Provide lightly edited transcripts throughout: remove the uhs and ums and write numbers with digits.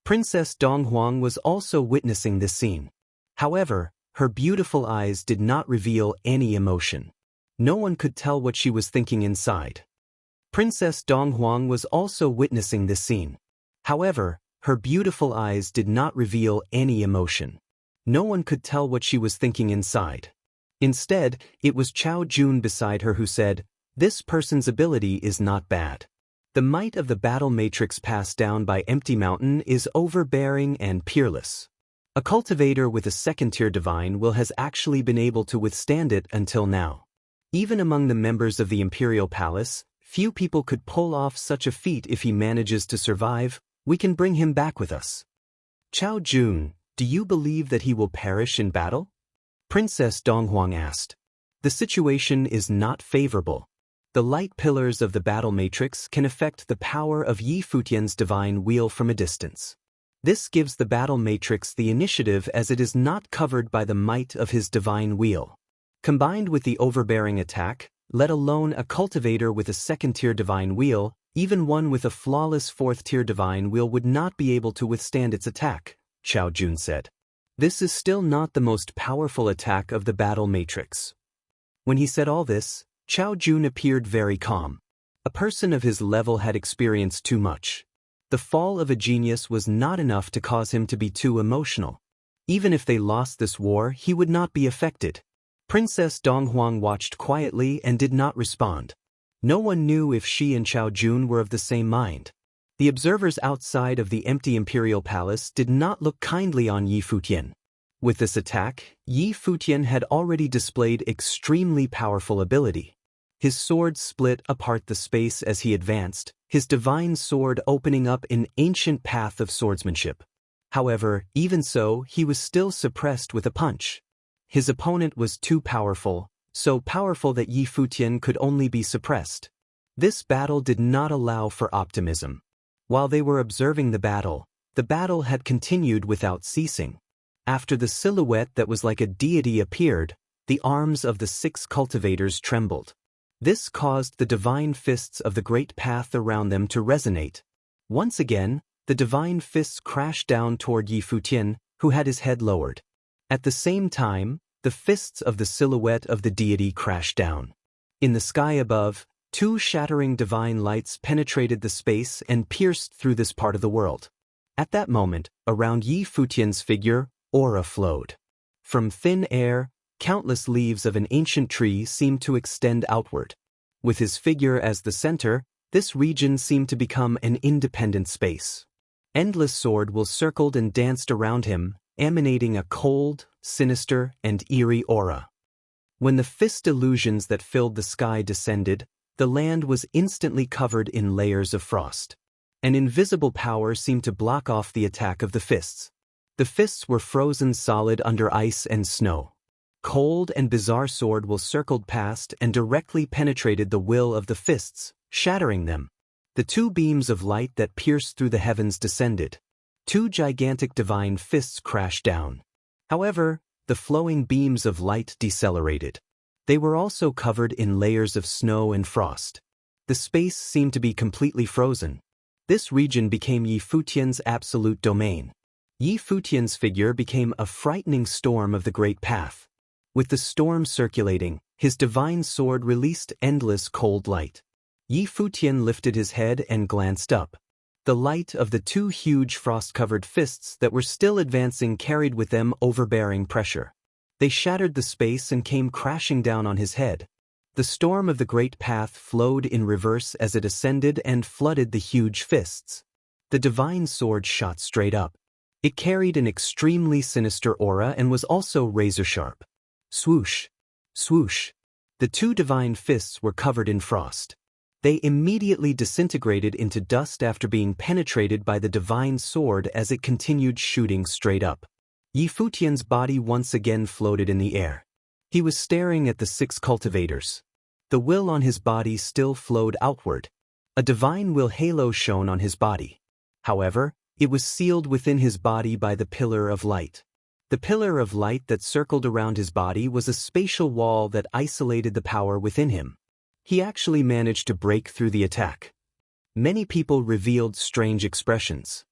Princess Donghuang was also witnessing this scene. However, her beautiful eyes did not reveal any emotion. No one could tell what she was thinking inside. Princess Donghuang was also witnessing this scene. However, her beautiful eyes did not reveal any emotion. No one could tell what she was thinking inside. Instead, it was Chao Jun beside her who said, "This person's ability is not bad. The might of the battle matrix passed down by Empty Mountain is overbearing and peerless. A cultivator with a second-tier divine will has actually been able to withstand it until now. Even among the members of the Imperial Palace, few people could pull off such a feat. If he manages to survive, we can bring him back with us." "Chao Jun, do you believe that he will perish in battle?" Princess Donghuang asked. "The situation is not favorable. The light pillars of the battle matrix can affect the power of Yi Futian's divine wheel from a distance. This gives the battle matrix the initiative as it is not covered by the might of his divine wheel. Combined with the overbearing attack, let alone a cultivator with a second-tier divine wheel, even one with a flawless fourth-tier divine wheel would not be able to withstand its attack," Chao Jun said. "This is still not the most powerful attack of the battle matrix." When he said all this, Chao Jun appeared very calm. A person of his level had experienced too much. The fall of a genius was not enough to cause him to be too emotional. Even if they lost this war, he would not be affected. Princess Donghuang watched quietly and did not respond. No one knew if she and Chao Jun were of the same mind. The observers outside of the empty Imperial Palace did not look kindly on Yi Futian. With this attack, Yi Futian had already displayed extremely powerful ability. His sword split apart the space as he advanced, his divine sword opening up an ancient path of swordsmanship. However, even so, he was still suppressed with a punch. His opponent was too powerful, so powerful that Yi Futian could only be suppressed. This battle did not allow for optimism. While they were observing the battle had continued without ceasing. After the silhouette that was like a deity appeared, the arms of the 6 cultivators trembled. This caused the divine fists of the great path around them to resonate. Once again, the divine fists crashed down toward Yi Futian, who had his head lowered. At the same time, the fists of the silhouette of the deity crashed down. In the sky above, 2 shattering divine lights penetrated the space and pierced through this part of the world. At that moment, around Yi Futian's figure, aura flowed. From thin air, countless leaves of an ancient tree seemed to extend outward. With his figure as the center, this region seemed to become an independent space. Endless sword will circled and danced around him, emanating a cold, sinister, and eerie aura. When the fist illusions that filled the sky descended, the land was instantly covered in layers of frost. An invisible power seemed to block off the attack of the fists. The fists were frozen solid under ice and snow. Cold and bizarre sword will circled past and directly penetrated the will of the fists, shattering them. The 2 beams of light that pierced through the heavens descended. 2 gigantic divine fists crashed down. However, the flowing beams of light decelerated. They were also covered in layers of snow and frost. The space seemed to be completely frozen. This region became Yi Futian's absolute domain. Yi Futian's figure became a frightening storm of the great path. With the storm circulating, his divine sword released endless cold light. Yi Futian lifted his head and glanced up. The light of the 2 huge frost-covered fists that were still advancing carried with them overbearing pressure. They shattered the space and came crashing down on his head. The storm of the great path flowed in reverse as it ascended and flooded the huge fists. The divine sword shot straight up. It carried an extremely sinister aura and was also razor-sharp. Swoosh! Swoosh! The 2 divine fists were covered in frost. They immediately disintegrated into dust after being penetrated by the divine sword as it continued shooting straight up. Yi Futian's body once again floated in the air. He was staring at the 6 cultivators. The will on his body still flowed outward. A divine will halo shone on his body. However, it was sealed within his body by the pillar of light. The pillar of light that circled around his body was a spatial wall that isolated the power within him. He actually managed to break through the attack. Many people revealed strange expressions.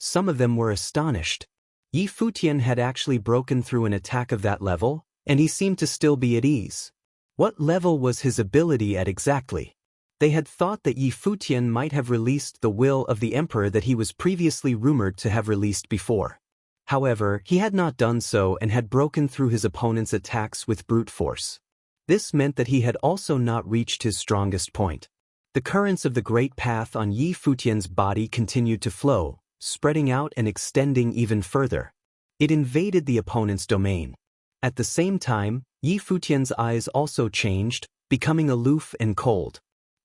Some of them were astonished. Yi Futian had actually broken through an attack of that level, and he seemed to still be at ease. What level was his ability at exactly? They had thought that Yi Futian might have released the will of the emperor that he was previously rumored to have released before. However, he had not done so and had broken through his opponent's attacks with brute force. This meant that he had also not reached his strongest point. The currents of the great path on Yi Futian's body continued to flow, spreading out and extending even further. It invaded the opponent's domain. At the same time, Yi Futian's eyes also changed, becoming aloof and cold.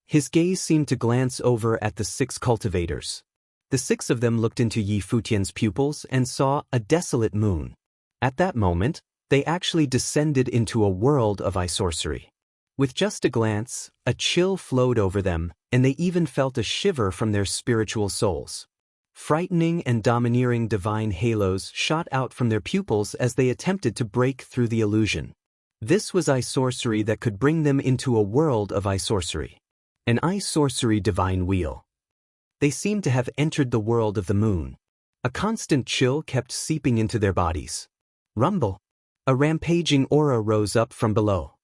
His gaze seemed to glance over at the 6 cultivators. The 6 of them looked into Yi Futian's pupils and saw a desolate moon. At that moment, they actually descended into a world of ice sorcery. With just a glance, a chill flowed over them, and they even felt a shiver from their spiritual souls. Frightening and domineering divine halos shot out from their pupils as they attempted to break through the illusion. This was ice sorcery that could bring them into a world of ice sorcery. An ice sorcery divine wheel. They seemed to have entered the world of the moon. A constant chill kept seeping into their bodies. Rumble. A rampaging aura rose up from below.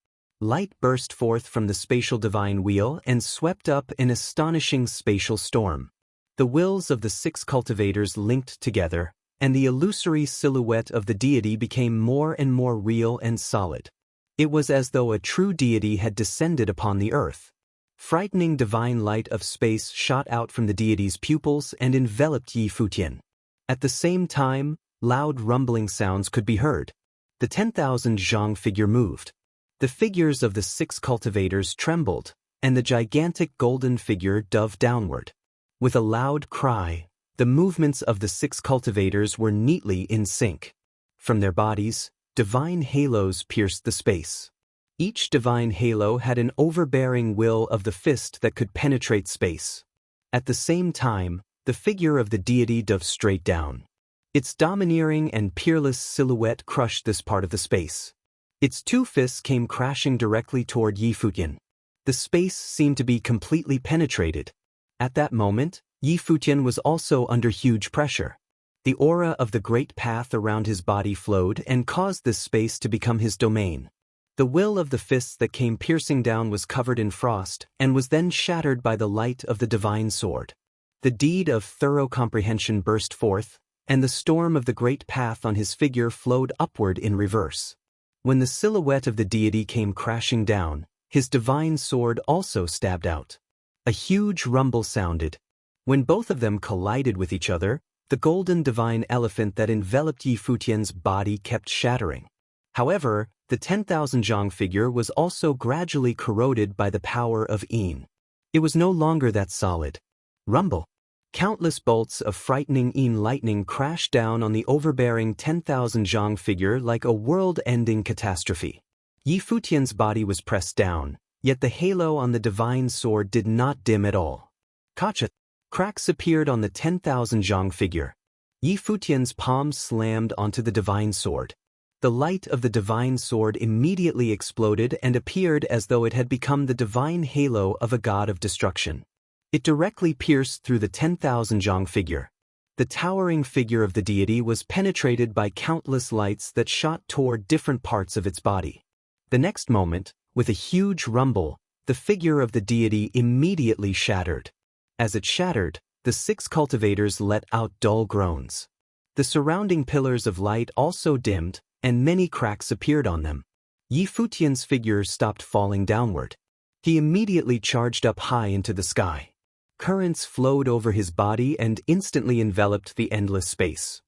Light burst forth from the spatial divine wheel and swept up an astonishing spatial storm. The wills of the 6 cultivators linked together, and the illusory silhouette of the deity became more and more real and solid. It was as though a true deity had descended upon the earth. Frightening divine light of space shot out from the deity's pupils and enveloped Yi Futian. At the same time, loud rumbling sounds could be heard. The 10,000 zhang figure moved. The figures of the 6 cultivators trembled, and the gigantic golden figure dove downward. With a loud cry, the movements of the 6 cultivators were neatly in sync. From their bodies, divine halos pierced the space. Each divine halo had an overbearing will of the fist that could penetrate space. At the same time, the figure of the deity dove straight down. Its domineering and peerless silhouette crushed this part of the space. Its 2 fists came crashing directly toward Yi Futian. The space seemed to be completely penetrated. At that moment, Yi Futian was also under huge pressure. The aura of the great path around his body flowed and caused this space to become his domain. The will of the fists that came piercing down was covered in frost and was then shattered by the light of the divine sword. The deed of thorough comprehension burst forth, and the storm of the great path on his figure flowed upward in reverse. When the silhouette of the deity came crashing down, his divine sword also stabbed out. A huge rumble sounded. When both of them collided with each other, the golden divine elephant that enveloped Yi Futian's body kept shattering. However, the 10,000 zhang figure was also gradually corroded by the power of Yin. It was no longer that solid. Rumble. Countless bolts of frightening Yin lightning crashed down on the overbearing 10,000 zhang figure like a world-ending catastrophe. Yi Futian's body was pressed down, yet the halo on the divine sword did not dim at all. Kacha. Cracks appeared on the 10,000 zhang figure. Yi Futian's palm slammed onto the divine sword. The light of the divine sword immediately exploded and appeared as though it had become the divine halo of a god of destruction. It directly pierced through the 10,000 zhang figure. The towering figure of the deity was penetrated by countless lights that shot toward different parts of its body. The next moment, with a huge rumble, the figure of the deity immediately shattered. As it shattered, the 6 cultivators let out dull groans. The surrounding pillars of light also dimmed, and many cracks appeared on them. Yi Futian's figure stopped falling downward. He immediately charged up high into the sky. Currents flowed over his body and instantly enveloped the endless space.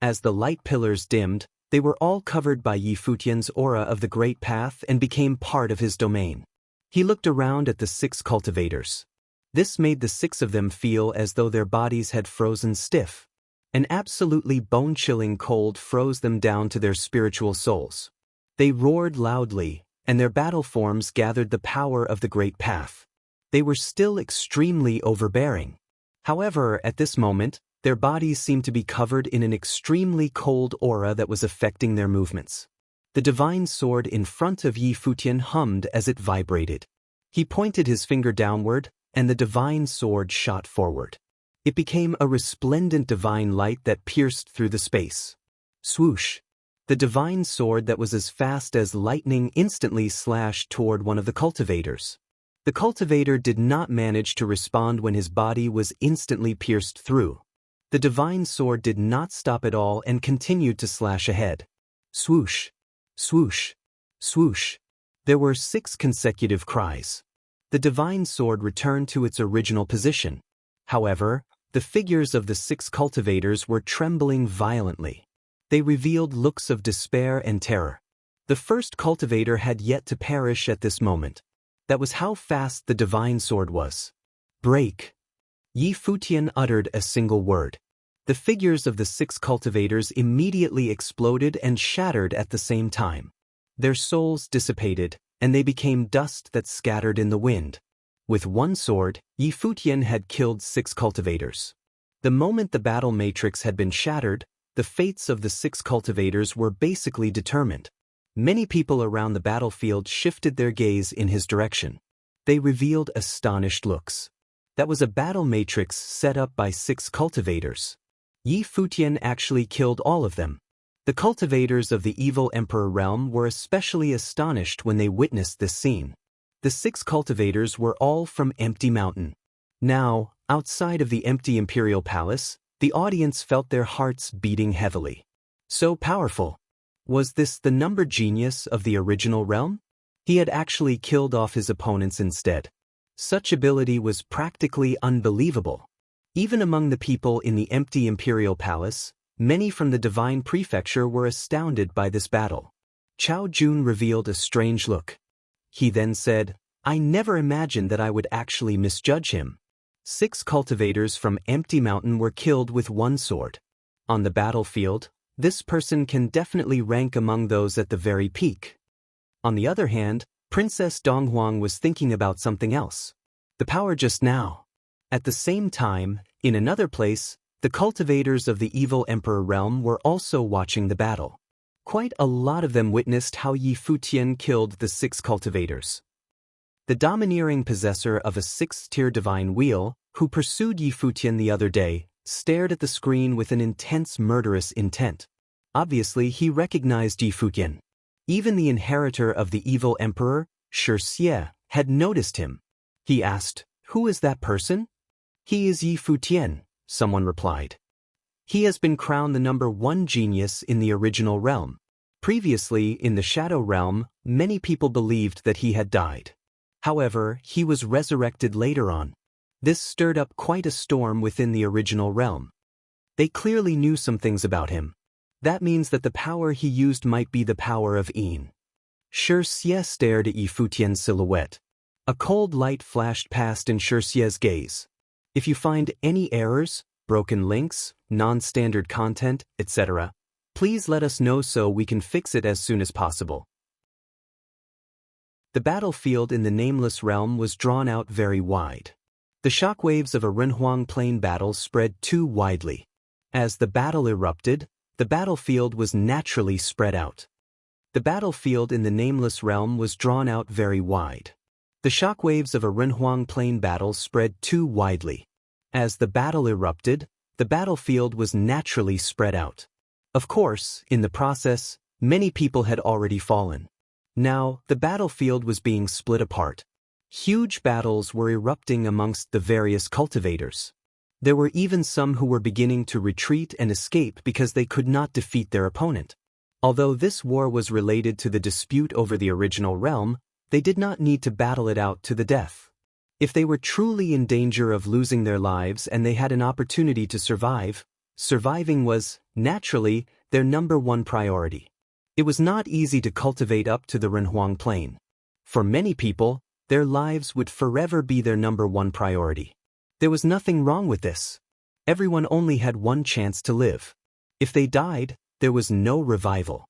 As the light pillars dimmed, they were all covered by Yi Futian's aura of the great path and became part of his domain. He looked around at the 6 cultivators. This made the 6 of them feel as though their bodies had frozen stiff. An absolutely bone-chilling cold froze them down to their spiritual souls. They roared loudly, and their battle forms gathered the power of the great path. They were still extremely overbearing. However, at this moment, their bodies seemed to be covered in an extremely cold aura that was affecting their movements. The divine sword in front of Yi Futian hummed as it vibrated. He pointed his finger downward, and the divine sword shot forward. It became a resplendent divine light that pierced through the space. Swoosh! The divine sword that was as fast as lightning instantly slashed toward one of the cultivators. The cultivator did not manage to respond when his body was instantly pierced through. The divine sword did not stop at all and continued to slash ahead. Swoosh! Swoosh! Swoosh! There were 6 consecutive cries. The divine sword returned to its original position. However, the figures of the 6 cultivators were trembling violently. They revealed looks of despair and terror. The first cultivator had yet to perish at this moment. That was how fast the divine sword was. Break! Futian uttered a single word. The figures of the 6 cultivators immediately exploded and shattered at the same time. Their souls dissipated, and they became dust that scattered in the wind. With one sword, Futian had killed 6 cultivators. The moment the battle matrix had been shattered, the fates of the 6 cultivators were basically determined. Many people around the battlefield shifted their gaze in his direction. They revealed astonished looks. That was a battle matrix set up by 6 cultivators. Futian actually killed all of them. The cultivators of the evil emperor realm were especially astonished when they witnessed this scene. The 6 cultivators were all from Empty Mountain. Now, outside of the empty imperial palace, the audience felt their hearts beating heavily. So powerful. Was this the number genius of the original realm? He had actually killed off his opponents instead. Such ability was practically unbelievable. Even among the people in the empty imperial palace, many from the divine prefecture were astounded by this battle. Chao Jun revealed a strange look. He then said, "I never imagined that I would actually misjudge him." 6 cultivators from Empty Mountain were killed with one sword. On the battlefield, this person can definitely rank among those at the very peak. On the other hand, Princess Donghuang was thinking about something else. The power just now. At the same time, in another place, the cultivators of the evil emperor realm were also watching the battle. Quite a lot of them witnessed how Futian killed the 6 cultivators. The domineering possessor of a 6th-tier divine wheel, who pursued Futian the other day, stared at the screen with an intense murderous intent. Obviously, he recognized Futian. Even the inheritor of the evil emperor, Xie, had noticed him. He asked, "Who is that person?" "He is Futian," someone replied. "He has been crowned the number 1 genius in the original realm. Previously, in the Shadow Realm, many people believed that he had died. However, he was resurrected later on. This stirred up quite a storm within the original realm. They clearly knew some things about him. That means that the power he used might be the power of Yin." Xie stared at Futian's silhouette. A cold light flashed past in Xie's gaze. "If you find any errors, broken links, non-standard content, etc., please let us know so we can fix it as soon as possible." The battlefield in the Nameless Realm was drawn out very wide. The shockwaves of a Renhuang Plain battle spread too widely. As the battle erupted, the battlefield was naturally spread out. The battlefield in the Nameless Realm was drawn out very wide. The shockwaves of a Renhuang Plain battle spread too widely. As the battle erupted, the battlefield was naturally spread out. Of course, in the process, many people had already fallen. Now, the battlefield was being split apart. Huge battles were erupting amongst the various cultivators. There were even some who were beginning to retreat and escape because they could not defeat their opponent. Although this war was related to the dispute over the original realm, they did not need to battle it out to the death. If they were truly in danger of losing their lives and they had an opportunity to survive, surviving was, naturally, their number 1 priority. It was not easy to cultivate up to the Renhuang Plain. For many people, their lives would forever be their number 1 priority. There was nothing wrong with this. Everyone only had one chance to live. If they died, there was no revival.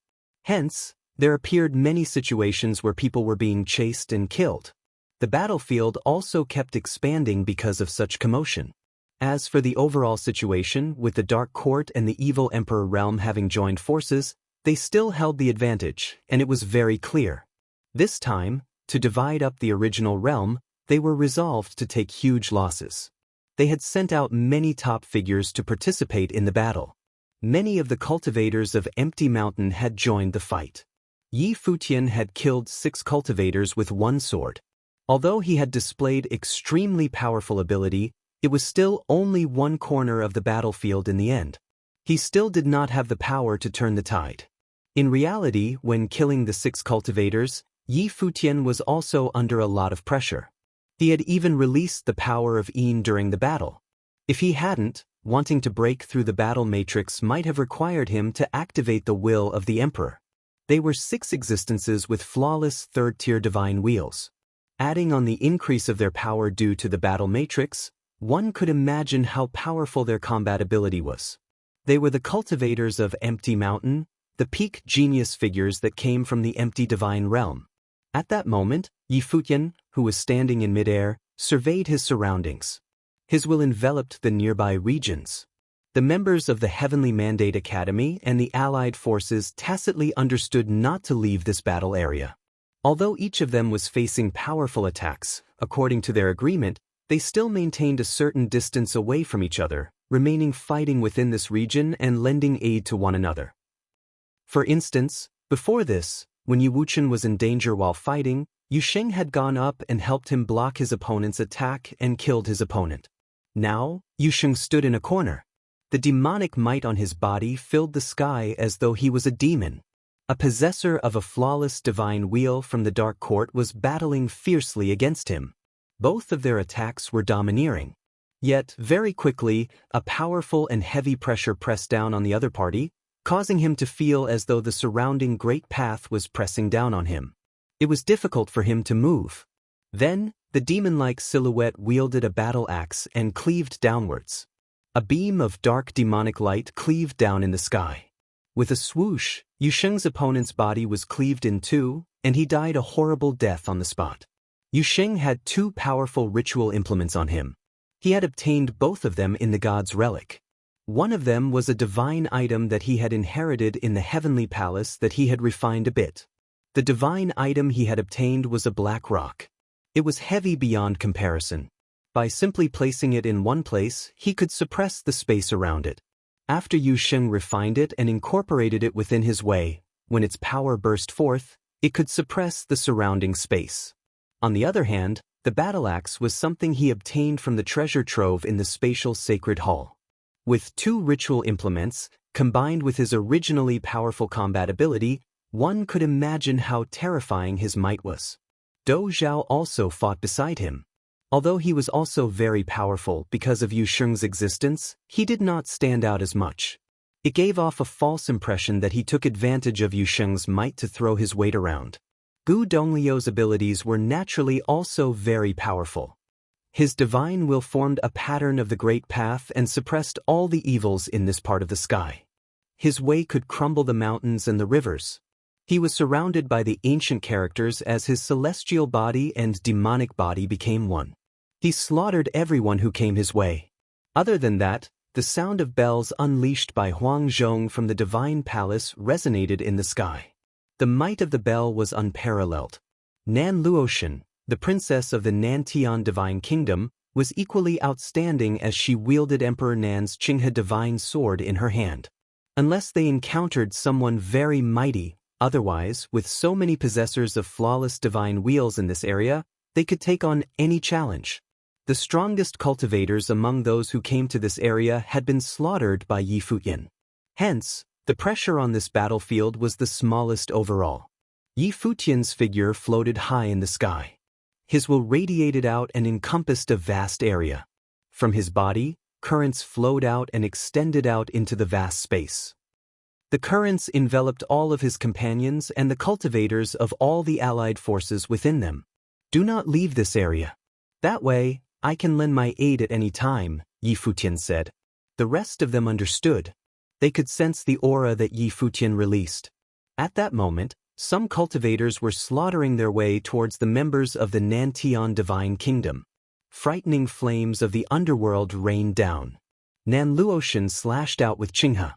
Hence, there appeared many situations where people were being chased and killed. The battlefield also kept expanding because of such commotion. As for the overall situation, with the Dark Court and the Evil Emperor realm having joined forces, they still held the advantage, and it was very clear. This time, to divide up the original realm, they were resolved to take huge losses. they had sent out many top figures to participate in the battle. Many of the cultivators of Empty Mountain had joined the fight. Yi Futian had killed 6 cultivators with 1 sword. Although he had displayed extremely powerful ability, it was still only one corner of the battlefield in the end. He still did not have the power to turn the tide. In reality, when killing the 6 cultivators, Yi Futian was also under a lot of pressure. He had even released the power of Yin during the battle. If he hadn't, wanting to break through the battle matrix might have required him to activate the will of the Emperor. They were 6 existences with flawless 3rd-tier divine wheels. Adding on the increase of their power due to the battle matrix, one could imagine how powerful their combat ability was. They were the cultivators of Empty Mountain, the peak genius figures that came from the empty divine realm. At that moment, Yi Futian, who was standing in midair, surveyed his surroundings. His will enveloped the nearby regions. The members of the Heavenly Mandate Academy and the allied forces tacitly understood not to leave this battle area. Although each of them was facing powerful attacks, according to their agreement, they still maintained a certain distance away from each other, remaining fighting within this region and lending aid to one another. For instance, before this, when Yu Wuchen was in danger while fighting, Yu Sheng had gone up and helped him block his opponent's attack and killed his opponent. Now, Yu Sheng stood in a corner. The demonic might on his body filled the sky as though he was a demon. A possessor of a flawless divine wheel from the Dark Court was battling fiercely against him. Both of their attacks were domineering. Yet, very quickly, a powerful and heavy pressure pressed down on the other party, causing him to feel as though the surrounding great path was pressing down on him. It was difficult for him to move. Then, the demon-like silhouette wielded a battle axe and cleaved downwards. A beam of dark demonic light cleaved down in the sky. With a swoosh, Yu Sheng's opponent's body was cleaved in 2, and he died a horrible death on the spot. Yu Sheng had 2 powerful ritual implements on him. He had obtained both of them in the god's relic. One of them was a divine item that he had inherited in the heavenly palace that he had refined a bit. The divine item he had obtained was a black rock. It was heavy beyond comparison. By simply placing it in one place, he could suppress the space around it. After Yu Sheng refined it and incorporated it within his way, when its power burst forth, it could suppress the surrounding space. On the other hand, the battle axe was something he obtained from the treasure trove in the spatial sacred hall. With 2 ritual implements, combined with his originally powerful combat ability, one could imagine how terrifying his might was. Dou Zhao also fought beside him. Although he was also very powerful because of Yu Sheng's existence, he did not stand out as much. It gave off a false impression that he took advantage of Yu Sheng's might to throw his weight around. Gu Dongliu's abilities were naturally also very powerful. His divine will formed a pattern of the great path and suppressed all the evils in this part of the sky. His way could crumble the mountains and the rivers. He was surrounded by the ancient characters as his celestial body and demonic body became one. He slaughtered everyone who came his way. Other than that, the sound of bells unleashed by Huang Zhong from the divine palace resonated in the sky. The might of the bell was unparalleled. Nan Luoshan, the princess of the Nantian divine kingdom, was equally outstanding as she wielded Emperor Nan's Qinghe divine sword in her hand. Unless they encountered someone very mighty, otherwise, with so many possessors of flawless divine wheels in this area, they could take on any challenge. The strongest cultivators among those who came to this area had been slaughtered by Yi Futian. Hence, the pressure on this battlefield was the smallest overall. Yi Futian's figure floated high in the sky. His will radiated out and encompassed a vast area. From his body, currents flowed out and extended out into the vast space. The currents enveloped all of his companions and the cultivators of all the allied forces within them. Do not leave this area. That way, I can lend my aid at any time, Yi Futian said. The rest of them understood. They could sense the aura that Yi Futian released. At that moment, some cultivators were slaughtering their way towards the members of the Nantian divine kingdom. Frightening flames of the underworld rained down. Nan Luoshan slashed out with Qinghe.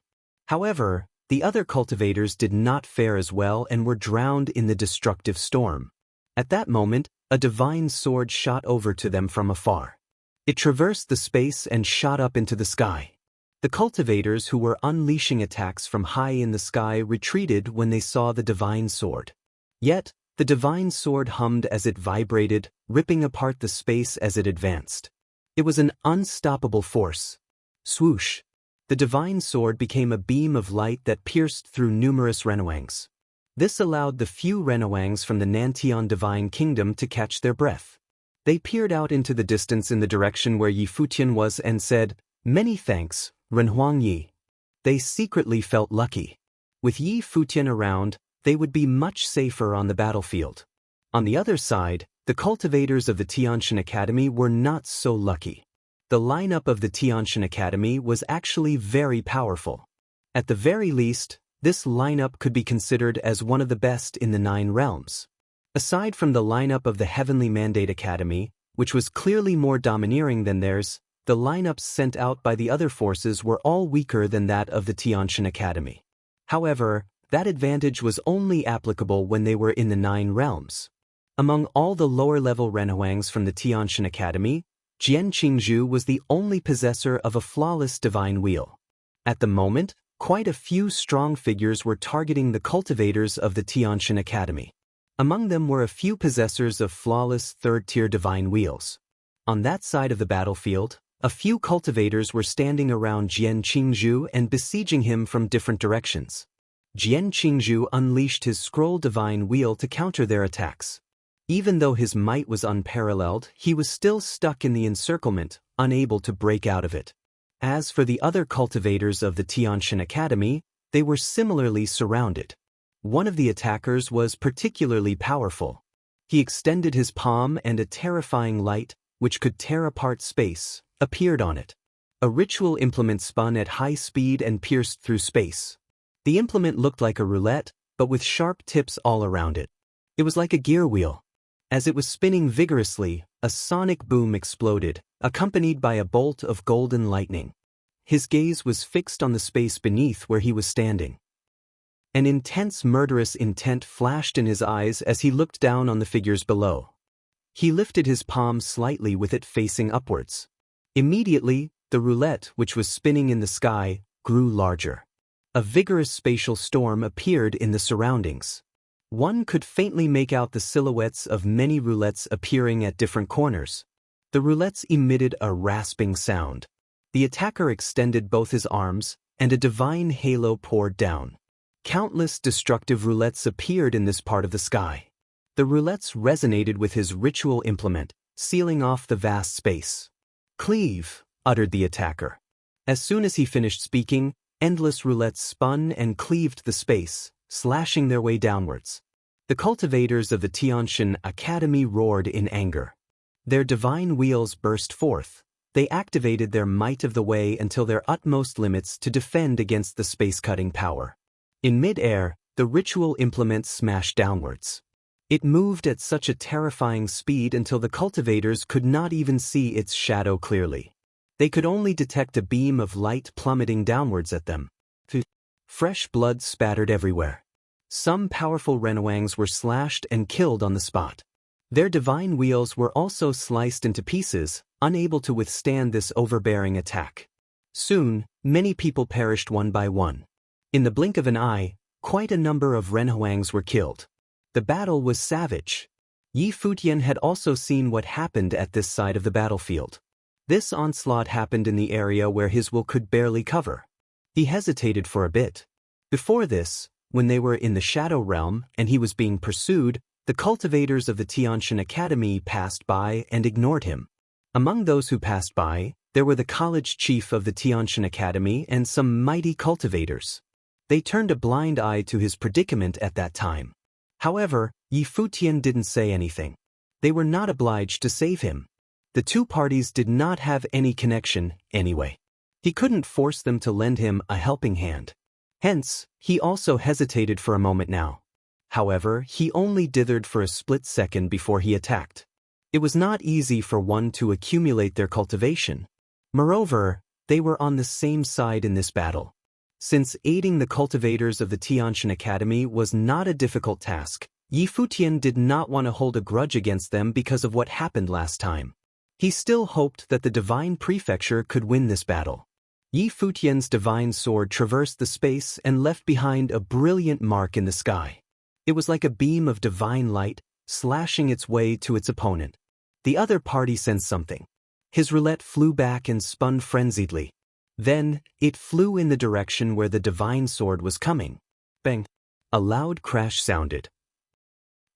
However, the other cultivators did not fare as well and were drowned in the destructive storm. At that moment, a divine sword shot over to them from afar. It traversed the space and shot up into the sky. The cultivators who were unleashing attacks from high in the sky retreated when they saw the divine sword. Yet, the divine sword hummed as it vibrated, ripping apart the space as it advanced. It was an unstoppable force. Swoosh! The divine sword became a beam of light that pierced through numerous Renwangs. This allowed the few Renwangs from the Nantian divine kingdom to catch their breath. They peered out into the distance in the direction where Yi Futian was and said, "Many thanks, Renhuang Yi." They secretly felt lucky. With Yi Futian around, they would be much safer on the battlefield. On the other side, the cultivators of the Tianshan Academy were not so lucky. The lineup of the Tianshan Academy was actually very powerful. At the very least, this lineup could be considered as one of the best in the 9 realms. Aside from the lineup of the Heavenly Mandate Academy, which was clearly more domineering than theirs, the lineups sent out by the other forces were all weaker than that of the Tianshan Academy. However, that advantage was only applicable when they were in the 9 realms. Among all the lower-level Renhuangs from the Tianshan Academy, Jian Qingzhu was the only possessor of a flawless divine wheel. At the moment, quite a few strong figures were targeting the cultivators of the Tianshan Academy. Among them were a few possessors of flawless third-tier divine wheels. On that side of the battlefield, a few cultivators were standing around Jian Qingzhu and besieging him from different directions. Jian Qingzhu unleashed his scroll divine wheel to counter their attacks. Even though his might was unparalleled, he was still stuck in the encirclement, unable to break out of it. As for the other cultivators of the Tianshan Academy, they were similarly surrounded. One of the attackers was particularly powerful. He extended his palm and a terrifying light, which could tear apart space, appeared on it. A ritual implement spun at high speed and pierced through space. The implement looked like a roulette, but with sharp tips all around it. It was like a gear wheel. As it was spinning vigorously, a sonic boom exploded, accompanied by a bolt of golden lightning. His gaze was fixed on the space beneath where he was standing. An intense murderous intent flashed in his eyes as he looked down on the figures below. He lifted his palm slightly with it facing upwards. Immediately, the roulette, which was spinning in the sky, grew larger. A vigorous spatial storm appeared in the surroundings. One could faintly make out the silhouettes of many roulettes appearing at different corners. The roulettes emitted a rasping sound. The attacker extended both his arms, and a divine halo poured down. Countless destructive roulettes appeared in this part of the sky. The roulettes resonated with his ritual implement, sealing off the vast space. "Cleave," uttered the attacker. As soon as he finished speaking, endless roulettes spun and cleaved the space, slashing their way downwards. The cultivators of the Tianshan Academy roared in anger. Their divine wheels burst forth. They activated their might of the way until their utmost limits to defend against the space-cutting power. In mid-air, the ritual implement smashed downwards. It moved at such a terrifying speed until the cultivators could not even see its shadow clearly. They could only detect a beam of light plummeting downwards at them. Fresh blood spattered everywhere. Some powerful Renwangs were slashed and killed on the spot. Their divine wheels were also sliced into pieces, unable to withstand this overbearing attack. Soon, many people perished one by one. In the blink of an eye, quite a number of Renhuangs were killed. The battle was savage. Yi Futian had also seen what happened at this side of the battlefield. This onslaught happened in the area where his will could barely cover. He hesitated for a bit. Before this, when they were in the Shadow Realm and he was being pursued, the cultivators of the Tianshan Academy passed by and ignored him. Among those who passed by, there were the college chief of the Tianshan Academy and some mighty cultivators. They turned a blind eye to his predicament at that time. However, Yi Futian didn't say anything. They were not obliged to save him. The two parties did not have any connection, anyway. He couldn't force them to lend him a helping hand. Hence, he also hesitated for a moment now. However, he only dithered for a split second before he attacked. It was not easy for one to accumulate their cultivation. Moreover, they were on the same side in this battle. Since aiding the cultivators of the Tianshan Academy was not a difficult task, Yi Futian did not want to hold a grudge against them because of what happened last time. He still hoped that the divine prefecture could win this battle. Yi Futian's divine sword traversed the space and left behind a brilliant mark in the sky. It was like a beam of divine light, slashing its way to its opponent. The other party sensed something. His roulette flew back and spun frenziedly. Then, it flew in the direction where the divine sword was coming. Bang! A loud crash sounded.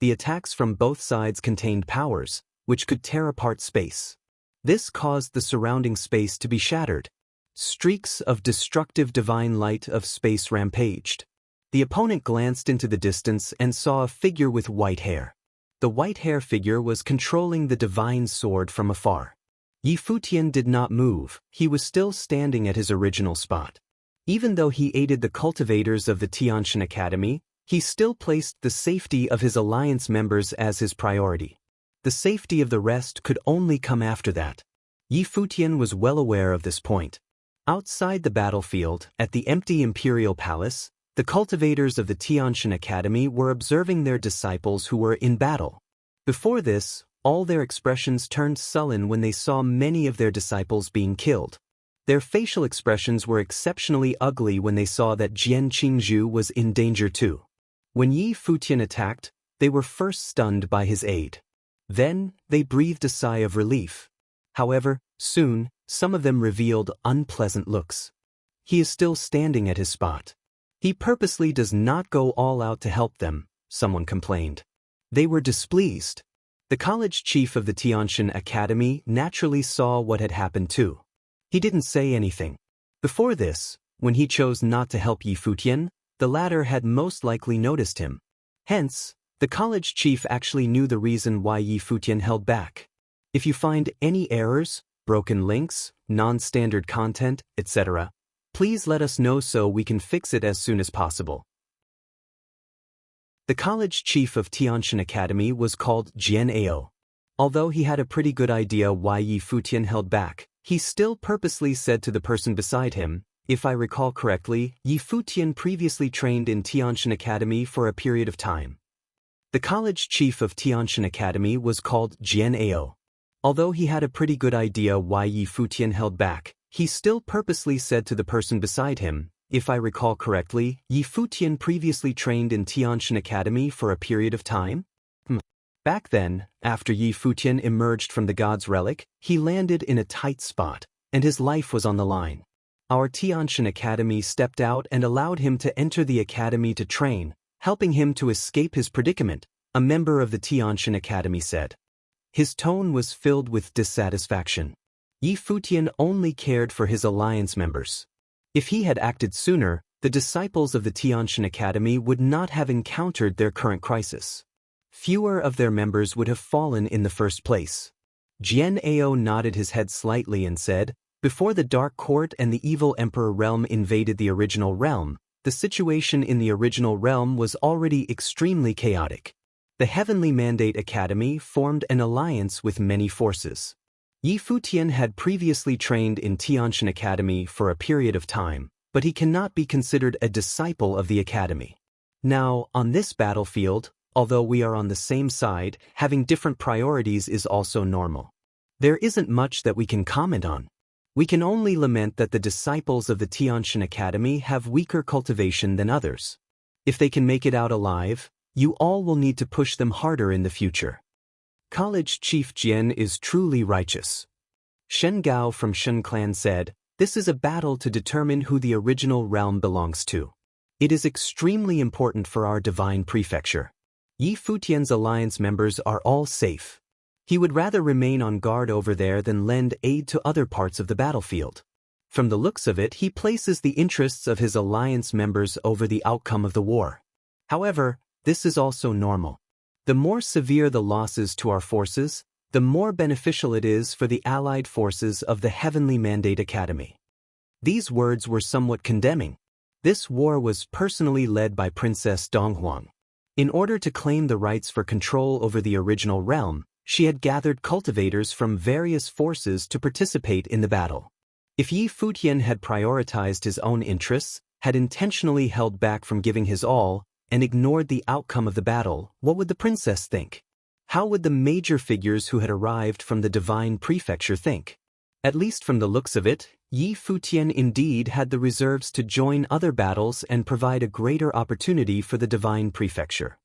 The attacks from both sides contained powers, which could tear apart space. This caused the surrounding space to be shattered. Streaks of destructive divine light of space rampaged. The opponent glanced into the distance and saw a figure with white hair. The white hair figure was controlling the divine sword from afar. Yi Futian did not move, he was still standing at his original spot. Even though he aided the cultivators of the Tianshan Academy, he still placed the safety of his alliance members as his priority. The safety of the rest could only come after that. Yi Futian was well aware of this point. Outside the battlefield, at the empty Imperial Palace, the cultivators of the Tianshan Academy were observing their disciples who were in battle. Before this, all their expressions turned sullen when they saw many of their disciples being killed. Their facial expressions were exceptionally ugly when they saw that Jian Qingzhu was in danger too. When Yi Futian attacked, they were first stunned by his aid. Then, they breathed a sigh of relief. However, soon, some of them revealed unpleasant looks. He is still standing at his spot. He purposely does not go all out to help them, someone complained. They were displeased. The college chief of the Tianshan Academy naturally saw what had happened too. He didn't say anything. Before this, when he chose not to help Yi Futian, the latter had most likely noticed him. Hence, the college chief actually knew the reason why Yi Futian held back. If you find any errors, broken links, non-standard content, etc., please let us know so we can fix it as soon as possible. The college chief of Tianshan Academy was called Jian Ao. Although he had a pretty good idea why Yi Futian held back, he still purposely said to the person beside him, "If I recall correctly, Yi Futian previously trained in Tianshan Academy for a period of time." The college chief of Tianshan Academy was called Jian Ao. Although he had a pretty good idea why Yi Futian held back, he still purposely said to the person beside him, "If I recall correctly, Yi Futian previously trained in Tianshan Academy for a period of time?" Back then, after Yi Futian emerged from the god's relic, he landed in a tight spot, and his life was on the line. Our Tianshan Academy stepped out and allowed him to enter the academy to train, helping him to escape his predicament, a member of the Tianshan Academy said. His tone was filled with dissatisfaction. Yi Futian only cared for his alliance members. If he had acted sooner, the disciples of the Tianshan Academy would not have encountered their current crisis. Fewer of their members would have fallen in the first place. Jian Ao nodded his head slightly and said, "Before the Dark Court and the Evil Emperor realm invaded the original realm, the situation in the original realm was already extremely chaotic. The Heavenly Mandate Academy formed an alliance with many forces. Yi Futian had previously trained in Tianshan Academy for a period of time, but he cannot be considered a disciple of the academy. Now, on this battlefield, although we are on the same side, having different priorities is also normal. There isn't much that we can comment on. We can only lament that the disciples of the Tianshan Academy have weaker cultivation than others. If they can make it out alive, you all will need to push them harder in the future." College Chief Jian is truly righteous. Shen Gao from Shen Clan said, "This is a battle to determine who the original realm belongs to. It is extremely important for our divine prefecture. Yi Futian's alliance members are all safe. He would rather remain on guard over there than lend aid to other parts of the battlefield. From the looks of it, he places the interests of his alliance members over the outcome of the war. However, this is also normal. The more severe the losses to our forces, the more beneficial it is for the allied forces of the Heavenly Mandate Academy." These words were somewhat condemning. This war was personally led by Princess Donghuang. In order to claim the rights for control over the original realm, she had gathered cultivators from various forces to participate in the battle. If Yi Futian had prioritized his own interests, had intentionally held back from giving his all, and ignored the outcome of the battle, what would the princess think? How would the major figures who had arrived from the divine prefecture think? At least from the looks of it, Yi Futian indeed had the reserves to join other battles and provide a greater opportunity for the divine prefecture.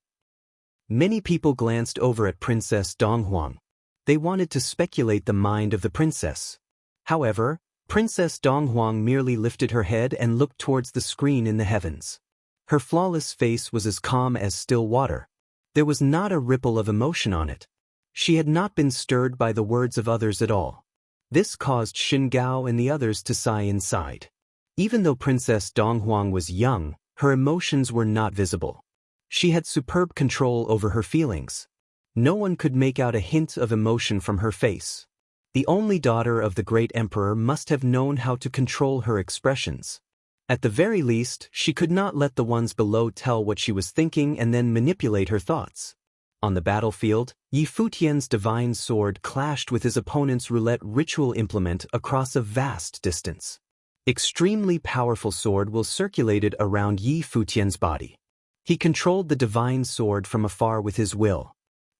Many people glanced over at Princess Donghuang. They wanted to speculate the mind of the princess. However, Princess Donghuang merely lifted her head and looked towards the screen in the heavens. Her flawless face was as calm as still water. There was not a ripple of emotion on it. She had not been stirred by the words of others at all. This caused Xin Gao and the others to sigh inside. Even though Princess Donghuang was young, her emotions were not visible. She had superb control over her feelings. No one could make out a hint of emotion from her face. The only daughter of the great emperor must have known how to control her expressions. At the very least, she could not let the ones below tell what she was thinking and then manipulate her thoughts. On the battlefield, Yi Futian's divine sword clashed with his opponent's roulette ritual implement across a vast distance. Extremely powerful sword will circulated around Yi Futian's body. He controlled the divine sword from afar with his will.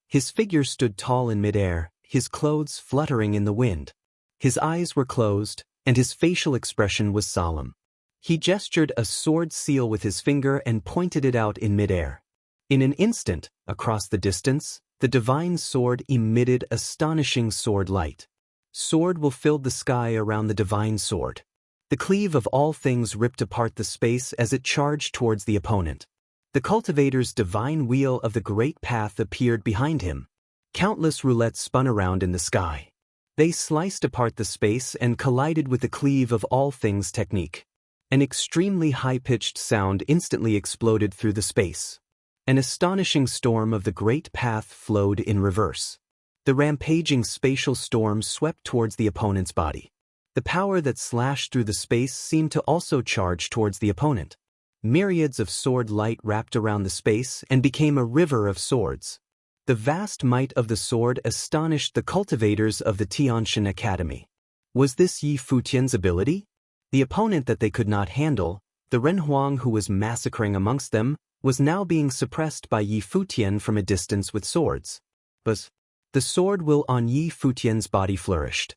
His figure stood tall in midair, his clothes fluttering in the wind. His eyes were closed, and his facial expression was solemn. He gestured a sword seal with his finger and pointed it out in midair. In an instant, across the distance, the divine sword emitted astonishing sword light. Sword will fill the sky around the divine sword. The cleave of all things ripped apart the space as it charged towards the opponent. The cultivator's divine wheel of the great path appeared behind him. Countless roulettes spun around in the sky. They sliced apart the space and collided with the cleave of all things technique. An extremely high-pitched sound instantly exploded through the space. An astonishing storm of the great path flowed in reverse. The rampaging spatial storm swept towards the opponent's body. The power that slashed through the space seemed to also charge towards the opponent. Myriads of sword light wrapped around the space and became a river of swords. The vast might of the sword astonished the cultivators of the Tianshan Academy. Was this Yi Futian's ability? The opponent that they could not handle, the Renhuang who was massacring amongst them, was now being suppressed by Yi Futian from a distance with swords. But the sword will on Yi Futian's body flourished.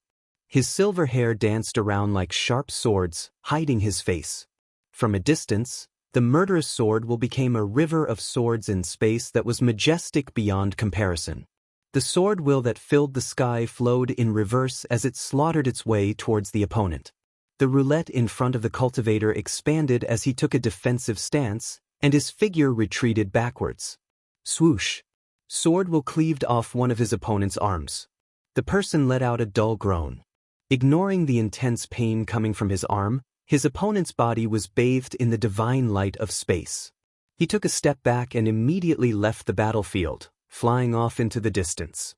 His silver hair danced around like sharp swords, hiding his face. From a distance, the murderous sword will became a river of swords in space that was majestic beyond comparison. The sword will that filled the sky flowed in reverse as it slaughtered its way towards the opponent. The roulette in front of the cultivator expanded as he took a defensive stance, and his figure retreated backwards. Swoosh! Sword will cleaved off one of his opponent's arms. The person let out a dull groan. Ignoring the intense pain coming from his arm, his opponent's body was bathed in the divine light of space. He took a step back and immediately left the battlefield, flying off into the distance.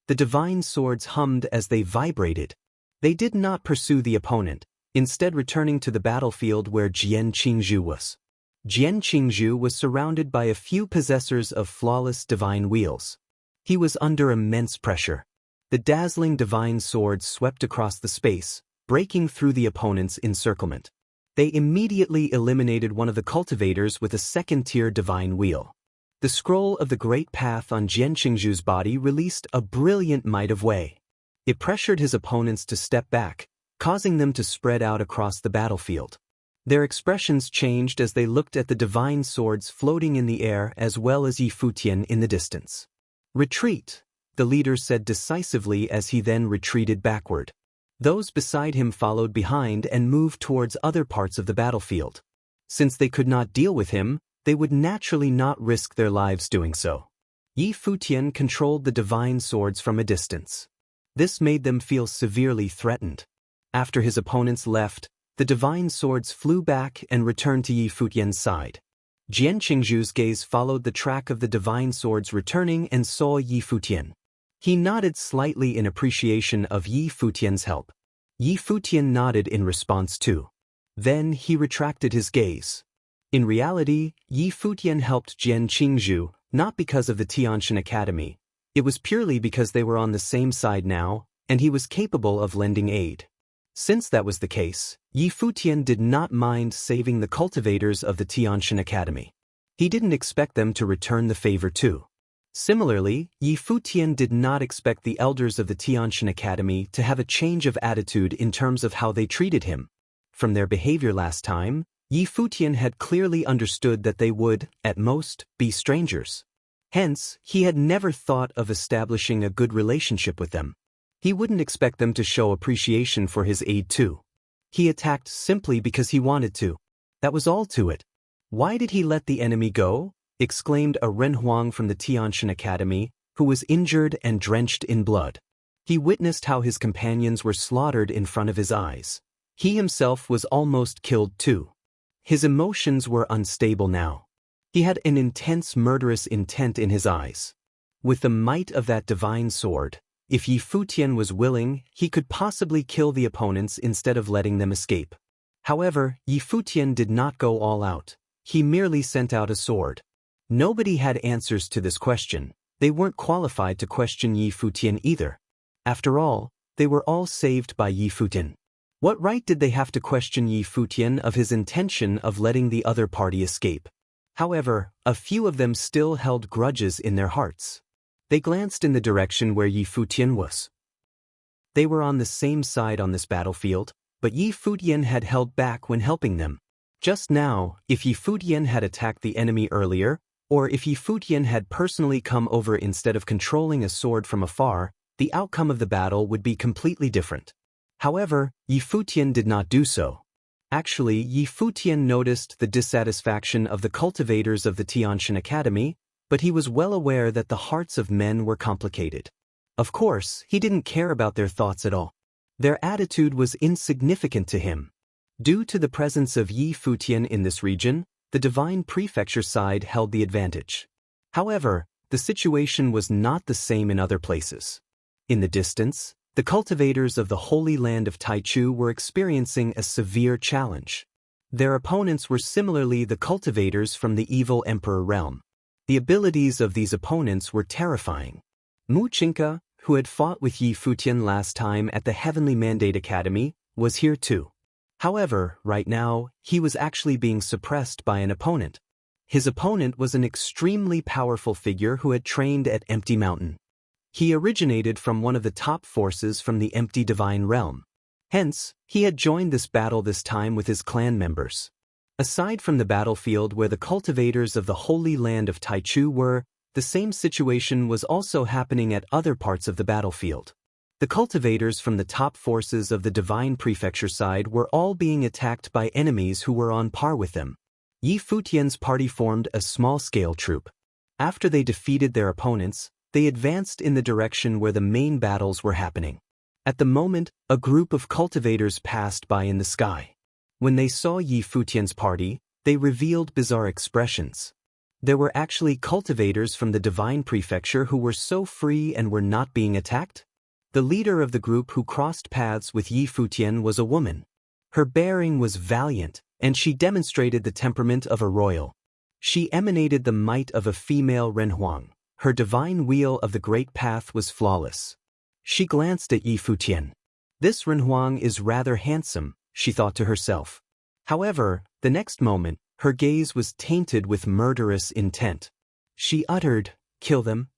The divine swords hummed as they vibrated. They did not pursue the opponent, instead returning to the battlefield where Jian Qingzhu was. Jian Qingzhu was surrounded by a few possessors of flawless divine wheels. He was under immense pressure. The dazzling divine swords swept across the space, breaking through the opponent's encirclement. They immediately eliminated one of the cultivators with a second-tier divine wheel. The scroll of the great path on Jian Qingzhu's body released a brilliant might of Wei. It pressured his opponents to step back, causing them to spread out across the battlefield. Their expressions changed as they looked at the divine swords floating in the air as well as Yi Futian in the distance. "Retreat," the leader said decisively as he then retreated backward. Those beside him followed behind and moved towards other parts of the battlefield. Since they could not deal with him, they would naturally not risk their lives doing so. Yi Futian controlled the divine swords from a distance. This made them feel severely threatened. After his opponents left, the divine swords flew back and returned to Yi Futian's side. Jian Qingzhu's gaze followed the track of the divine swords returning and saw Yi Futian. He nodded slightly in appreciation of Yi Futian's help. Yi Futian nodded in response too. Then he retracted his gaze. In reality, Yi Futian helped Jian Qingzhu, not because of the Tianshan Academy. It was purely because they were on the same side now, and he was capable of lending aid. Since that was the case, Yi Futian did not mind saving the cultivators of the Tianshan Academy. He didn't expect them to return the favor too. Similarly, Yi Futian did not expect the elders of the Tiantian Academy to have a change of attitude in terms of how they treated him. From their behavior last time, Yi Futian had clearly understood that they would, at most, be strangers. Hence, he had never thought of establishing a good relationship with them. He wouldn't expect them to show appreciation for his aid too. He attacked simply because he wanted to. That was all to it. "Why did he let the enemy go?" exclaimed a Renhuang from the Tiantian Academy, who was injured and drenched in blood. He witnessed how his companions were slaughtered in front of his eyes. He himself was almost killed too. His emotions were unstable now. He had an intense murderous intent in his eyes. With the might of that divine sword, if Yi Futian was willing, he could possibly kill the opponents instead of letting them escape. However, Yi Futian did not go all out. He merely sent out a sword. Nobody had answers to this question. They weren't qualified to question Yi Futian either. After all, they were all saved by Yi Futian. What right did they have to question Yi Futian of his intention of letting the other party escape? However, a few of them still held grudges in their hearts. They glanced in the direction where Yi Futian was. They were on the same side on this battlefield, but Yi Futian had held back when helping them. Just now, if Yi Futian had attacked the enemy earlier, or if Yi Futian had personally come over instead of controlling a sword from afar, the outcome of the battle would be completely different. However, Yi Futian did not do so. Actually, Yi Futian noticed the dissatisfaction of the cultivators of the Tiantian Academy, but he was well aware that the hearts of men were complicated. Of course, he didn't care about their thoughts at all. Their attitude was insignificant to him. Due to the presence of Yi Futian in this region, the divine prefecture side held the advantage. However, the situation was not the same in other places. In the distance, the cultivators of the Holy Land of Taichu were experiencing a severe challenge. Their opponents were similarly the cultivators from the evil Emperor realm. The abilities of these opponents were terrifying. Mu Chinka, who had fought with Yi Futian last time at the Heavenly Mandate Academy, was here too. However, right now, he was actually being suppressed by an opponent. His opponent was an extremely powerful figure who had trained at Empty Mountain. He originated from one of the top forces from the Empty Divine Realm. Hence, he had joined this battle this time with his clan members. Aside from the battlefield where the cultivators of the Holy Land of Taichu were, the same situation was also happening at other parts of the battlefield. The cultivators from the top forces of the Divine Prefecture side were all being attacked by enemies who were on par with them. Yi Futian's party formed a small-scale troop. After they defeated their opponents, they advanced in the direction where the main battles were happening. At the moment, a group of cultivators passed by in the sky. When they saw Yi Futian's party, they revealed bizarre expressions. There were actually cultivators from the Divine Prefecture who were so free and were not being attacked. The leader of the group who crossed paths with Yi Futian was a woman. Her bearing was valiant, and she demonstrated the temperament of a royal. She emanated the might of a female Renhuang. Her divine wheel of the great path was flawless. She glanced at Yi Futian. This Renhuang is rather handsome, she thought to herself. However, the next moment, her gaze was tainted with murderous intent. She uttered, "Kill them."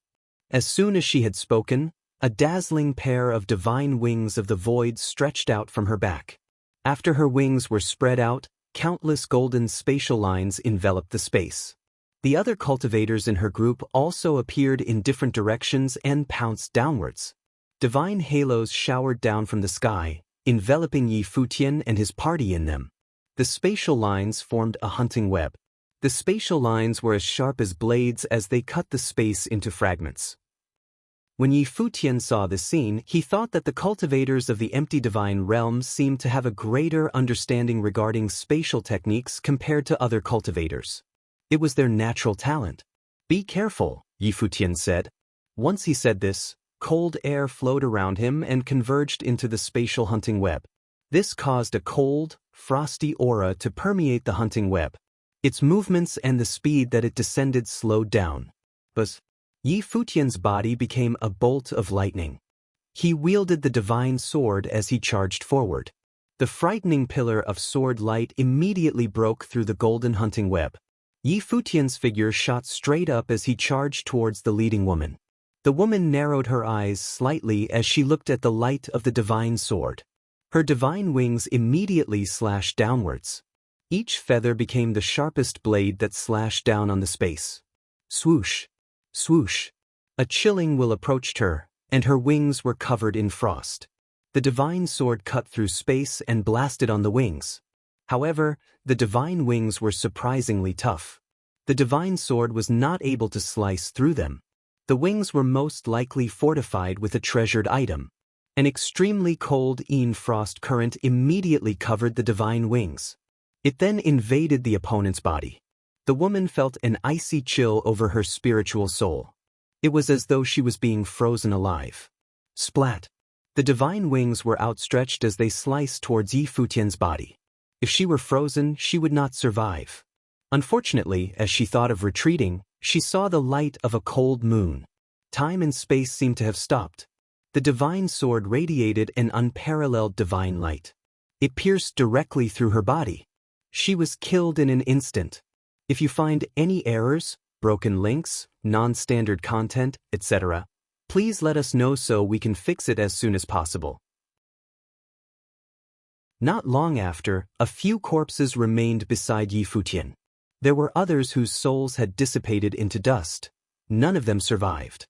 As soon as she had spoken, a dazzling pair of divine wings of the void stretched out from her back. After her wings were spread out, countless golden spatial lines enveloped the space. The other cultivators in her group also appeared in different directions and pounced downwards. Divine halos showered down from the sky, enveloping Yi Futian and his party in them. The spatial lines formed a hunting web. The spatial lines were as sharp as blades as they cut the space into fragments. When Yi Futian saw this scene, he thought that the cultivators of the Empty Divine Realm seemed to have a greater understanding regarding spatial techniques compared to other cultivators. It was their natural talent. "Be careful," Yi Futian said. Once he said this, cold air flowed around him and converged into the spatial hunting web. This caused a cold, frosty aura to permeate the hunting web. Its movements and the speed that it descended slowed down. But Yi Futian's body became a bolt of lightning. He wielded the divine sword as he charged forward. The frightening pillar of sword light immediately broke through the golden hunting web. Yi Futian's figure shot straight up as he charged towards the leading woman. The woman narrowed her eyes slightly as she looked at the light of the divine sword. Her divine wings immediately slashed downwards. Each feather became the sharpest blade that slashed down on the space. Swoosh! Swoosh! A chilling will approached her, and her wings were covered in frost. The divine sword cut through space and blasted on the wings. However, the divine wings were surprisingly tough. The divine sword was not able to slice through them. The wings were most likely fortified with a treasured item. An extremely cold frost current immediately covered the divine wings. It then invaded the opponent's body. The woman felt an icy chill over her spiritual soul. It was as though she was being frozen alive. Splat! The divine wings were outstretched as they sliced towards Yi Futian's body. If she were frozen, she would not survive. Unfortunately, as she thought of retreating, she saw the light of a cold moon. Time and space seemed to have stopped. The divine sword radiated an unparalleled divine light. It pierced directly through her body. She was killed in an instant. If you find any errors, broken links, non-standard content, etc., please let us know so we can fix it as soon as possible. Not long after, a few corpses remained beside Yi Futian. There were others whose souls had dissipated into dust. None of them survived.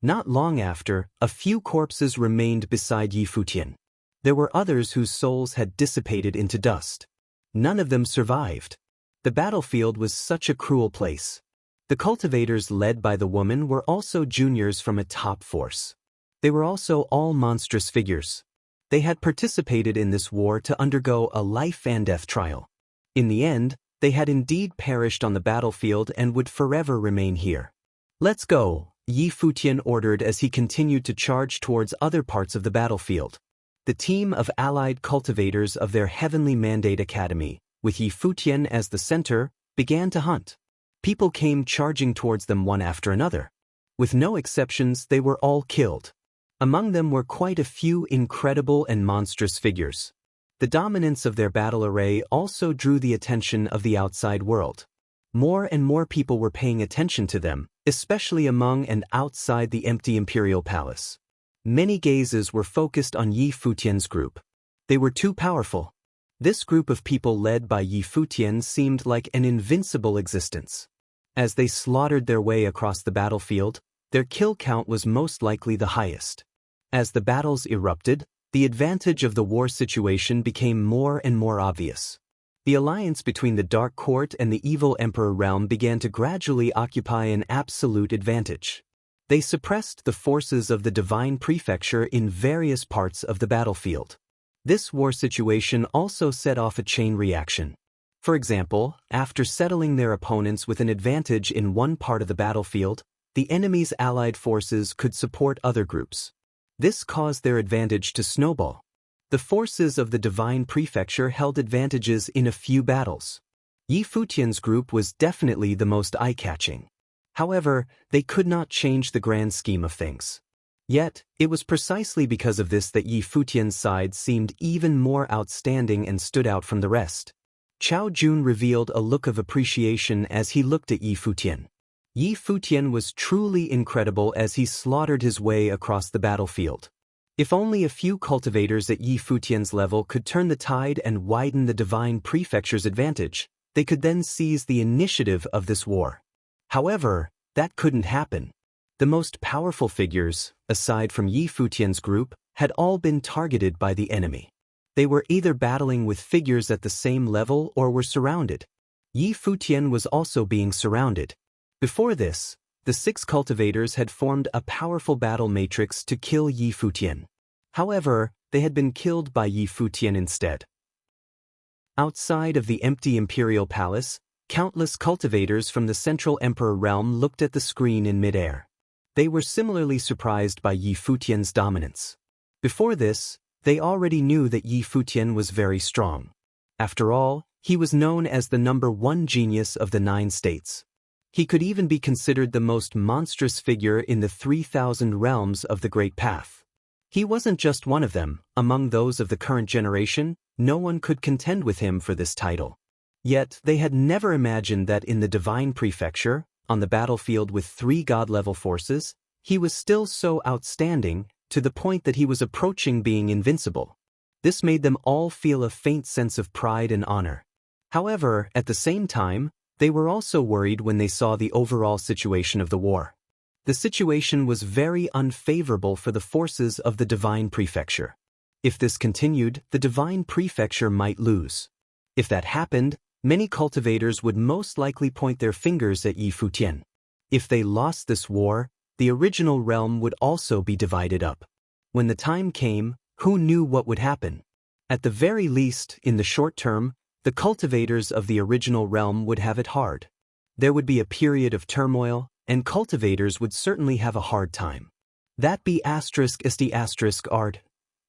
Not long after, a few corpses remained beside Yi Futian. There were others whose souls had dissipated into dust. None of them survived. The battlefield was such a cruel place. The cultivators led by the woman were also juniors from a top force. They were also all monstrous figures. They had participated in this war to undergo a life and death trial. In the end, they had indeed perished on the battlefield and would forever remain here. Let's go, Yi Futian ordered as he continued to charge towards other parts of the battlefield. The team of allied cultivators of their Heavenly Mandate Academy, with Yi Futian as the center, began to hunt. People came charging towards them one after another. With no exceptions, they were all killed. Among them were quite a few incredible and monstrous figures. The dominance of their battle array also drew the attention of the outside world. More and more people were paying attention to them, especially among and outside the empty imperial palace. Many gazes were focused on Yi Futian's group. They were too powerful. This group of people led by Yi Futian seemed like an invincible existence. As they slaughtered their way across the battlefield, their kill count was most likely the highest. As the battles erupted, the advantage of the war situation became more and more obvious. The alliance between the Dark Court and the evil Emperor realm began to gradually occupy an absolute advantage. They suppressed the forces of the Divine Prefecture in various parts of the battlefield. This war situation also set off a chain reaction. For example, after settling their opponents with an advantage in one part of the battlefield, the enemy's allied forces could support other groups. This caused their advantage to snowball. The forces of the Divine Prefecture held advantages in a few battles. Yi Futian's group was definitely the most eye-catching. However, they could not change the grand scheme of things. Yet, it was precisely because of this that Yi Futian's side seemed even more outstanding and stood out from the rest. Chao Jun revealed a look of appreciation as he looked at Yi Futian. Yi Futian was truly incredible as he slaughtered his way across the battlefield. If only a few cultivators at Yi Futian's level could turn the tide and widen the Divine Prefecture's advantage, they could then seize the initiative of this war. However, that couldn't happen. The most powerful figures, aside from Yi Futian's group, had all been targeted by the enemy. They were either battling with figures at the same level or were surrounded. Yi Futian was also being surrounded. Before this, the 6 cultivators had formed a powerful battle matrix to kill Yi Futian. However, they had been killed by Yi Futian instead. Outside of the empty imperial palace, countless cultivators from the Central Emperor realm looked at the screen in midair. They were similarly surprised by Yi Futian's dominance. Before this, they already knew that Yi Futian was very strong. After all, he was known as the #1 genius of the 9 states. He could even be considered the most monstrous figure in the 3,000 realms of the Great Path. He wasn't just one of them. Among those of the current generation, no one could contend with him for this title. Yet they had never imagined that in the divine prefecture, on the battlefield with 3 god-level forces, he was still so outstanding, to the point that he was approaching being invincible. This made them all feel a faint sense of pride and honor. However, at the same time, they were also worried when they saw the overall situation of the war. The situation was very unfavorable for the forces of the divine prefecture. If this continued, the divine prefecture might lose. If that happened, many cultivators would most likely point their fingers at Yi Futian. If they lost this war, the original realm would also be divided up. When the time came, who knew what would happen? At the very least, in the short term, the cultivators of the original realm would have it hard. There would be a period of turmoil, and cultivators would certainly have a hard time. That be **ard.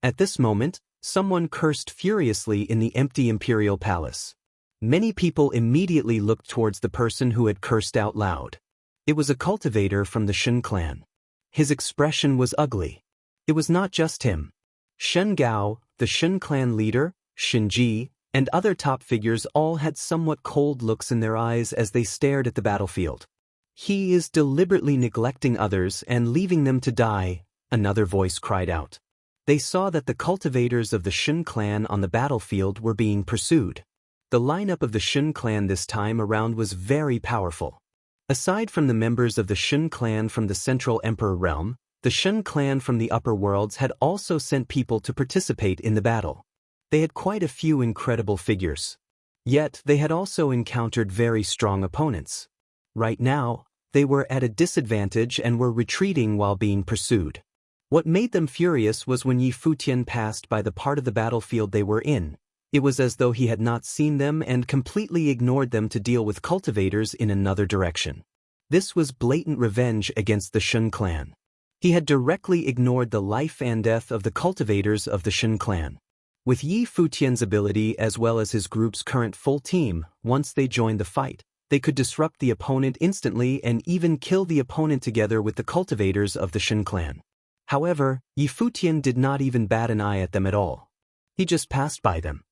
At this moment, someone cursed furiously in the empty imperial palace. Many people immediately looked towards the person who had cursed out loud. It was a cultivator from the Shen clan. His expression was ugly. It was not just him. Shen Gao, the Shen clan leader, Shen Ji, and other top figures all had somewhat cold looks in their eyes as they stared at the battlefield. He is deliberately neglecting others and leaving them to die, another voice cried out. They saw that the cultivators of the Shen clan on the battlefield were being pursued. The lineup of the Shen clan this time around was very powerful. Aside from the members of the Shen clan from the Central Emperor realm, the Shen clan from the upper worlds had also sent people to participate in the battle. They had quite a few incredible figures. Yet they had also encountered very strong opponents. Right now, they were at a disadvantage and were retreating while being pursued. What made them furious was when Yi Futian passed by the part of the battlefield they were in. It was as though he had not seen them and completely ignored them to deal with cultivators in another direction. This was blatant revenge against the Shen clan. He had directly ignored the life and death of the cultivators of the Shen clan. With Yi Futian's ability as well as his group's current full team, once they joined the fight, they could disrupt the opponent instantly and even kill the opponent together with the cultivators of the Shen clan. However, Yi Futian did not even bat an eye at them at all. He just passed by them.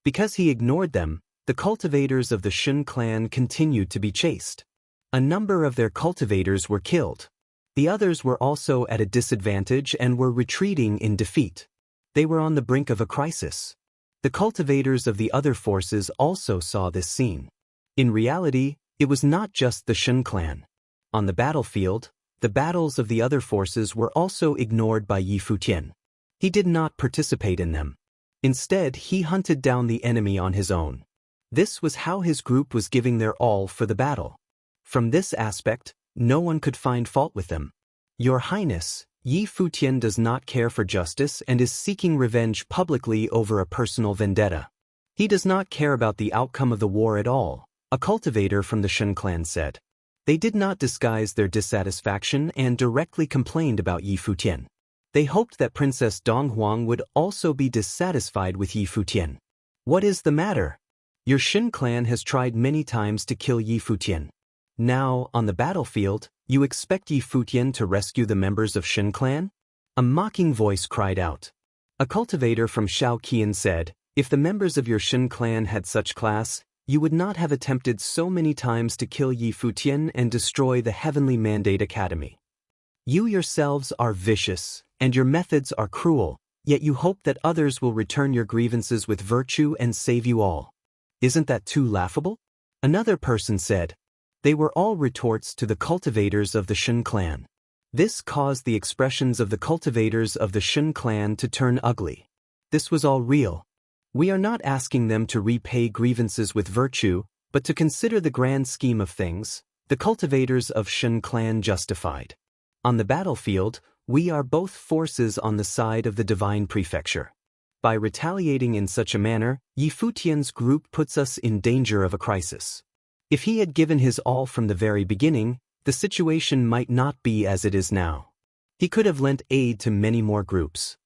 Because he ignored them, the cultivators of the Shen clan continued to be chased. A number of their cultivators were killed. The others were also at a disadvantage and were retreating in defeat. They were on the brink of a crisis. The cultivators of the other forces also saw this scene. In reality, it was not just the Shen clan. On the battlefield, the battles of the other forces were also ignored by Yi Futian. He did not participate in them. Instead, he hunted down the enemy on his own. This was how his group was giving their all for the battle. From this aspect, no one could find fault with them. Your Highness, Yi Futian does not care for justice and is seeking revenge publicly over a personal vendetta. He does not care about the outcome of the war at all, a cultivator from the Shen clan said. They did not disguise their dissatisfaction and directly complained about Yi Futian. They hoped that Princess Donghuang would also be dissatisfied with Yi Futian. What is the matter? Your Shen clan has tried many times to kill Yi Futian. Now, on the battlefield, you expect Yi Futian to rescue the members of Shen clan? A mocking voice cried out. A cultivator from Shaoqian said, if the members of your Shen clan had such class, you would not have attempted so many times to kill Yi Futian and destroy the Heavenly Mandate Academy. You yourselves are vicious, and your methods are cruel, yet you hope that others will return your grievances with virtue and save you all. Isn't that too laughable? Another person said. They were all retorts to the cultivators of the Shen clan. This caused the expressions of the cultivators of the Shen clan to turn ugly. This was all real. We are not asking them to repay grievances with virtue, but to consider the grand scheme of things, the cultivators of Shen clan justified. On the battlefield, we are both forces on the side of the divine prefecture. By retaliating in such a manner, Yi Futian's group puts us in danger of a crisis. If he had given his all from the very beginning, the situation might not be as it is now. He could have lent aid to many more groups.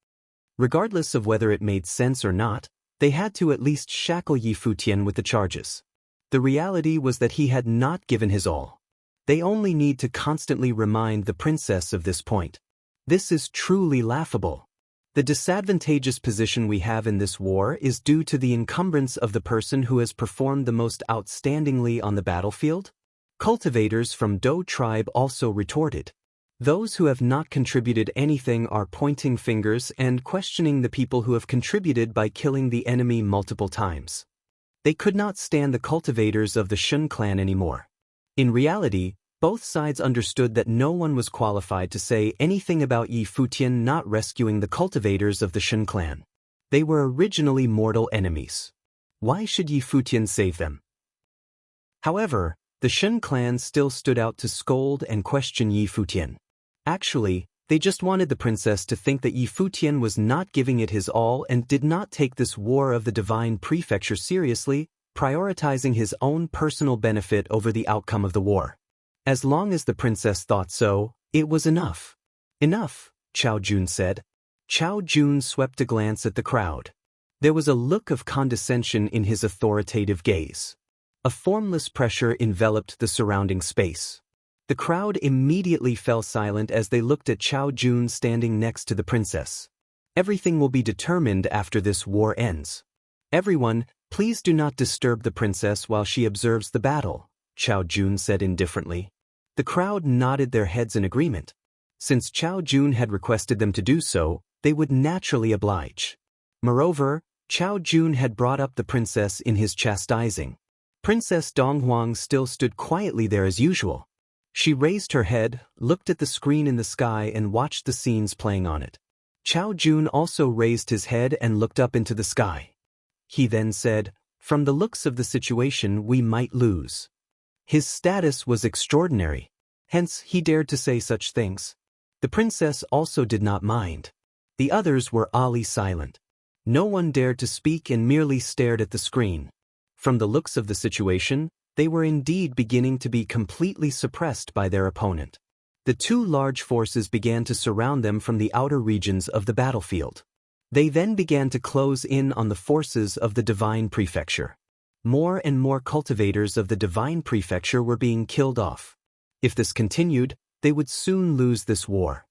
Regardless of whether it made sense or not, they had to at least shackle Yi Futian with the charges. The reality was that he had not given his all. They only need to constantly remind the princess of this point. This is truly laughable. The disadvantageous position we have in this war is due to the encumbrance of the person who has performed the most outstandingly on the battlefield? Cultivators from Do tribe also retorted. Those who have not contributed anything are pointing fingers and questioning the people who have contributed by killing the enemy multiple times. They could not stand the cultivators of the Shun clan anymore. In reality, both sides understood that no one was qualified to say anything about Yi Futian not rescuing the cultivators of the Shun clan. They were originally mortal enemies. Why should Yi Futian save them? However, the Shun clan still stood out to scold and question Yi Futian. Actually, they just wanted the princess to think that Yi Futian was not giving it his all and did not take this war of the divine prefecture seriously, prioritizing his own personal benefit over the outcome of the war. As long as the princess thought so, it was enough. Enough, Chao Jun said. Chao Jun swept a glance at the crowd. There was a look of condescension in his authoritative gaze. A formless pressure enveloped the surrounding space. The crowd immediately fell silent as they looked at Chao Jun standing next to the princess. Everything will be determined after this war ends. Everyone, please do not disturb the princess while she observes the battle, Chao Jun said indifferently. The crowd nodded their heads in agreement. Since Chao Jun had requested them to do so, they would naturally oblige. Moreover, Chao Jun had brought up the princess in his chastising. Princess Donghuang still stood quietly there as usual. She raised her head, looked at the screen in the sky and watched the scenes playing on it. Chao Jun also raised his head and looked up into the sky. He then said, "From the looks of the situation, we might lose." His status was extraordinary. Hence, he dared to say such things. The princess also did not mind. The others were oddly silent. No one dared to speak and merely stared at the screen. From the looks of the situation, they were indeed beginning to be completely suppressed by their opponent. The two large forces began to surround them from the outer regions of the battlefield. They then began to close in on the forces of the divine prefecture. More and more cultivators of the divine prefecture were being killed off. If this continued, they would soon lose this war.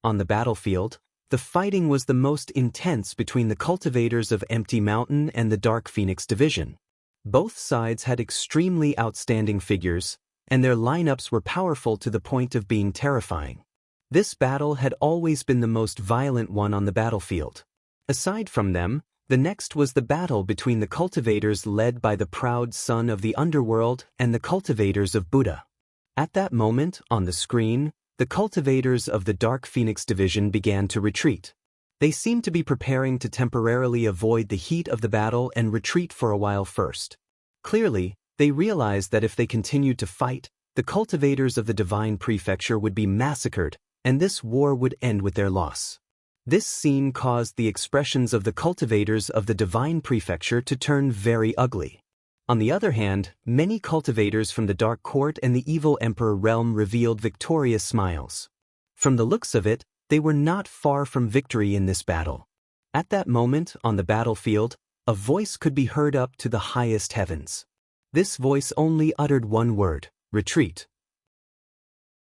On the battlefield, the fighting was the most intense between the cultivators of Empty Mountain and the Dark Phoenix division. Both sides had extremely outstanding figures, and their lineups were powerful to the point of being terrifying. This battle had always been the most violent one on the battlefield. Aside from them, the next was the battle between the cultivators led by the proud son of the underworld and the cultivators of Buddha. At that moment, on the screen, the cultivators of the Dark Phoenix division began to retreat. They seemed to be preparing to temporarily avoid the heat of the battle and retreat for a while first. Clearly, they realized that if they continued to fight, the cultivators of the divine prefecture would be massacred, and this war would end with their loss. This scene caused the expressions of the cultivators of the divine prefecture to turn very ugly. On the other hand, many cultivators from the Dark Court and the Evil Emperor realm revealed victorious smiles. From the looks of it, they were not far from victory in this battle. At that moment, on the battlefield, a voice could be heard up to the highest heavens. This voice only uttered one word: retreat.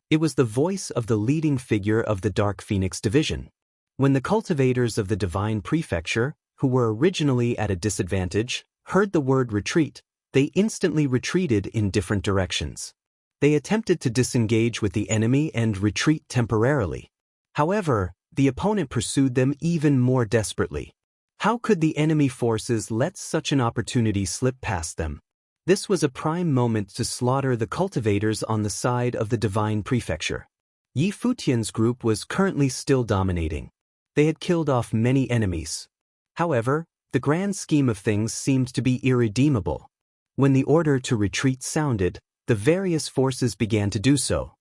It was the voice of the leading figure of the Dark Phoenix division. When the cultivators of the divine prefecture, who were originally at a disadvantage, heard the word retreat, they instantly retreated in different directions. They attempted to disengage with the enemy and retreat temporarily. However, the opponent pursued them even more desperately. How could the enemy forces let such an opportunity slip past them? This was a prime moment to slaughter the cultivators on the side of the divine prefecture. Yi Futian's group was currently still dominating. They had killed off many enemies. However, the grand scheme of things seemed to be irredeemable. When the order to retreat sounded, the various forces began to do so.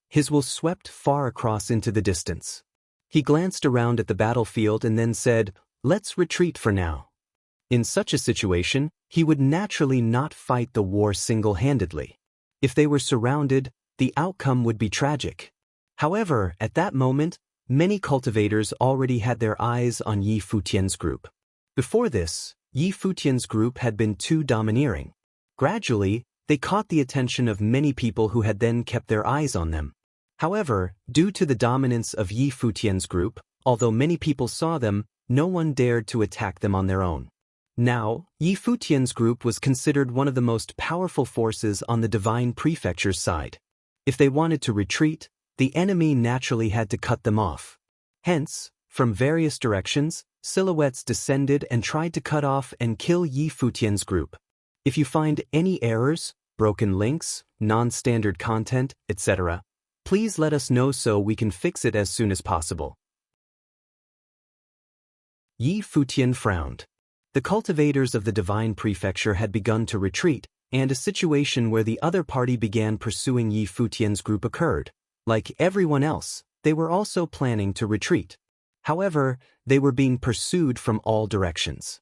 His will swept far across into the distance. He glanced around at the battlefield and then said, "Let's retreat for now." In such a situation, he would naturally not fight the war single-handedly. If they were surrounded, the outcome would be tragic. However, at that moment, many cultivators already had their eyes on Yi Futian's group. Before this, Yi Futian's group had been too domineering. Gradually, they caught the attention of many people who had then kept their eyes on them. However, due to the dominance of Yi Futian's group, Although many people saw them, no one dared to attack them on their own. Now, Yi Futian's group was considered one of the most powerful forces on the divine prefecture's side. If they wanted to retreat, the enemy naturally had to cut them off. Hence, from various directions, silhouettes descended and tried to cut off and kill Yi Futian's group. If you find any errors, broken links, non-standard content, etc., please let us know so we can fix it as soon as possible. Yi Futian frowned. The cultivators of the divine prefecture had begun to retreat, and a situation where the other party began pursuing Yi Futian's group occurred. Like everyone else, they were also planning to retreat. However, they were being pursued from all directions.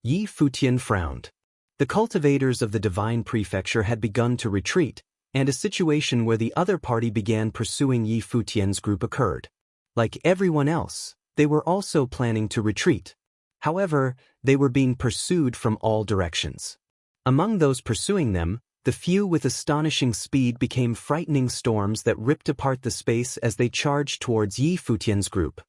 Yi Futian frowned. The cultivators of the divine prefecture had begun to retreat, and a situation where the other party began pursuing Yi Futian's group occurred. Like everyone else, they were also planning to retreat. However, they were being pursued from all directions. Among those pursuing them, the few with astonishing speed became frightening storms that ripped apart the space as they charged towards Yi Futian's group.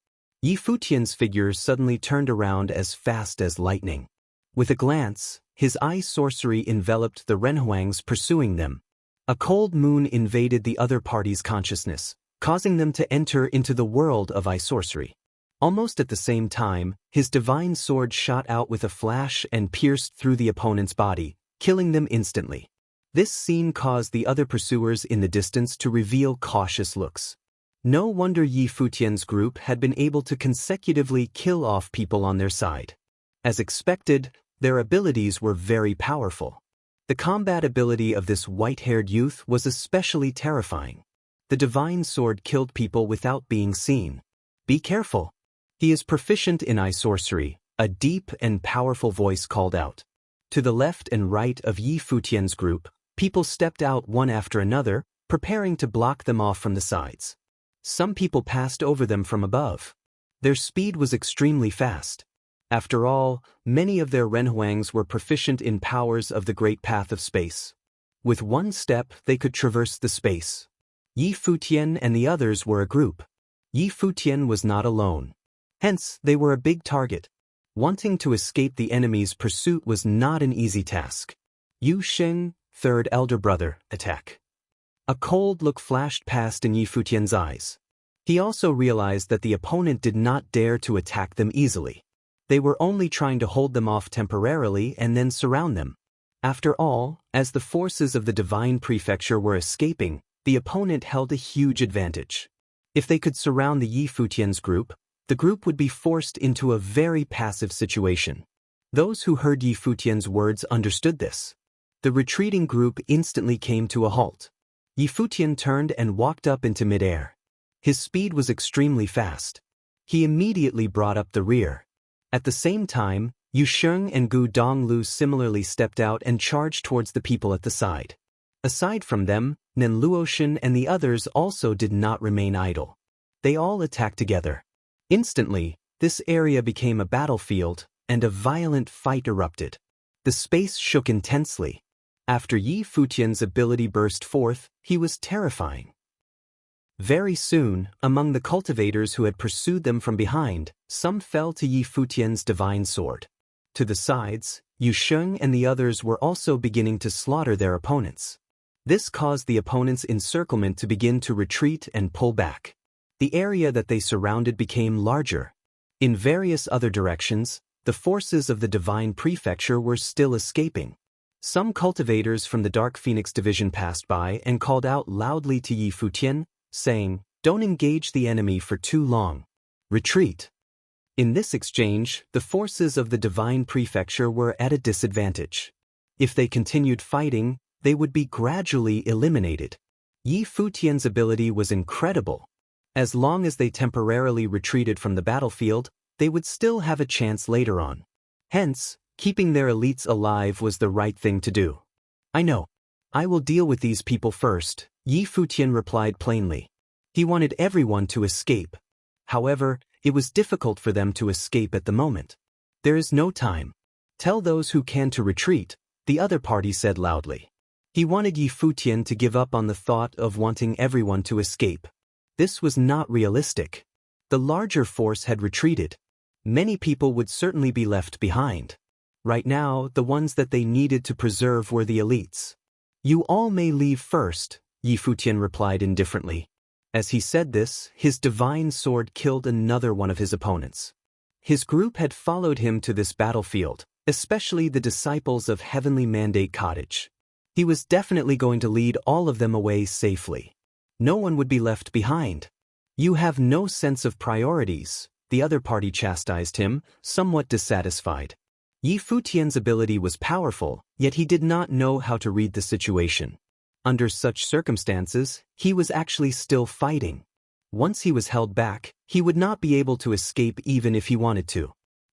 Yi Futian's figure suddenly turned around as fast as lightning. With a glance, his eye sorcery enveloped the Renhuangs pursuing them. A cold moon invaded the other party's consciousness, causing them to enter into the world of eye sorcery. Almost at the same time, his divine sword shot out with a flash and pierced through the opponent's body, killing them instantly. This scene caused the other pursuers in the distance to reveal cautious looks. No wonder Yi Futian's group had been able to consecutively kill off people on their side. As expected, their abilities were very powerful. The combat ability of this white-haired youth was especially terrifying. The divine sword killed people without being seen. Be careful. He is proficient in eye sorcery, a deep and powerful voice called out. To the left and right of Yi Futian's group, people stepped out one after another, preparing to block them off from the sides. Some people passed over them from above. Their speed was extremely fast. After all, many of their Renhuangs were proficient in powers of the Great Path of Space. With one step, they could traverse the space. Yi Futian and the others were a group. Yi Futian was not alone. Hence, they were a big target. Wanting to escape the enemy's pursuit was not an easy task. Yu Sheng, third elder brother, attack. A cold look flashed past in Yi Futian's eyes. He also realized that the opponent did not dare to attack them easily. They were only trying to hold them off temporarily and then surround them. After all, as the forces of the divine prefecture were escaping, the opponent held a huge advantage. If they could surround the Yi Futian's group, the group would be forced into a very passive situation. Those who heard Yi Futian's words understood this. The retreating group instantly came to a halt. Yi Futian turned and walked up into midair. His speed was extremely fast. He immediately brought up the rear. At the same time, Yu Sheng and Gu Donglu similarly stepped out and charged towards the people at the side. Aside from them, Nen Luoshan and the others also did not remain idle. They all attacked together. Instantly, this area became a battlefield, and a violent fight erupted. The space shook intensely. After Yi Futian's ability burst forth, he was terrifying. Very soon, among the cultivators who had pursued them from behind, some fell to Yi Futian's divine sword. To the sides, Yu Sheng and the others were also beginning to slaughter their opponents. This caused the opponents' encirclement to begin to retreat and pull back. The area that they surrounded became larger. In various other directions, the forces of the divine prefecture were still escaping. Some cultivators from the Dark Phoenix division passed by and called out loudly to Yi Futian, saying, "Don't engage the enemy for too long. Retreat." In this exchange, the forces of the divine prefecture were at a disadvantage. If they continued fighting, they would be gradually eliminated. Yi Futian's ability was incredible. As long as they temporarily retreated from the battlefield, they would still have a chance later on. Hence, keeping their elites alive was the right thing to do. "I know. I will deal with these people first," Yi Futian replied plainly. He wanted everyone to escape. However, it was difficult for them to escape at the moment. "There is no time. Tell those who can to retreat," the other party said loudly. He wanted Yi Futian to give up on the thought of wanting everyone to escape. This was not realistic. The larger force had retreated. Many people would certainly be left behind. Right now, the ones that they needed to preserve were the elites. You all may leave first, Yi Futian replied indifferently. As he said this, his divine sword killed another one of his opponents. His group had followed him to this battlefield, especially the disciples of Heavenly Mandate Cottage. He was definitely going to lead all of them away safely. No one would be left behind. You have no sense of priorities, the other party chastised him, somewhat dissatisfied. Yi Futian's ability was powerful, yet he did not know how to read the situation. Under such circumstances, he was actually still fighting. Once he was held back, he would not be able to escape even if he wanted to.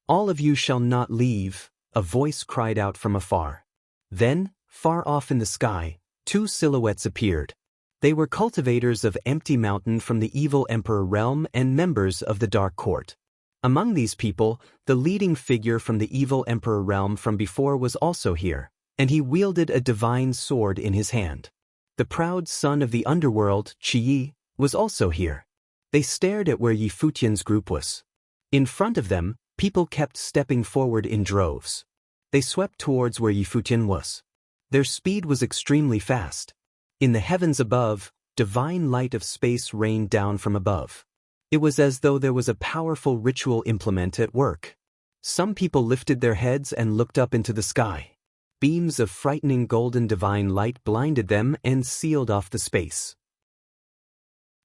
All of you shall not leave, a voice cried out from afar. Then, far off in the sky, two silhouettes appeared. They were cultivators of Empty Mountain from the Evil Emperor realm and members of the Dark Court. Among these people, the leading figure from the Evil Emperor realm from before was also here, and he wielded a divine sword in his hand. The proud son of the underworld, Qi, was also here. They stared at where Yi Futian's group was. In front of them, people kept stepping forward in droves. They swept towards where Yi Futian was. Their speed was extremely fast. In the heavens above, divine light of space rained down from above. It was as though there was a powerful ritual implement at work. Some people lifted their heads and looked up into the sky. Beams of frightening golden divine light blinded them and sealed off the space.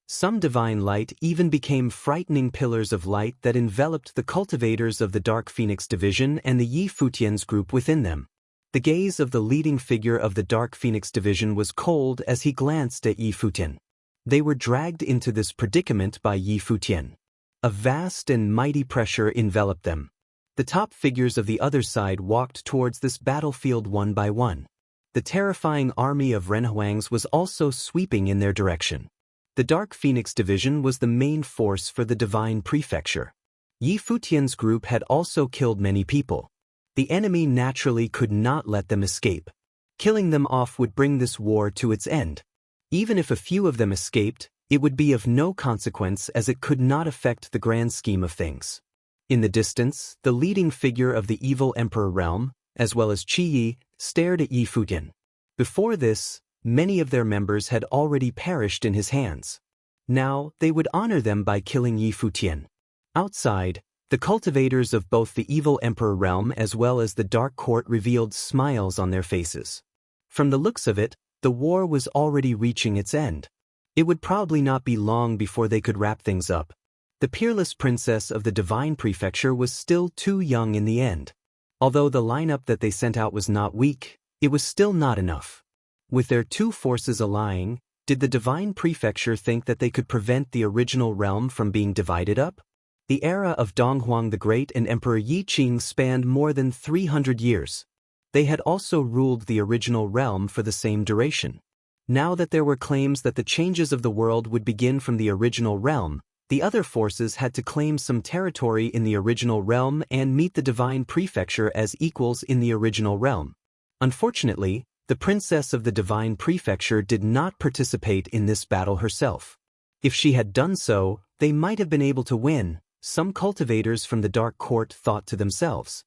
Some divine light even became frightening pillars of light that enveloped the cultivators of the Dark Phoenix Division and the Yi Futian's group within them. The gaze of the leading figure of the Dark Phoenix Division was cold as he glanced at Yi Futian. They were dragged into this predicament by Yi Futian. A vast and mighty pressure enveloped them. The top figures of the other side walked towards this battlefield one by one. The terrifying army of Renhuangs was also sweeping in their direction. The Dark Phoenix Division was the main force for the Divine Prefecture. Yi Futian's group had also killed many people. The enemy naturally could not let them escape. Killing them off would bring this war to its end. Even if a few of them escaped, it would be of no consequence as it could not affect the grand scheme of things. In the distance, the leading figure of the Evil Emperor realm, as well as Qi, stared at Yi Futian. Before this, many of their members had already perished in his hands. Now, they would honor them by killing Yi Futian. Outside, the cultivators of both the Evil Emperor realm as well as the Dark Court revealed smiles on their faces. From the looks of it, the war was already reaching its end. It would probably not be long before they could wrap things up. The peerless princess of the Divine Prefecture was still too young in the end. Although the lineup that they sent out was not weak, it was still not enough. With their two forces allying, did the Divine Prefecture think that they could prevent the original realm from being divided up? The era of Donghuang the Great and Emperor Yi Qing spanned more than 300 years. They had also ruled the original realm for the same duration. Now that there were claims that the changes of the world would begin from the original realm, the other forces had to claim some territory in the original realm and meet the Divine Prefecture as equals in the original realm. Unfortunately, the princess of the Divine Prefecture did not participate in this battle herself. If she had done so, they might have been able to win, some cultivators from the Dark Court thought to themselves.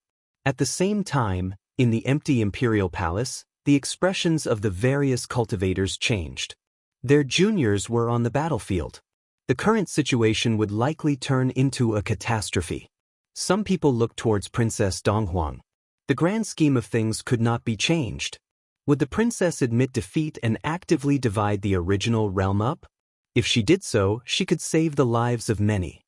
At the same time, in the empty Imperial Palace, the expressions of the various cultivators changed. Their juniors were on the battlefield. The current situation would likely turn into a catastrophe. Some people looked towards Princess Donghuang. The grand scheme of things could not be changed. Would the princess admit defeat and actively divide the original realm up? If she did so, she could save the lives of many.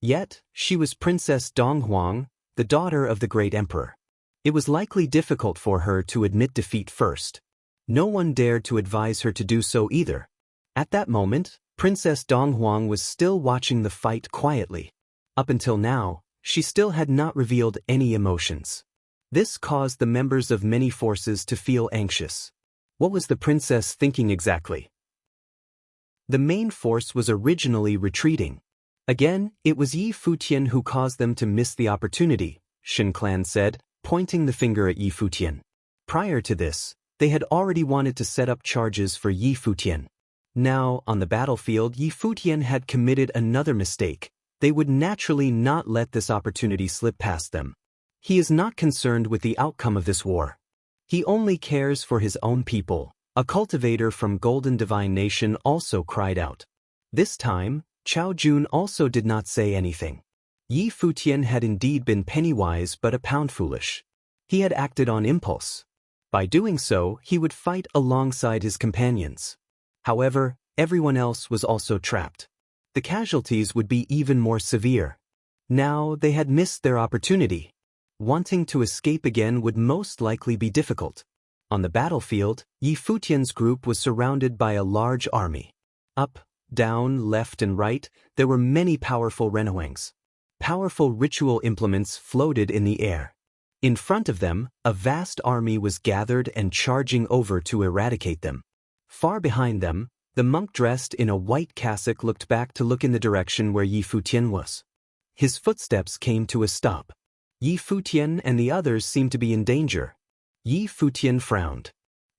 Yet, she was Princess Donghuang, the daughter of the great emperor. It was likely difficult for her to admit defeat first. No one dared to advise her to do so either. At that moment, Princess Donghuang was still watching the fight quietly. Up until now, she still had not revealed any emotions. This caused the members of many forces to feel anxious. What was the princess thinking exactly? The main force was originally retreating. Again, it was Yi Futian who caused them to miss the opportunity, Shin Clan said, pointing the finger at Yi Futian. Prior to this, they had already wanted to set up charges for Yi Futian. Now, on the battlefield, Yi Futian had committed another mistake. They would naturally not let this opportunity slip past them. He is not concerned with the outcome of this war. He only cares for his own people, a cultivator from Golden Divine Nation also cried out. This time, Chao Jun also did not say anything. Yi Futian had indeed been penny-wise but a pound foolish. He had acted on impulse. By doing so, he would fight alongside his companions. However, everyone else was also trapped. The casualties would be even more severe. Now they had missed their opportunity. Wanting to escape again would most likely be difficult. On the battlefield, Yi Futian's group was surrounded by a large army. Up, down, left and right, there were many powerful Renhuangs. Powerful ritual implements floated in the air. In front of them, a vast army was gathered and charging over to eradicate them. Far behind them, the monk dressed in a white cassock looked back to look in the direction where Yi Futian was. His footsteps came to a stop. Yi Futian and the others seemed to be in danger. Yi Futian frowned.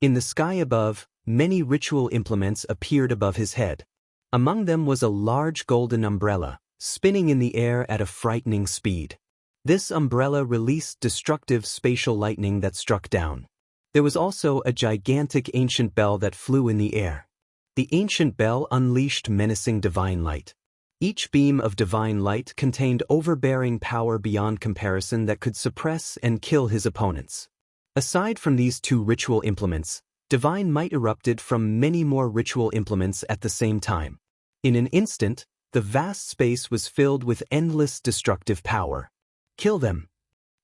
In the sky above, many ritual implements appeared above his head. Among them was a large golden umbrella, spinning in the air at a frightening speed. This umbrella released destructive spatial lightning that struck down. There was also a gigantic ancient bell that flew in the air. The ancient bell unleashed menacing divine light. Each beam of divine light contained overbearing power beyond comparison that could suppress and kill his opponents. Aside from these two ritual implements, divine might erupted from many more ritual implements at the same time. In an instant, the vast space was filled with endless destructive power. Kill them!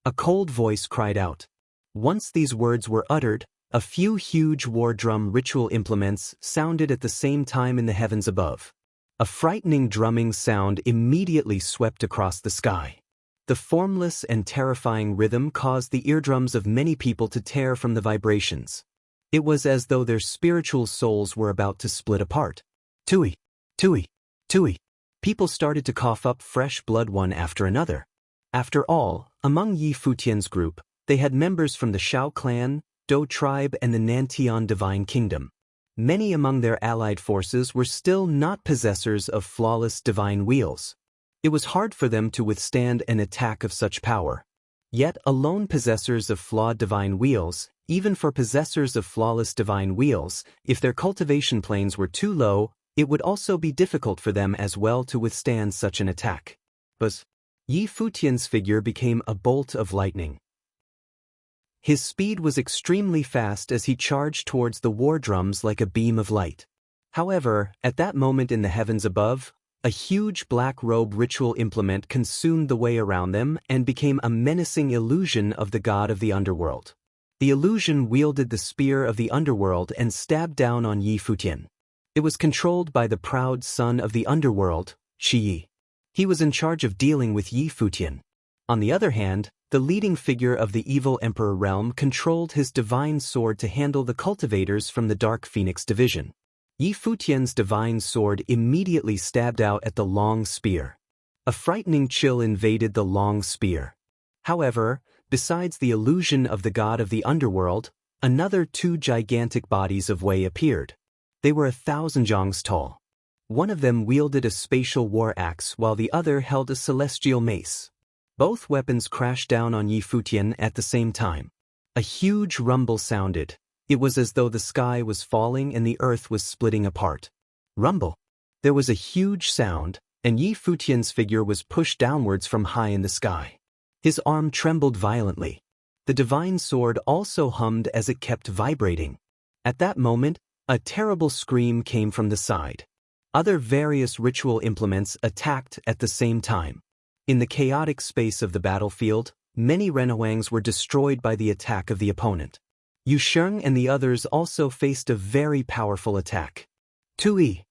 A cold voice cried out. Once these words were uttered, a few huge war drum ritual implements sounded at the same time in the heavens above. A frightening drumming sound immediately swept across the sky. The formless and terrifying rhythm caused the eardrums of many people to tear from the vibrations. It was as though their spiritual souls were about to split apart. Tui! Tui! Tui! People started to cough up fresh blood one after another. After all, among Yi Futian's group, they had members from the Shao clan, Dou tribe and the Nantian divine kingdom. Many among their allied forces were still not possessors of flawless divine wheels. It was hard for them to withstand an attack of such power. Yet alone possessors of flawed divine wheels, even for possessors of flawless divine wheels, if their cultivation planes were too low, it would also be difficult for them as well to withstand such an attack. But Yi Futian's figure became a bolt of lightning. His speed was extremely fast as he charged towards the war drums like a beam of light. However, at that moment in the heavens above, a huge black robe ritual implement consumed the way around them and became a menacing illusion of the god of the underworld. The illusion wielded the spear of the underworld and stabbed down on Yi Futian. It was controlled by the proud son of the underworld, Shi Yi. He was in charge of dealing with Yi Futian. On the other hand, the leading figure of the evil emperor realm controlled his divine sword to handle the cultivators from the Dark Phoenix division. Yi Futian's divine sword immediately stabbed out at the long spear. A frightening chill invaded the long spear. However, besides the illusion of the god of the underworld, another two gigantic bodies of Wei appeared. They were 1,000 jongs tall. One of them wielded a spatial war axe while the other held a celestial mace. Both weapons crashed down on Yi Futian at the same time. A huge rumble sounded. It was as though the sky was falling and the earth was splitting apart. Rumble! There was a huge sound, and Yi Futian's figure was pushed downwards from high in the sky. His arm trembled violently. The divine sword also hummed as it kept vibrating. At that moment, a terrible scream came from the side. Other various ritual implements attacked at the same time. In the chaotic space of the battlefield, many Renhuangs were destroyed by the attack of the opponent. Yu Sheng and the others also faced a very powerful attack. Tui!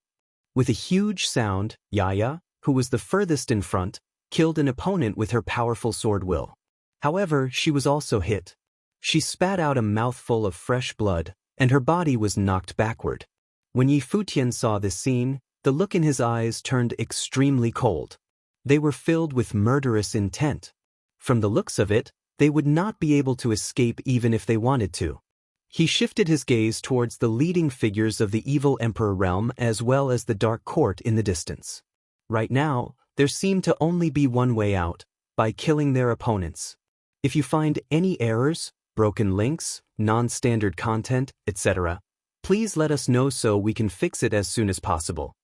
With a huge sound, Yaya, who was the furthest in front, killed an opponent with her powerful sword will. However, she was also hit. She spat out a mouthful of fresh blood, and her body was knocked backward. When Yi Futian saw this scene, the look in his eyes turned extremely cold. They were filled with murderous intent. From the looks of it, they would not be able to escape even if they wanted to. He shifted his gaze towards the leading figures of the evil emperor realm as well as the dark court in the distance. Right now, There seemed to only be one way out, by killing their opponents. If you find any errors, broken links, non-standard content, etc., please let us know so we can fix it as soon as possible.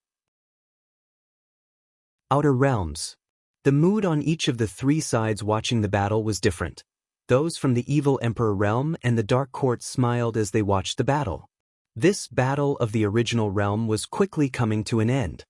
Outer Realms. The mood on each of the three sides watching the battle was different. Those from the evil Emperor realm and the Dark Court smiled as they watched the battle. This battle of the original realm was quickly coming to an end.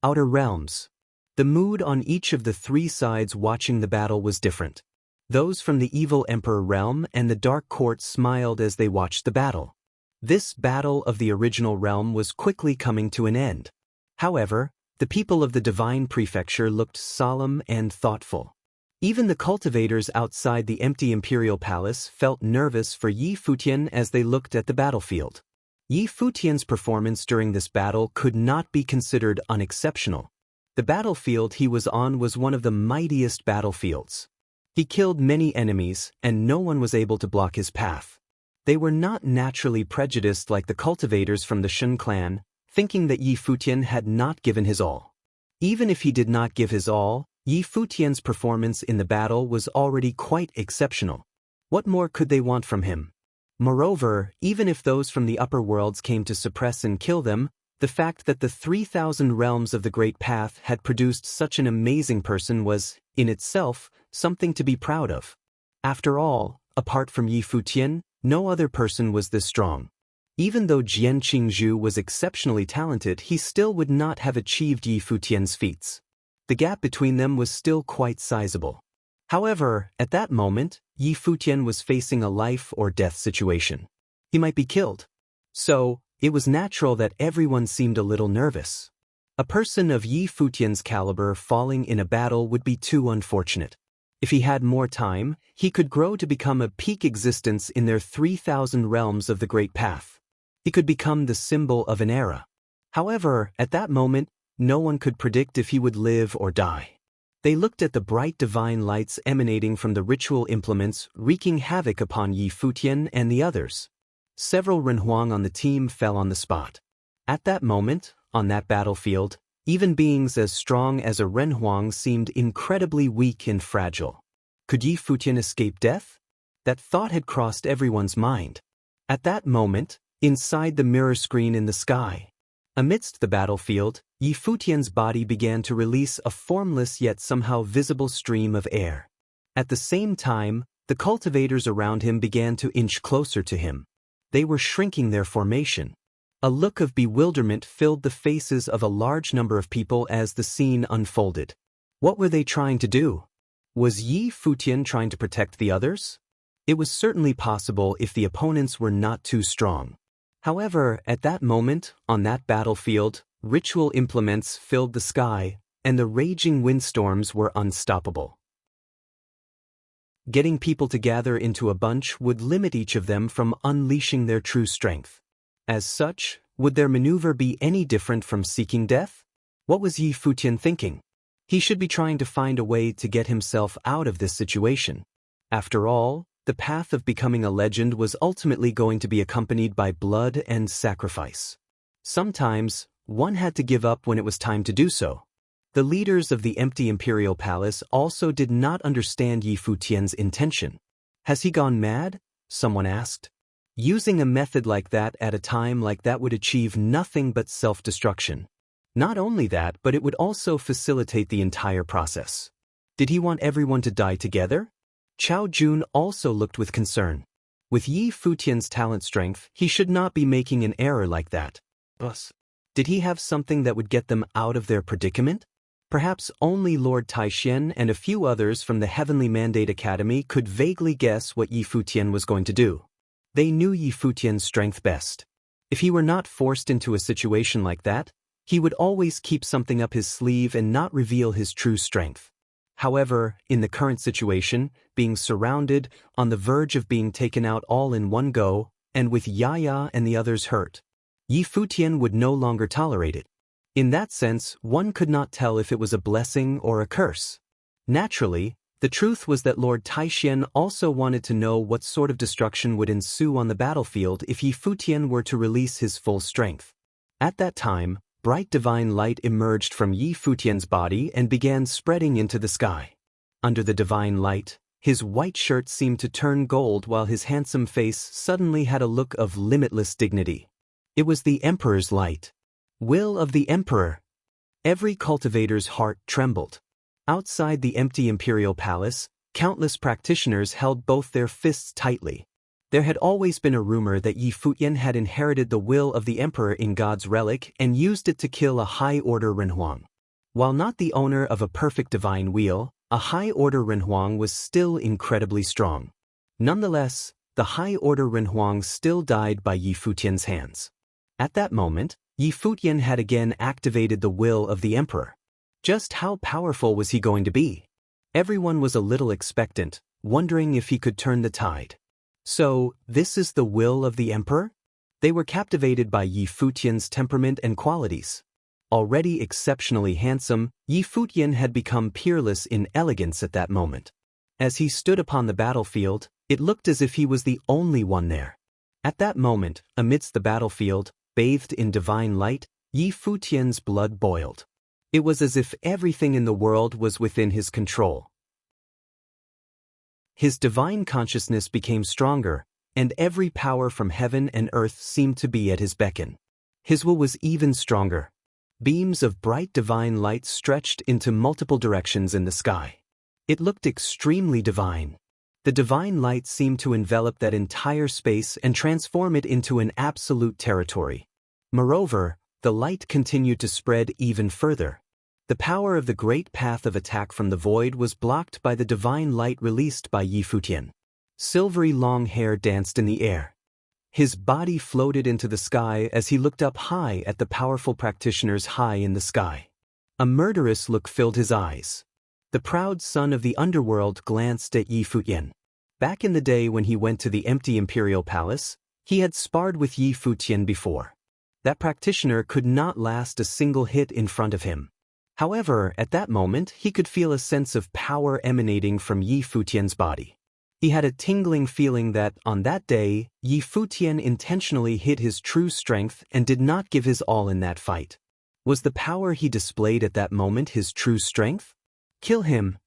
Outer Realms. The mood on each of the three sides watching the battle was different. Those from the evil Emperor realm and the Dark Court smiled as they watched the battle. This battle of the original realm was quickly coming to an end. However, the people of the Divine Prefecture looked solemn and thoughtful. Even the cultivators outside the empty Imperial Palace felt nervous for Yi Futian as they looked at the battlefield. Yi Futian's performance during this battle could not be considered unexceptional. The battlefield he was on was one of the mightiest battlefields. He killed many enemies, and no one was able to block his path. They were not naturally prejudiced like the cultivators from the Shun clan, thinking that Yi Futian had not given his all. Even if he did not give his all, Yi Futian's performance in the battle was already quite exceptional. What more could they want from him? Moreover, even if those from the upper worlds came to suppress and kill them, the fact that the 3,000 realms of the Great Path had produced such an amazing person was, in itself, something to be proud of. After all, apart from Yi Futian, no other person was this strong. Even though Jian Qingzhu was exceptionally talented, he still would not have achieved Yi Futian's feats. The gap between them was still quite sizable. However, at that moment, Yi Futian was facing a life or death situation. He might be killed. So, it was natural that everyone seemed a little nervous. A person of Yi Futian's caliber falling in a battle would be too unfortunate. If he had more time, he could grow to become a peak existence in their 3,000 realms of the Great Path. He could become the symbol of an era. However, at that moment, no one could predict if he would live or die. They looked at the bright divine lights emanating from the ritual implements, wreaking havoc upon Yi Futian and the others. Several Renhuang on the team fell on the spot. At that moment, on that battlefield, even beings as strong as a Renhuang seemed incredibly weak and fragile. Could Yi Futian escape death? That thought had crossed everyone's mind. At that moment, inside the mirror screen in the sky, amidst the battlefield, Yi Futian's body began to release a formless yet somehow visible stream of air. At the same time, the cultivators around him began to inch closer to him. They were shrinking their formation. A look of bewilderment filled the faces of a large number of people as the scene unfolded. What were they trying to do? Was Yi Futian trying to protect the others? It was certainly possible if the opponents were not too strong. However, at that moment, on that battlefield, ritual implements filled the sky, and the raging windstorms were unstoppable. Getting people to gather into a bunch would limit each of them from unleashing their true strength. As such, would their maneuver be any different from seeking death? What was Yi Futian thinking? He should be trying to find a way to get himself out of this situation. After all, the path of becoming a legend was ultimately going to be accompanied by blood and sacrifice. Sometimes, one had to give up when it was time to do so. The leaders of the empty Imperial Palace also did not understand Yi Futian's intention. Has he gone mad? Someone asked. Using a method like that at a time like that would achieve nothing but self-destruction. Not only that, but it would also facilitate the entire process. Did he want everyone to die together? Chao Jun also looked with concern. With Yi Futian's talent strength, he should not be making an error like that. Did he have something that would get them out of their predicament? Perhaps only Lord Taishen and a few others from the Heavenly Mandate Academy could vaguely guess what Yi Futian was going to do. They knew Yi Futian's strength best. If he were not forced into a situation like that, he would always keep something up his sleeve and not reveal his true strength. However, in the current situation, being surrounded, on the verge of being taken out all in one go, and with Yaya and the others hurt, Yi Futian would no longer tolerate it. In that sense, one could not tell if it was a blessing or a curse. Naturally, the truth was that Lord Taishen also wanted to know what sort of destruction would ensue on the battlefield if Yi Futian were to release his full strength. At that time, bright divine light emerged from Yi Futian's body and began spreading into the sky. Under the divine light, his white shirt seemed to turn gold while his handsome face suddenly had a look of limitless dignity. It was the Emperor's light. Will of the Emperor. Every cultivator's heart trembled. Outside the empty imperial palace, countless practitioners held both their fists tightly. There had always been a rumor that Yi Futian had inherited the will of the Emperor in God's relic and used it to kill a high-order Renhuang. While not the owner of a perfect divine wheel, a high-order Renhuang was still incredibly strong. Nonetheless, the high-order Renhuang still died by Yi Futian's hands. At that moment, Yi Futian had again activated the will of the Emperor. Just how powerful was he going to be? Everyone was a little expectant, wondering if he could turn the tide. So, this is the will of the Emperor? They were captivated by Yi Futian's temperament and qualities. Already exceptionally handsome, Yi Futian had become peerless in elegance at that moment. As he stood upon the battlefield, it looked as if he was the only one there. At that moment, amidst the battlefield, bathed in divine light, Yi Futian's blood boiled. It was as if everything in the world was within his control. His divine consciousness became stronger, and every power from heaven and earth seemed to be at his beckon. His will was even stronger. Beams of bright divine light stretched into multiple directions in the sky. It looked extremely divine. The divine light seemed to envelop that entire space and transform it into an absolute territory. Moreover, the light continued to spread even further. The power of the great path of attack from the void was blocked by the divine light released by Yi Futian. Silvery long hair danced in the air. His body floated into the sky as he looked up high at the powerful practitioners high in the sky. A murderous look filled his eyes. The proud son of the underworld glanced at Yi Futian. Back in the day when he went to the empty imperial palace, he had sparred with Yi Futian before. That practitioner could not last a single hit in front of him. However, at that moment, he could feel a sense of power emanating from Yi Futian's body. He had a tingling feeling that, on that day, Yi Futian intentionally hid his true strength and did not give his all in that fight. Was the power he displayed at that moment his true strength? Kill him,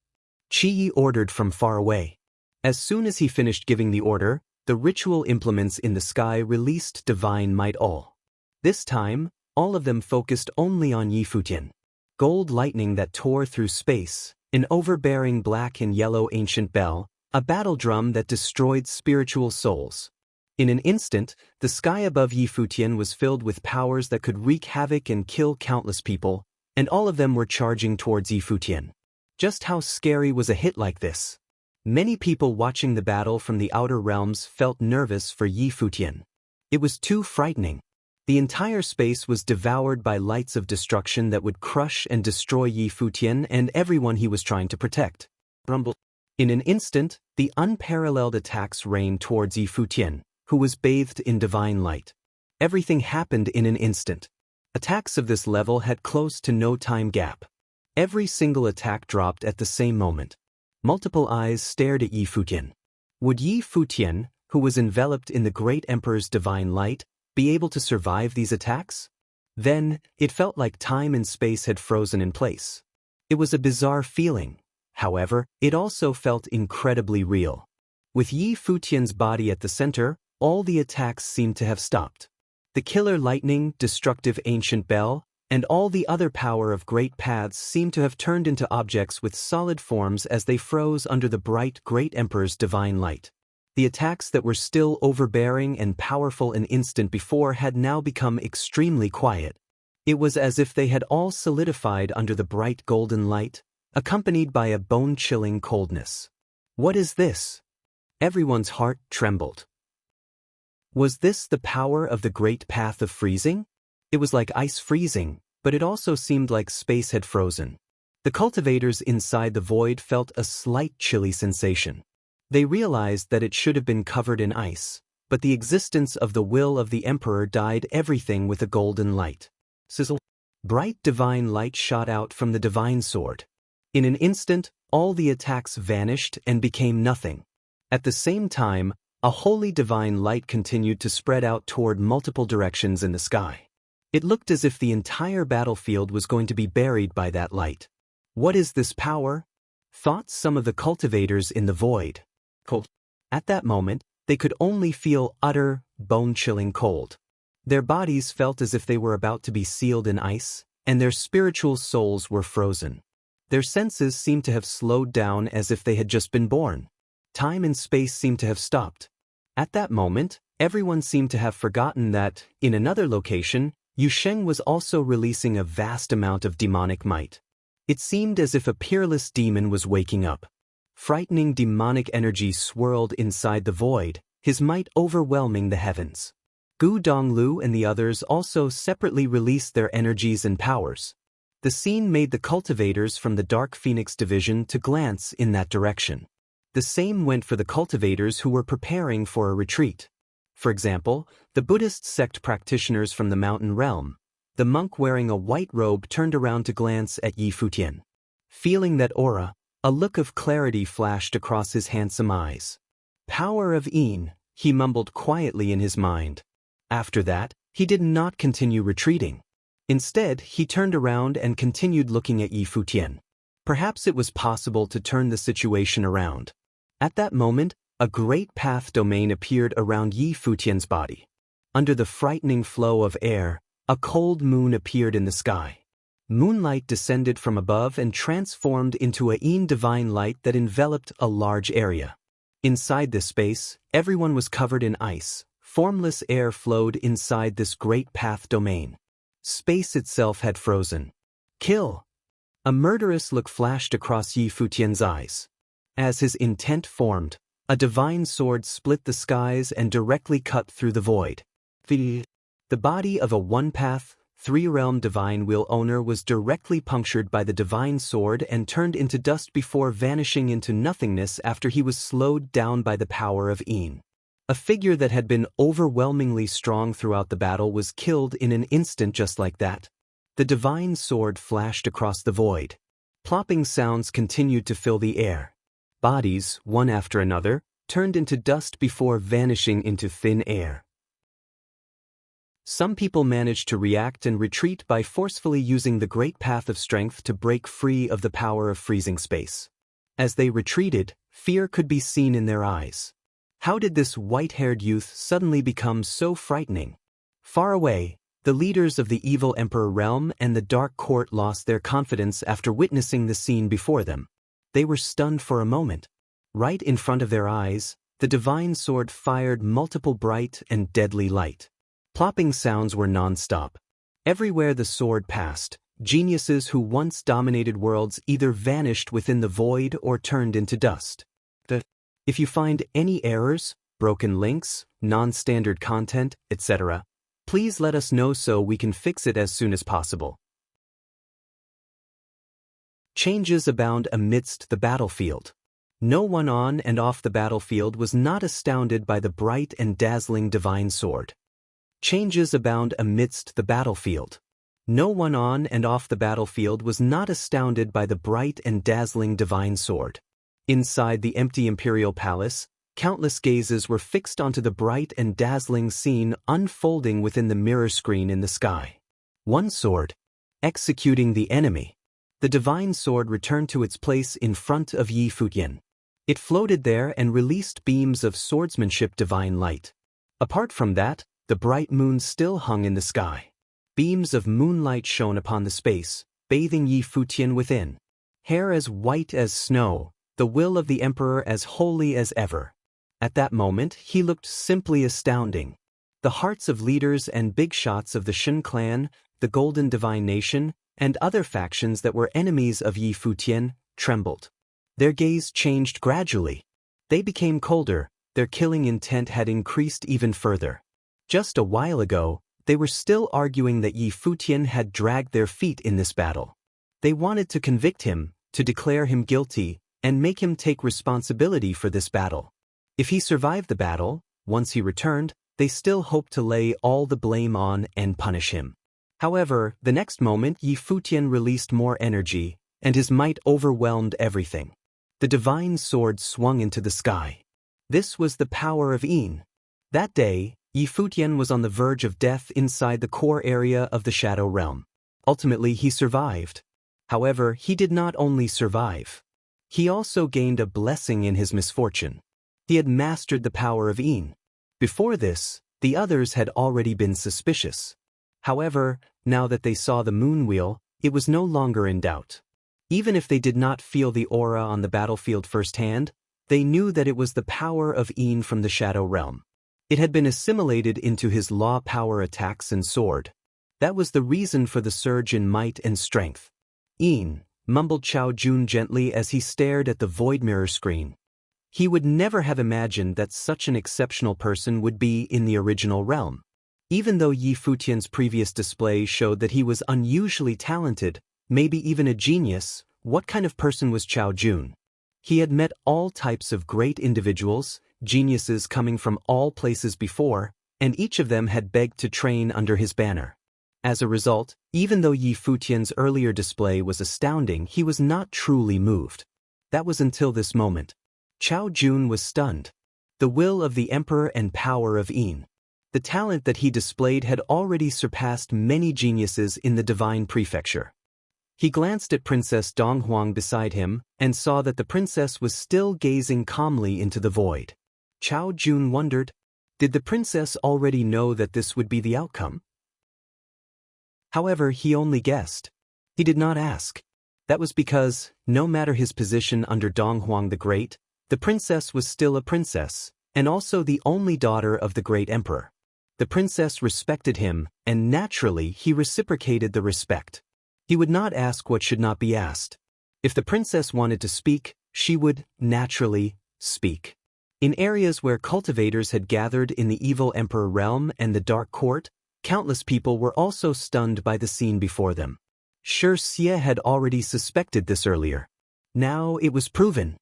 Qi ordered from far away. As soon as he finished giving the order, the ritual implements in the sky released divine might all. This time, all of them focused only on Yi Futian. Gold lightning that tore through space, an overbearing black and yellow ancient bell, a battle drum that destroyed spiritual souls. In an instant, the sky above Yi Futian was filled with powers that could wreak havoc and kill countless people, and all of them were charging towards Yi Futian. Just how scary was a hit like this? Many people watching the battle from the outer realms felt nervous for Yi Futian. It was too frightening. The entire space was devoured by lights of destruction that would crush and destroy Yi Futian and everyone he was trying to protect. Rumble. In an instant, the unparalleled attacks rained towards Yi Futian, who was bathed in divine light. Everything happened in an instant. Attacks of this level had close to no time gap. Every single attack dropped at the same moment. Multiple eyes stared at Yi Futian. Would Yi Futian, who was enveloped in the great emperor's divine light, be able to survive these attacks? Then, it felt like time and space had frozen in place. It was a bizarre feeling. However, it also felt incredibly real. With Yi Futian's body at the center, all the attacks seemed to have stopped. The killer lightning, destructive ancient bell, and all the other power of great paths seemed to have turned into objects with solid forms as they froze under the bright great emperor's divine light. The attacks that were still overbearing and powerful an instant before had now become extremely quiet. It was as if they had all solidified under the bright golden light, accompanied by a bone-chilling coldness. What is this? Everyone's heart trembled. Was this the power of the great path of freezing? It was like ice freezing, but it also seemed like space had frozen. The cultivators inside the void felt a slight chilly sensation. They realized that it should have been covered in ice, but the existence of the will of the emperor dyed everything with a golden light. Sizzle. Bright divine light shot out from the divine sword. In an instant, all the attacks vanished and became nothing. At the same time, a holy divine light continued to spread out toward multiple directions in the sky. It looked as if the entire battlefield was going to be buried by that light. What is this power? Thought some of the cultivators in the void. At that moment, they could only feel utter, bone-chilling cold. Their bodies felt as if they were about to be sealed in ice, and their spiritual souls were frozen. Their senses seemed to have slowed down as if they had just been born. Time and space seemed to have stopped. At that moment, everyone seemed to have forgotten that, in another location, Yu Sheng was also releasing a vast amount of demonic might. It seemed as if a peerless demon was waking up. Frightening demonic energy swirled inside the void, his might overwhelming the heavens. Gu Donglu and the others also separately released their energies and powers. The scene made the cultivators from the Dark Phoenix division to glance in that direction. The same went for the cultivators who were preparing for a retreat. For example, the Buddhist sect practitioners from the mountain realm. The monk wearing a white robe turned around to glance at Yi Futian. Feeling that aura, a look of clarity flashed across his handsome eyes. Power of Yin, he mumbled quietly in his mind. After that, he did not continue retreating. Instead, he turned around and continued looking at Yi Futian. Perhaps it was possible to turn the situation around. At that moment, a great path domain appeared around Yi Futian's body. Under the frightening flow of air, a cold moon appeared in the sky. Moonlight descended from above and transformed into a Yin divine light that enveloped a large area. Inside this space, everyone was covered in ice. Formless air flowed inside this great path domain. Space itself had frozen. Kill! A murderous look flashed across Yi Futian's eyes. As his intent formed, a divine sword split the skies and directly cut through the void. The body of a one-path, three-realm divine will owner was directly punctured by the divine sword and turned into dust before vanishing into nothingness after he was slowed down by the power of Yin. A figure that had been overwhelmingly strong throughout the battle was killed in an instant just like that. The divine sword flashed across the void. Plopping sounds continued to fill the air. Bodies, one after another, turned into dust before vanishing into thin air. Some people managed to react and retreat by forcefully using the great path of strength to break free of the power of freezing space. As they retreated, fear could be seen in their eyes. How did this white-haired youth suddenly become so frightening? Far away, the leaders of the evil Emperor realm and the Dark Court lost their confidence after witnessing the scene before them. They were stunned for a moment. Right in front of their eyes, the divine sword fired multiple bright and deadly light. Plopping sounds were non-stop. Everywhere the sword passed, geniuses who once dominated worlds either vanished within the void or turned into dust. If you find any errors, broken links, non-standard content, etc., please let us know so we can fix it as soon as possible. Changes abound amidst the battlefield. No one on and off the battlefield was not astounded by the bright and dazzling divine sword. Changes abound amidst the battlefield. No one on and off the battlefield was not astounded by the bright and dazzling divine sword. Inside the empty imperial palace, countless gazes were fixed onto the bright and dazzling scene unfolding within the mirror screen in the sky. One sword, executing the enemy. The divine sword returned to its place in front of Yi Futian. It floated there and released beams of swordsmanship divine light. Apart from that, the bright moon still hung in the sky. Beams of moonlight shone upon the space, bathing Yi Futian within. Hair as white as snow, the will of the emperor as holy as ever. At that moment, he looked simply astounding. The hearts of leaders and big shots of the Shen clan, the Golden Divine Nation, and other factions that were enemies of Yi Futian, trembled. Their gaze changed gradually. They became colder, their killing intent had increased even further. Just a while ago, they were still arguing that Yi Futian had dragged their feet in this battle. They wanted to convict him, to declare him guilty, and make him take responsibility for this battle. If he survived the battle, once he returned, they still hoped to lay all the blame on and punish him. However, the next moment Yi Futian released more energy, and his might overwhelmed everything. The divine sword swung into the sky. This was the power of Yin. That day, Futian was on the verge of death inside the core area of the Shadow Realm. Ultimately, he survived. However, he did not only survive. He also gained a blessing in his misfortune. He had mastered the power of Een. Before this, the others had already been suspicious. However, now that they saw the moon wheel, it was no longer in doubt. Even if they did not feel the aura on the battlefield firsthand, they knew that it was the power of Een from the Shadow Realm. It had been assimilated into his law power attacks and sword. That was the reason for the surge in might and strength. Een, mumbled Chao Jun gently as he stared at the void mirror screen. He would never have imagined that such an exceptional person would be in the original realm. Even though Futian's previous display showed that he was unusually talented, maybe even a genius, what kind of person was Chao Jun? He had met all types of great individuals, geniuses coming from all places before, and each of them had begged to train under his banner. As a result, even though Futian's earlier display was astounding, he was not truly moved. That was until this moment. Chao Jun was stunned. The will of the Emperor and power of Een. The talent that he displayed had already surpassed many geniuses in the Divine Prefecture. He glanced at Princess Donghuang beside him, and saw that the princess was still gazing calmly into the void. Chao Jun wondered, did the princess already know that this would be the outcome? However, he only guessed. He did not ask. That was because, no matter his position under Donghuang the Great, the princess was still a princess, and also the only daughter of the great emperor. The princess respected him, and naturally he reciprocated the respect. He would not ask what should not be asked. If the princess wanted to speak, she would, naturally, speak. In areas where cultivators had gathered in the evil emperor realm and the dark court, countless people were also stunned by the scene before them. Xie had already suspected this earlier. Now it was proven.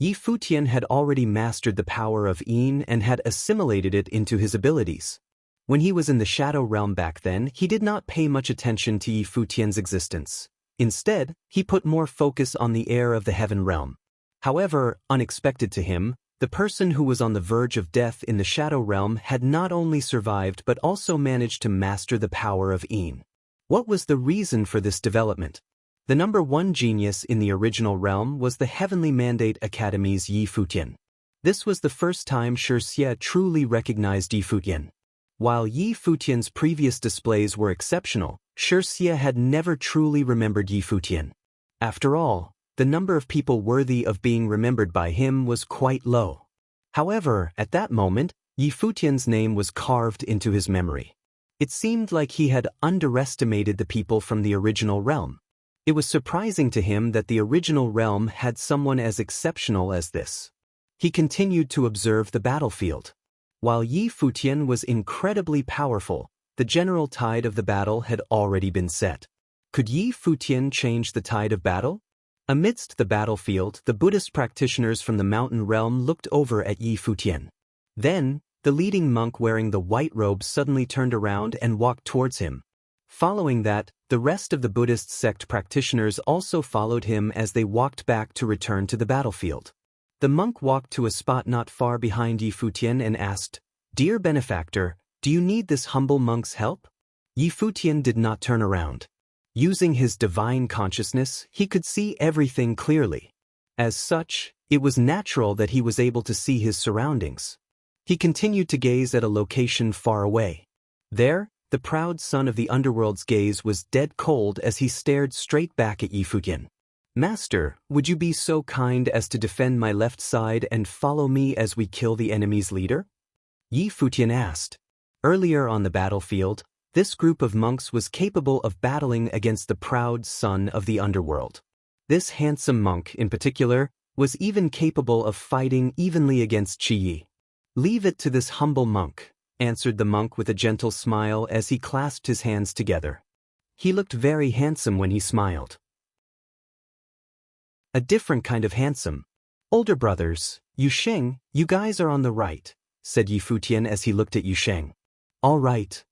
Futian had already mastered the power of Een and had assimilated it into his abilities. When he was in the Shadow Realm back then, he did not pay much attention to Futian's existence. Instead, he put more focus on the heir of the Heaven Realm. However, unexpected to him, the person who was on the verge of death in the Shadow Realm had not only survived but also managed to master the power of Een. What was the reason for this development? The number one genius in the original realm was the Heavenly Mandate Academy's Futian. This was the first time Xie truly recognized Futian. While Futian's previous displays were exceptional, Xie had never truly remembered Futian. After all, the number of people worthy of being remembered by him was quite low. However, at that moment, Futian's name was carved into his memory. It seemed like he had underestimated the people from the original realm. It was surprising to him that the original realm had someone as exceptional as this. He continued to observe the battlefield. While Futian was incredibly powerful, the general tide of the battle had already been set. Could Futian change the tide of battle? Amidst the battlefield, the Buddhist practitioners from the mountain realm looked over at Futian. Then, the leading monk wearing the white robe suddenly turned around and walked towards him. Following that, the rest of the Buddhist sect practitioners also followed him as they walked back to return to the battlefield. The monk walked to a spot not far behind Futian and asked, "Dear benefactor, do you need this humble monk's help?" Futian did not turn around. Using his divine consciousness, he could see everything clearly. As such, it was natural that he was able to see his surroundings. He continued to gaze at a location far away. There, the proud son of the underworld's gaze was dead cold as he stared straight back at Futian. "Master, would you be so kind as to defend my left side and follow me as we kill the enemy's leader?" Futian asked. Earlier on the battlefield, this group of monks was capable of battling against the proud son of the underworld. This handsome monk, in particular, was even capable of fighting evenly against Qi. "Leave it to this humble monk," answered the monk with a gentle smile as he clasped his hands together. He looked very handsome when he smiled. A different kind of handsome. "Older brothers, Yusheng, you guys are on the right," said Futian as he looked at Yusheng. "All right."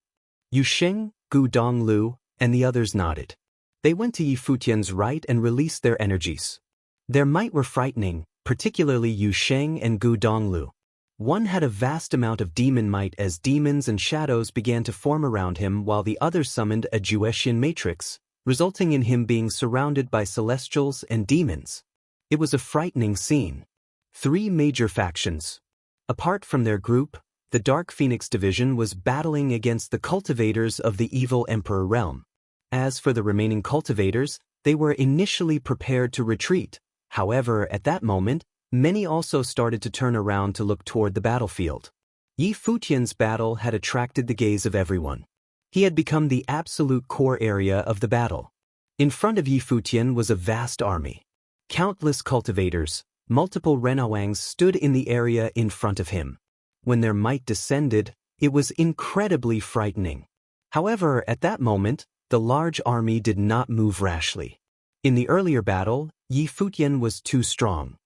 Yusheng, Gu Donglu, and the others nodded. They went to Futian's right and released their energies. Their might were frightening, particularly Yusheng and Gu Donglu. One had a vast amount of demon might as demons and shadows began to form around him, while the other summoned a Futian matrix, resulting in him being surrounded by celestials and demons. It was a frightening scene. 3 major factions. Apart from their group, the Dark Phoenix Division was battling against the cultivators of the evil Emperor realm. As for the remaining cultivators, they were initially prepared to retreat. However, at that moment, many also started to turn around to look toward the battlefield. Futian's battle had attracted the gaze of everyone. He had become the absolute core area of the battle. In front of Futian was a vast army. Countless cultivators, multiple Renhoangs stood in the area in front of him. When their might descended, it was incredibly frightening. However, at that moment, the large army did not move rashly. In the earlier battle, Futian was too strong.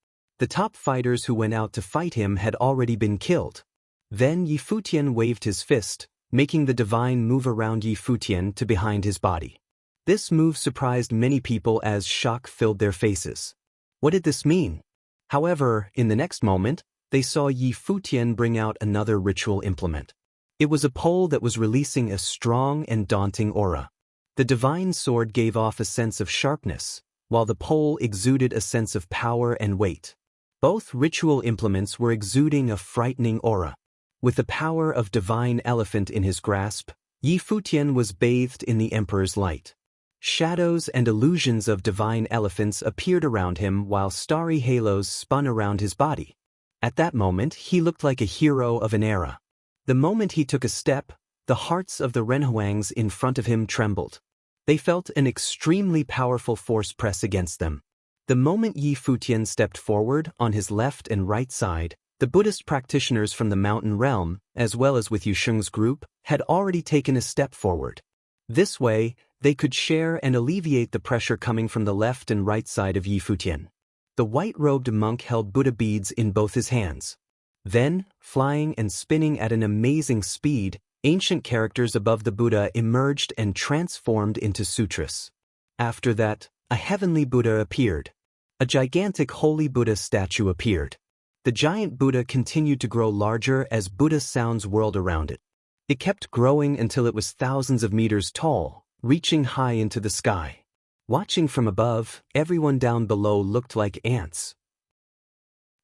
The top fighters who went out to fight him had already been killed. Then Futian waved his fist, making the divine move around Futian to behind his body. This move surprised many people as shock filled their faces. What did this mean? However, in the next moment, they saw Futian bring out another ritual implement. It was a pole that was releasing a strong and daunting aura. The divine sword gave off a sense of sharpness, while the pole exuded a sense of power and weight. Both ritual implements were exuding a frightening aura. With the power of divine elephant in his grasp, Futian was bathed in the Emperor's light. Shadows and illusions of divine elephants appeared around him while starry halos spun around his body. At that moment, he looked like a hero of an era. The moment he took a step, the hearts of the Renhoangs in front of him trembled. They felt an extremely powerful force press against them. The moment Futian stepped forward, on his left and right side, the Buddhist practitioners from the mountain realm, as well as with Yusheng's group, had already taken a step forward. This way, they could share and alleviate the pressure coming from the left and right side of Futian. The white-robed monk held Buddha beads in both his hands. Then, flying and spinning at an amazing speed, ancient characters above the Buddha emerged and transformed into sutras. After that, a heavenly Buddha appeared. A gigantic holy Buddha statue appeared. The giant Buddha continued to grow larger as Buddha sounds whirled around it. It kept growing until it was thousands of meters tall, reaching high into the sky. Watching from above, everyone down below looked like ants.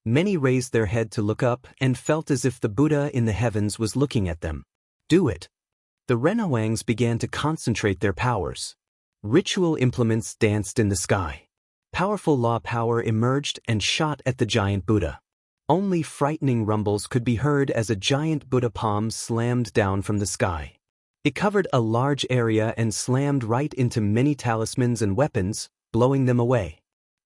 Many raised their head to look up and felt as if the Buddha in the heavens was looking at them. Do it. The Renhoangs began to concentrate their powers. Ritual implements danced in the sky. Powerful law power emerged and shot at the giant Buddha. Only frightening rumbles could be heard as a giant Buddha palm slammed down from the sky. It covered a large area and slammed right into many talismans and weapons, blowing them away.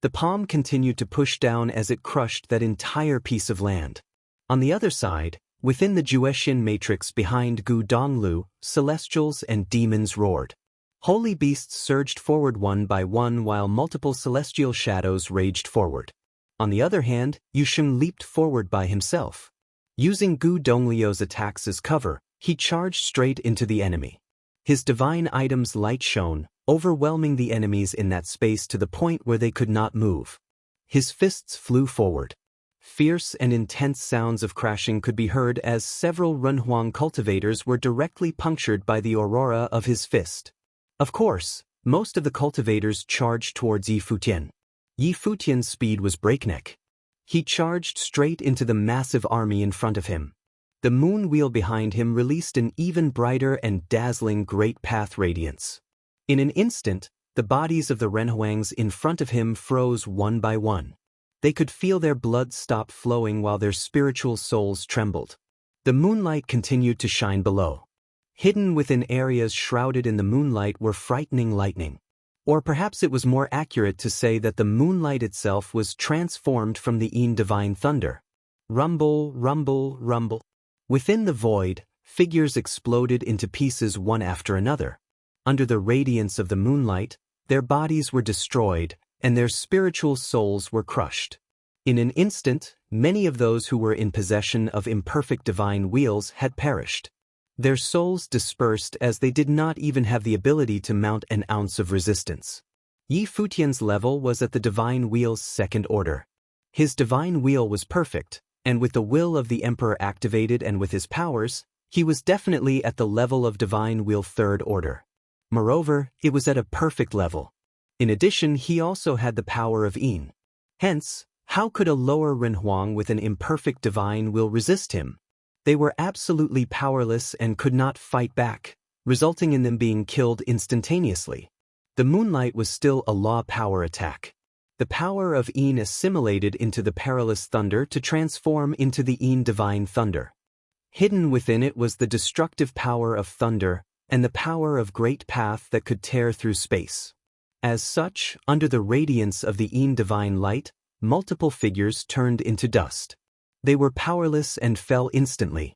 The palm continued to push down as it crushed that entire piece of land. On the other side, within the Futian matrix behind Gu Donglu, celestials and demons roared. Holy beasts surged forward one by one while multiple celestial shadows raged forward. On the other hand, Yusheng leaped forward by himself. Using Gu Donglio's attacks as cover, he charged straight into the enemy. His divine item's light shone, overwhelming the enemies in that space to the point where they could not move. His fists flew forward. Fierce and intense sounds of crashing could be heard as several Renhuang cultivators were directly punctured by the aurora of his fist. Of course, most of the cultivators charged towards Futian. Futian's speed was breakneck. He charged straight into the massive army in front of him. The moon wheel behind him released an even brighter and dazzling great path radiance. In an instant, the bodies of the Renhuangs in front of him froze one by one. They could feel their blood stop flowing while their spiritual souls trembled. The moonlight continued to shine below. Hidden within areas shrouded in the moonlight were frightening lightning. Or perhaps it was more accurate to say that the moonlight itself was transformed from the divine thunder. Rumble, rumble, rumble. Within the void, figures exploded into pieces one after another. Under the radiance of the moonlight, their bodies were destroyed, and their spiritual souls were crushed. In an instant, many of those who were in possession of imperfect divine wheels had perished. Their souls dispersed as they did not even have the ability to mount an ounce of resistance. Futian's level was at the divine wheel's second order. His divine wheel was perfect, And with the will of the Emperor activated and with his powers, he was definitely at the level of Divine Will Third Order. Moreover, it was at a perfect level. In addition, he also had the power of Yin. Hence, how could a lower Renhuang with an imperfect divine will resist him? They were absolutely powerless and could not fight back, resulting in them being killed instantaneously. The moonlight was still a law power attack. The power of Yin assimilated into the perilous thunder to transform into the Yin divine thunder. Hidden within it was the destructive power of thunder and the power of great path that could tear through space. As such, under the radiance of the Yin divine light, multiple figures turned into dust. They were powerless and fell instantly.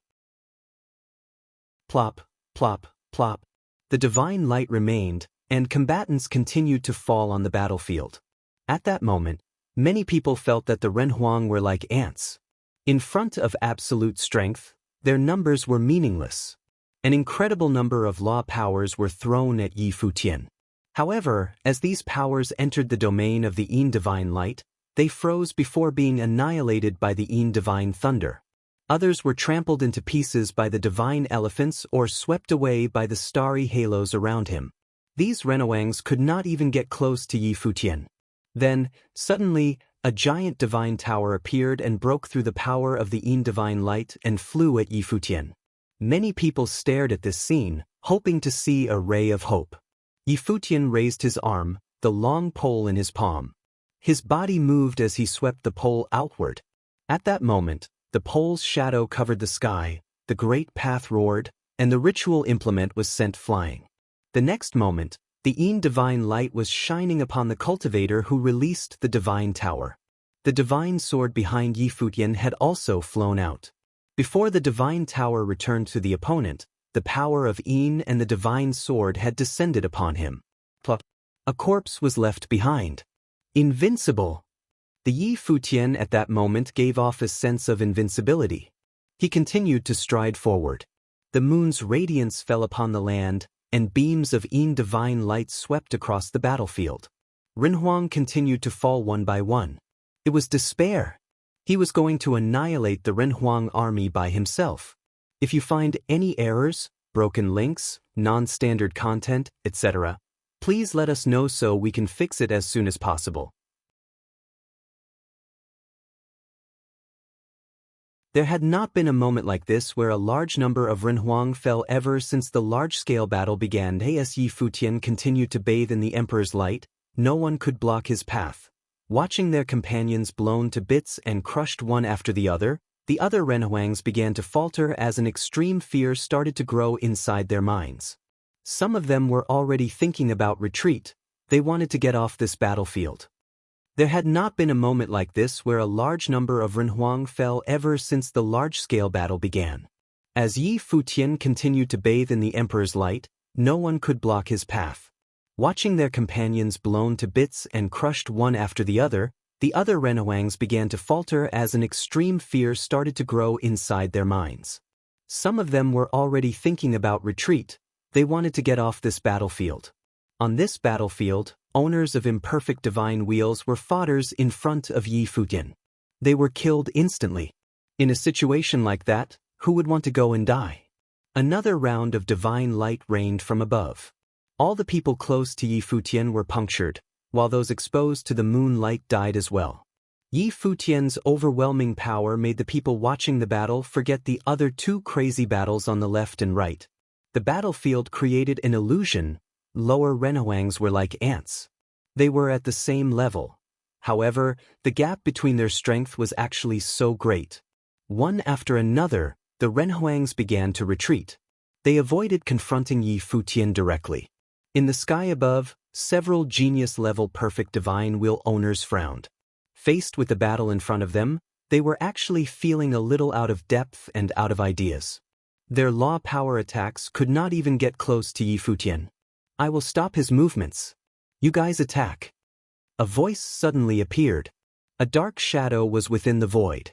Plop, plop, plop. The divine light remained, and combatants continued to fall on the battlefield. At that moment, many people felt that the Renhuang were like ants. In front of absolute strength, their numbers were meaningless. An incredible number of law powers were thrown at Yi Futian. However, as these powers entered the domain of the Yin divine light, they froze before being annihilated by the Yin divine thunder. Others were trampled into pieces by the divine elephants or swept away by the starry halos around him. These Renhuangs could not even get close to Yi Futian. Then, suddenly, a giant divine tower appeared and broke through the power of the Yin divine light and flew at Yi Futian. Many people stared at this scene, hoping to see a ray of hope. Yi Futian raised his arm, the long pole in his palm. His body moved as he swept the pole outward. At that moment, the pole's shadow covered the sky, the great path roared, and the ritual implement was sent flying. The next moment, the Yin divine light was shining upon the cultivator who released the divine tower. The divine sword behind Yi Futian had also flown out. Before the divine tower returned to the opponent, the power of Yin and the divine sword had descended upon him. Plop. A corpse was left behind. Invincible. The Yi Futian at that moment gave off a sense of invincibility. He continued to stride forward. The moon's radiance fell upon the land, and beams of Yin divine light swept across the battlefield. Renhuang continued to fall one by one. It was despair. He was going to annihilate the Renhuang army by himself. If you find any errors, broken links, non-standard content, etc., please let us know so we can fix it as soon as possible. There had not been a moment like this where a large number of Renhuang fell ever since the large-scale battle began. As Yi Futian continued to bathe in the Emperor's light, no one could block his path. Watching their companions blown to bits and crushed one after the other Renhuangs began to falter as an extreme fear started to grow inside their minds. Some of them were already thinking about retreat. They wanted to get off this battlefield. There had not been a moment like this where a large number of Renhuang fell ever since the large-scale battle began. As Yi Futian continued to bathe in the Emperor's light, no one could block his path. Watching their companions blown to bits and crushed one after the other Renhuangs began to falter as an extreme fear started to grow inside their minds. Some of them were already thinking about retreat. They wanted to get off this battlefield. On this battlefield, owners of imperfect divine wheels were fodders in front of Yi Futian. They were killed instantly. In a situation like that, who would want to go and die? Another round of divine light rained from above. All the people close to Yi Futian were punctured, while those exposed to the moonlight died as well. Yi Futian's overwhelming power made the people watching the battle forget the other two crazy battles on the left and right. The battlefield created an illusion. Lower Renhuangs were like ants. They were at the same level. However, the gap between their strength was actually so great. One after another, the Renhuangs began to retreat. They avoided confronting Yi Futian directly. In the sky above, several genius-level perfect divine will owners frowned. Faced with the battle in front of them, they were actually feeling a little out of depth and out of ideas. Their law power attacks could not even get close to Yi Futian. I will stop his movements. You guys attack. A voice suddenly appeared. A dark shadow was within the void.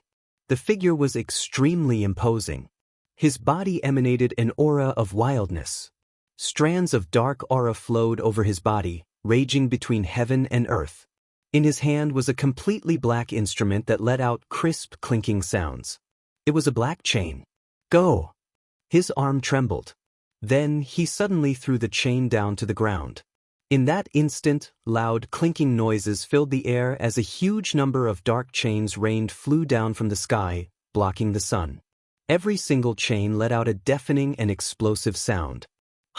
The figure was extremely imposing. His body emanated an aura of wildness. Strands of dark aura flowed over his body, raging between heaven and earth. In his hand was a completely black instrument that let out crisp, clinking sounds. It was a black chain. Go! His arm trembled. Then he suddenly threw the chain down to the ground. In that instant, loud, clinking noises filled the air as a huge number of dark chains flew down from the sky, blocking the sun. Every single chain let out a deafening and explosive sound.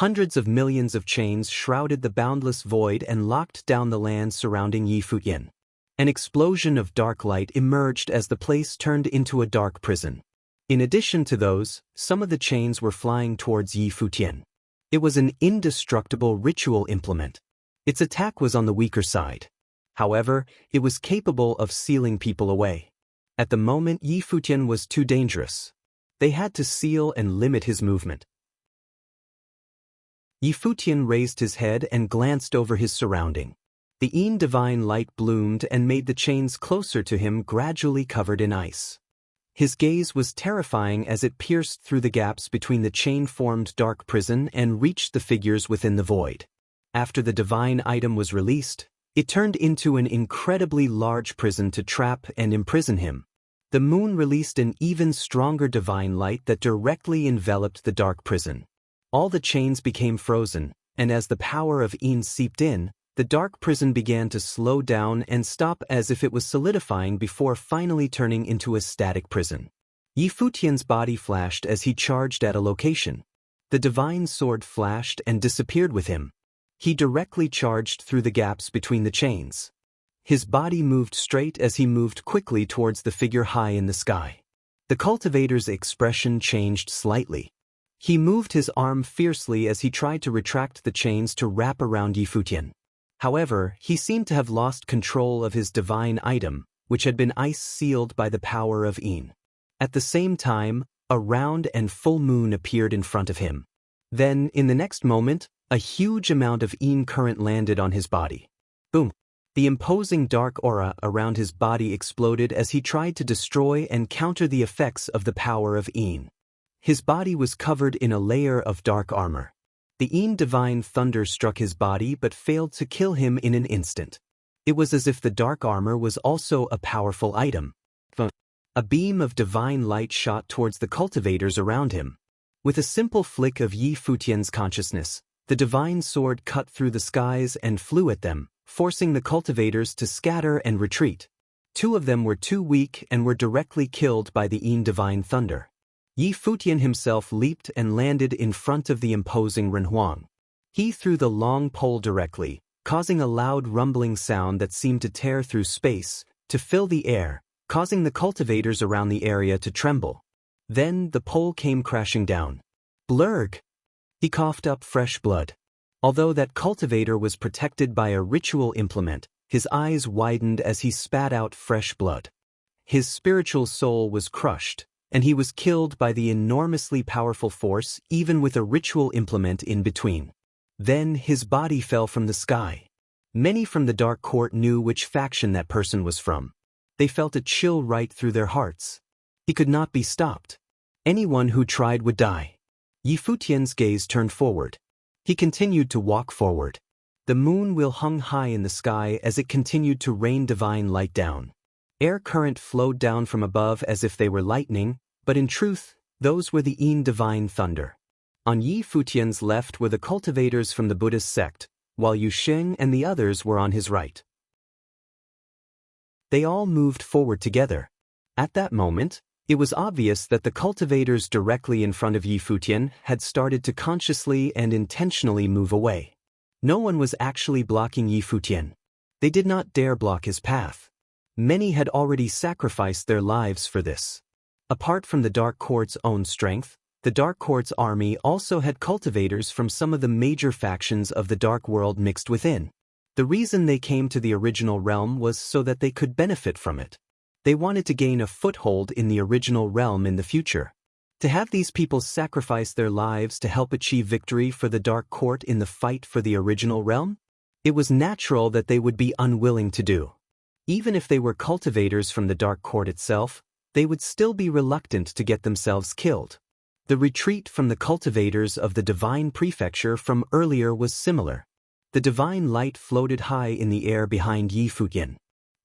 Hundreds of millions of chains shrouded the boundless void and locked down the land surrounding Futian. An explosion of dark light emerged as the place turned into a dark prison. In addition to those, some of the chains were flying towards Futian. It was an indestructible ritual implement. Its attack was on the weaker side. However, it was capable of sealing people away. At the moment, Futian was too dangerous. They had to seal and limit his movement. Futian raised his head and glanced over his surrounding. The divine light bloomed and made the chains closer to him, gradually covered in ice. His gaze was terrifying as it pierced through the gaps between the chain-formed dark prison and reached the figures within the void. After the divine item was released, it turned into an incredibly large prison to trap and imprison him. The moon released an even stronger divine light that directly enveloped the dark prison. All the chains became frozen, and as the power of seeped in, the dark prison began to slow down and stop as if it was solidifying before finally turning into a static prison. Futian's body flashed as he charged at a location. The divine sword flashed and disappeared with him. He directly charged through the gaps between the chains. His body moved straight as he moved quickly towards the figure high in the sky. The cultivator's expression changed slightly. He moved his arm fiercely as he tried to retract the chains to wrap around Futian. However, he seemed to have lost control of his divine item, which had been ice-sealed by the power of At the same time, a round and full moon appeared in front of him. Then, in the next moment, a huge amount of current landed on his body. Boom! The imposing dark aura around his body exploded as he tried to destroy and counter the effects of the power of His body was covered in a layer of dark armor. The divine thunder struck his body but failed to kill him in an instant. It was as if the dark armor was also a powerful item. A beam of divine light shot towards the cultivators around him. With a simple flick of Futian's consciousness, the divine sword cut through the skies and flew at them, forcing the cultivators to scatter and retreat. Two of them were too weak and were directly killed by the divine thunder. Futian himself leaped and landed in front of the imposing Renhuang. He threw the long pole directly, causing a loud rumbling sound that seemed to tear through space, to fill the air, causing the cultivators around the area to tremble. Then the pole came crashing down. Blurg! He coughed up fresh blood. Although that cultivator was protected by a ritual implement, his eyes widened as he spat out fresh blood. His spiritual soul was crushed, and he was killed by the enormously powerful force, even with a ritual implement in between. Then his body fell from the sky. Many from the Dark Court knew which faction that person was from. They felt a chill right through their hearts. He could not be stopped. Anyone who tried would die. Futian's gaze turned forward. He continued to walk forward. The moon wheel hung high in the sky as it continued to rain divine light down. Air current flowed down from above as if they were lightning, but in truth, those were the divine thunder. On Futian's left were the cultivators from the Buddhist sect, while Yusheng and the others were on his right. They all moved forward together. At that moment, it was obvious that the cultivators directly in front of Futian had started to consciously and intentionally move away. No one was actually blocking Futian. They did not dare block his path. Many had already sacrificed their lives for this. Apart from the Dark Court's own strength, the Dark Court's army also had cultivators from some of the major factions of the Dark World mixed within. The reason they came to the original realm was so that they could benefit from it. They wanted to gain a foothold in the original realm in the future. To have these people sacrifice their lives to help achieve victory for the Dark Court in the fight for the original realm? It was natural that they would be unwilling to do. Even if they were cultivators from the Dark Court itself, they would still be reluctant to get themselves killed. The retreat from the cultivators of the Divine Prefecture from earlier was similar. The divine light floated high in the air behind Futian.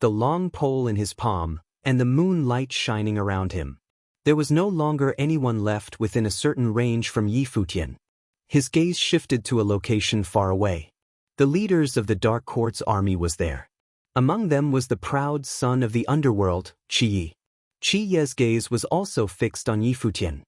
the long pole in his palm, and the moonlight shining around him. There was no longer anyone left within a certain range from Yi Futian. His gaze shifted to a location far away. The leaders of the Dark Court's army was there. Among them was the proud son of the underworld, Qi Yi. Qi Ye's gaze was also fixed on Yi Futian.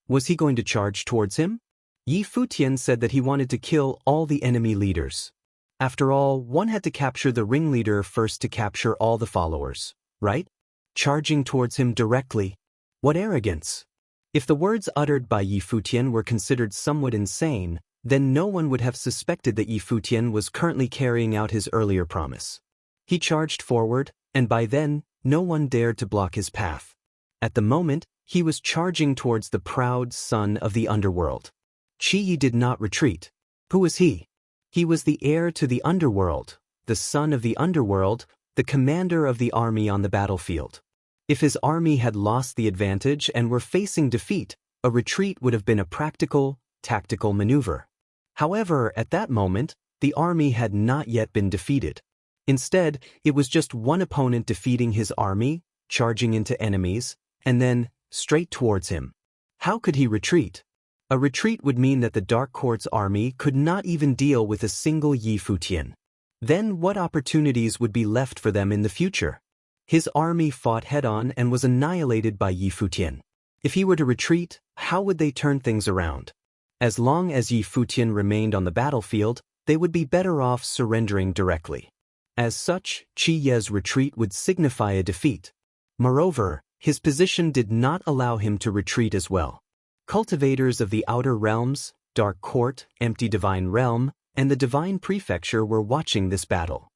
Was he going to charge towards him? Yi Futian said that he wanted to kill all the enemy leaders. After all, one had to capture the ringleader first to capture all the followers, right? Charging towards him directly. What arrogance! If the words uttered by Yi Futian were considered somewhat insane, then no one would have suspected that Yi Futian was currently carrying out his earlier promise. He charged forward, and by then, no one dared to block his path. At the moment, he was charging towards the proud son of the underworld. Qi Yi did not retreat. Who was he? He was the heir to the underworld, the son of the underworld, the commander of the army on the battlefield. If his army had lost the advantage and were facing defeat, a retreat would have been a practical, tactical maneuver. However, at that moment, the army had not yet been defeated. Instead, it was just one opponent defeating his army, charging into enemies, and then, straight towards him. How could he retreat? A retreat would mean that the Dark Court's army could not even deal with a single Yi Futian. Then what opportunities would be left for them in the future? His army fought head-on and was annihilated by Yi Futian. If he were to retreat, how would they turn things around? As long as Yi Futian remained on the battlefield, they would be better off surrendering directly. As such, Qi Ye's retreat would signify a defeat. Moreover, his position did not allow him to retreat as well. Cultivators of the Outer Realms, Dark Court, Empty Divine Realm, and the Divine Prefecture were watching this battle.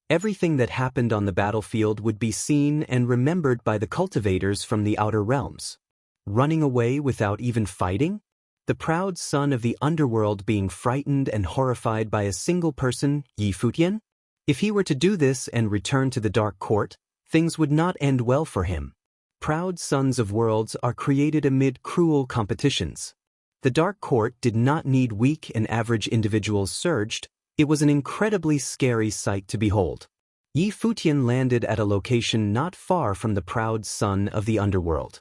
Everything that happened on the battlefield would be seen and remembered by the cultivators from the Outer Realms. Running away without even fighting? The proud son of the underworld being frightened and horrified by a single person, Yi Futian? If he were to do this and return to the Dark Court, things would not end well for him. Proud sons of worlds are created amid cruel competitions. The Dark Court did not need weak and average individuals surged. It was an incredibly scary sight to behold. Yi Futian landed at a location not far from the proud son of the underworld.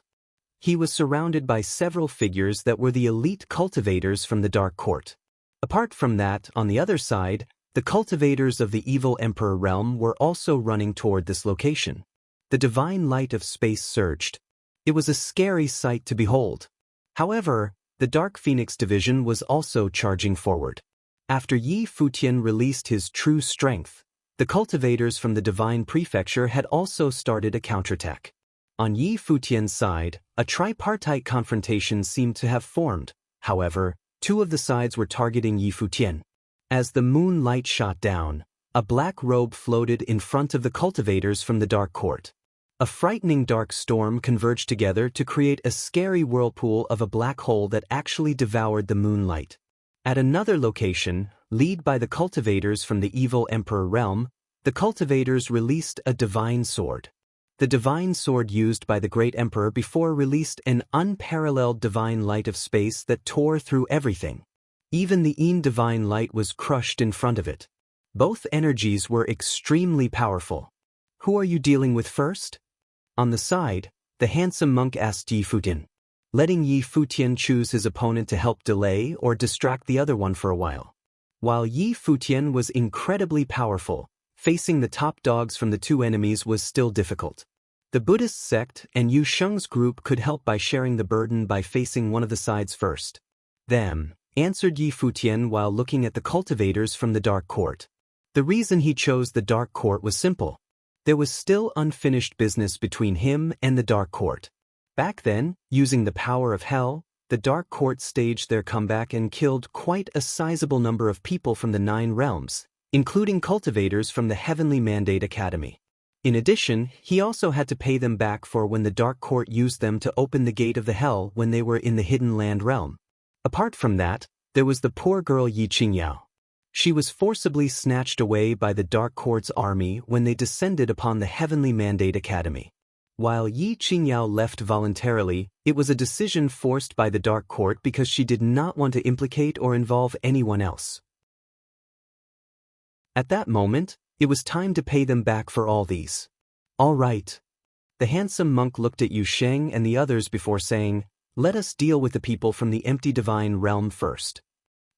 He was surrounded by several figures that were the elite cultivators from the Dark Court. Apart from that, on the other side, the cultivators of the evil Emperor realm were also running toward this location. The divine light of space surged. It was a scary sight to behold. However, the Dark Phoenix division was also charging forward. After Yi Futian released his true strength, the cultivators from the Divine Prefecture had also started a counterattack. On Yi Futian's side, a tripartite confrontation seemed to have formed. However, two of the sides were targeting Yi Futian. As the moonlight shot down, a black robe floated in front of the cultivators from the Dark Court. A frightening dark storm converged together to create a scary whirlpool of a black hole that actually devoured the moonlight. At another location, led by the cultivators from the evil Emperor realm, the cultivators released a divine sword. The divine sword used by the great emperor before released an unparalleled divine light of space that tore through everything. Even the divine light was crushed in front of it. Both energies were extremely powerful. Who are you dealing with first? On the side, the handsome monk asked Yi Futian, letting Yi Futian choose his opponent to help delay or distract the other one for a while. While Yi Futian was incredibly powerful, facing the top dogs from the two enemies was still difficult. The Buddhist sect and Yu Sheng's group could help by sharing the burden by facing one of the sides first. Them, answered Yi Futian while looking at the cultivators from the Dark Court. The reason he chose the Dark Court was simple. There was still unfinished business between him and the Dark Court. Back then, using the power of hell, the Dark Court staged their comeback and killed quite a sizable number of people from the 9 realms, including cultivators from the Heavenly Mandate Academy. In addition, he also had to pay them back for when the Dark Court used them to open the gate of the hell when they were in the Hidden Land realm. Apart from that, there was the poor girl Yi Qingyao. She was forcibly snatched away by the Dark Court's army when they descended upon the Heavenly Mandate Academy. While Yi Qingyao left voluntarily, it was a decision forced by the Dark Court because she did not want to implicate or involve anyone else. At that moment, It was time to pay them back for all these. All right. The handsome monk looked at Yu Sheng and the others before saying, "Let us deal with the people from the empty divine realm first."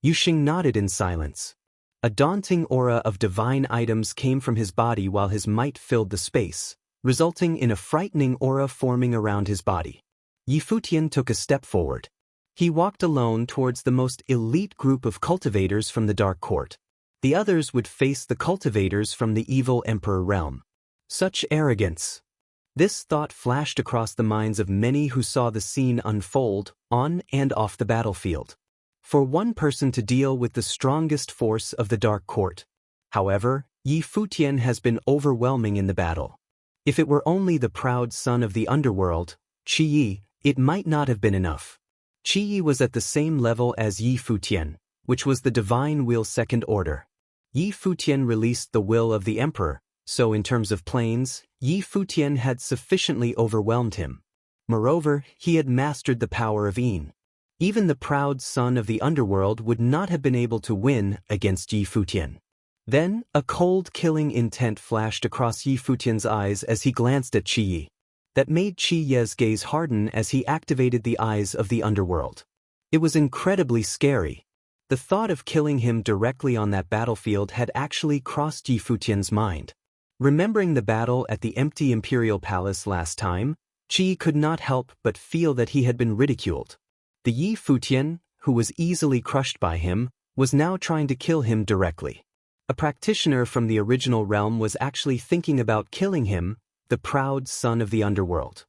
Yu Sheng nodded in silence. A daunting aura of divine items came from his body while his might filled the space, resulting in a frightening aura forming around his body. Futian took a step forward. He walked alone towards the most elite group of cultivators from the Dark Court. The others would face the cultivators from the evil Emperor realm. Such arrogance. This thought flashed across the minds of many who saw the scene unfold, on and off the battlefield. For one person to deal with the strongest force of the Dark Court. However, Futian has been overwhelming in the battle. If it were only the proud son of the underworld, Qi, it might not have been enough. Qi was at the same level as Futian, which was the divine will second order. Futian released the will of the emperor, so in terms of planes, Futian had sufficiently overwhelmed him. Moreover, he had mastered the power of Yin. Even the proud son of the underworld would not have been able to win against Futian. Then, a cold killing intent flashed across Futian's eyes as he glanced at Qi. That made Qi's gaze harden as he activated the eyes of the underworld. It was incredibly scary. The thought of killing him directly on that battlefield had actually crossed Futian's mind. Remembering the battle at the empty Imperial Palace last time, Qi could not help but feel that he had been ridiculed. The Futian, who was easily crushed by him, was now trying to kill him directly. A practitioner from the original realm was actually thinking about killing him, the proud son of the underworld.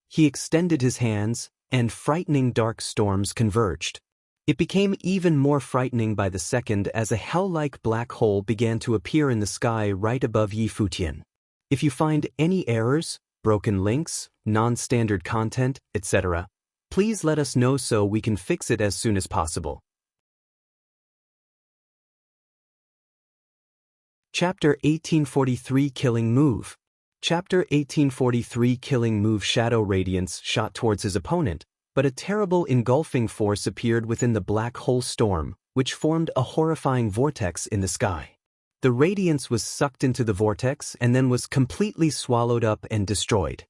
He extended his hands, and frightening dark storms converged. It became even more frightening by the second as a hell-like black hole began to appear in the sky right above Futian. If you find any errors, broken links, non-standard content, etc., please let us know so we can fix it as soon as possible. Chapter 1843 Killing Move. Chapter 1843 Killing Move. Shadow Radiance shot towards his opponent, but a terrible engulfing force appeared within the black hole storm, which formed a horrifying vortex in the sky. The radiance was sucked into the vortex and then was completely swallowed up and destroyed.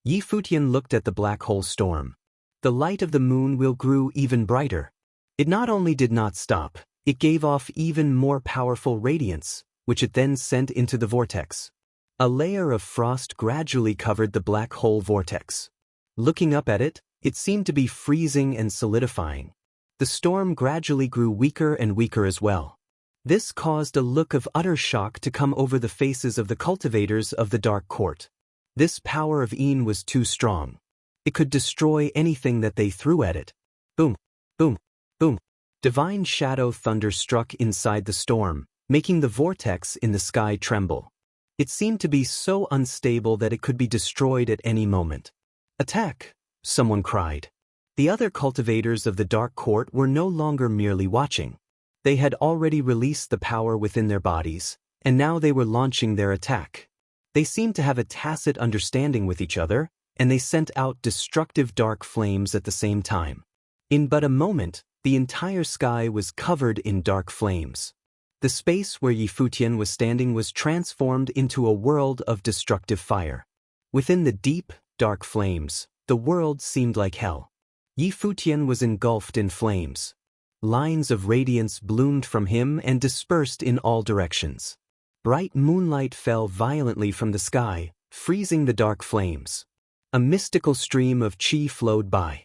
Futian looked at the black hole storm. The light of the moon wheel grew even brighter. It not only did not stop, it gave off even more powerful radiance, which it then sent into the vortex. A layer of frost gradually covered the black hole vortex. Looking up at it, it seemed to be freezing and solidifying. The storm gradually grew weaker and weaker as well. This caused a look of utter shock to come over the faces of the cultivators of the Dark Court. This power of Yin was too strong. It could destroy anything that they threw at it. Boom, boom, boom. Divine shadow thunder struck inside the storm, making the vortex in the sky tremble. It seemed to be so unstable that it could be destroyed at any moment. "Attack!" someone cried. The other cultivators of the Dark Court were no longer merely watching. They had already released the power within their bodies, and now they were launching their attack. They seemed to have a tacit understanding with each other, and they sent out destructive dark flames at the same time. In but a moment, the entire sky was covered in dark flames. The space where Futian was standing was transformed into a world of destructive fire. Within the deep, dark flames, the world seemed like hell. Futian was engulfed in flames. Lines of radiance bloomed from him and dispersed in all directions. Bright moonlight fell violently from the sky, freezing the dark flames. A mystical stream of qi flowed by.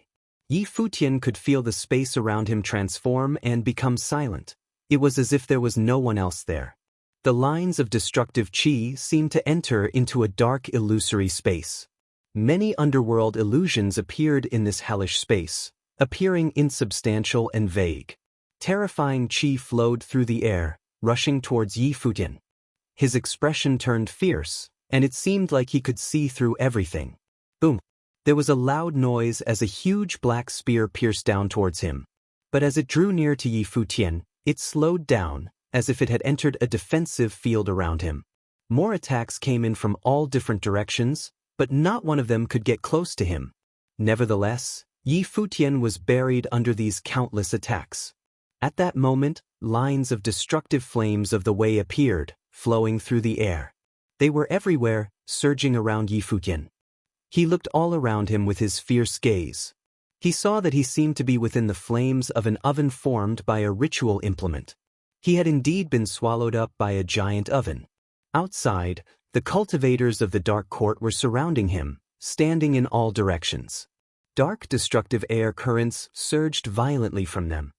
Futian could feel the space around him transform and become silent. It was as if there was no one else there. The lines of destructive qi seemed to enter into a dark illusory space. Many underworld illusions appeared in this hellish space, appearing insubstantial and vague. Terrifying qi flowed through the air, rushing towards Futian. His expression turned fierce, and it seemed like he could see through everything. Boom! There was a loud noise as a huge black spear pierced down towards him. But as it drew near to Futian, it slowed down, as if it had entered a defensive field around him. More attacks came in from all different directions, but not one of them could get close to him. Nevertheless, Futian was buried under these countless attacks. At that moment, lines of destructive flames of the way appeared, flowing through the air. They were everywhere, surging around Yi Futian. He looked all around him with his fierce gaze. He saw that he seemed to be within the flames of an oven formed by a ritual implement. He had indeed been swallowed up by a giant oven. Outside, the cultivators of the Dark Court were surrounding him, standing in all directions. Dark destructive air currents surged violently from them.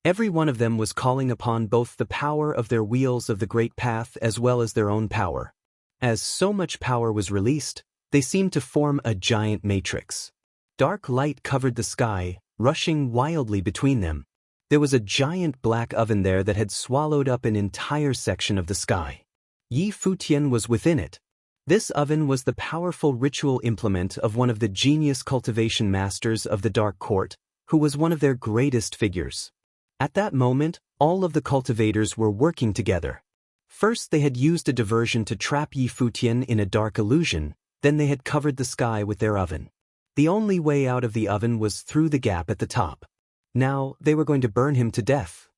Every one of them was calling upon both the power of their wheels of the great path as well as their own power. As so much power was released, they seemed to form a giant matrix. Dark light covered the sky, rushing wildly between them. There was a giant black oven there that had swallowed up an entire section of the sky. Yi Futian was within it. This oven was the powerful ritual implement of one of the genius cultivation masters of the Dark Court, who was one of their greatest figures. At that moment, all of the cultivators were working together. First they had used a diversion to trap Yi Futian in a dark illusion, then they had covered the sky with their oven. The only way out of the oven was through the gap at the top. Now they were going to burn him to death.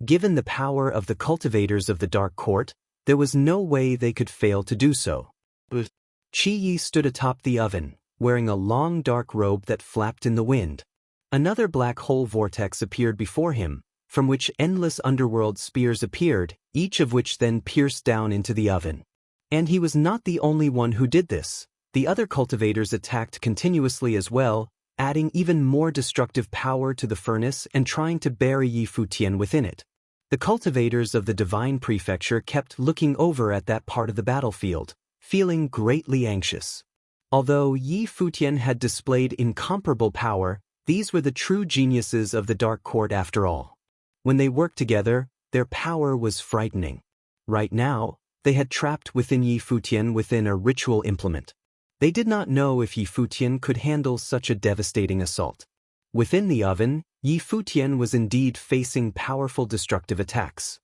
Given the power of the cultivators of the Dark Court, there was no way they could fail to do so. Qi Yi stood atop the oven, wearing a long dark robe that flapped in the wind. Another black hole vortex appeared before him, from which endless underworld spears appeared, each of which then pierced down into the oven. And he was not the only one who did this. The other cultivators attacked continuously as well, adding even more destructive power to the furnace and trying to bury Yi Futian within it. The cultivators of the Divine Prefecture kept looking over at that part of the battlefield, feeling greatly anxious. Although Yi Futian had displayed incomparable power, these were the true geniuses of the Dark Court after all. When they worked together, their power was frightening. Right now, they had trapped within Yi Futian within a ritual implement. They did not know if Yi Futian could handle such a devastating assault. Within the oven, Yi Futian was indeed facing powerful destructive attacks.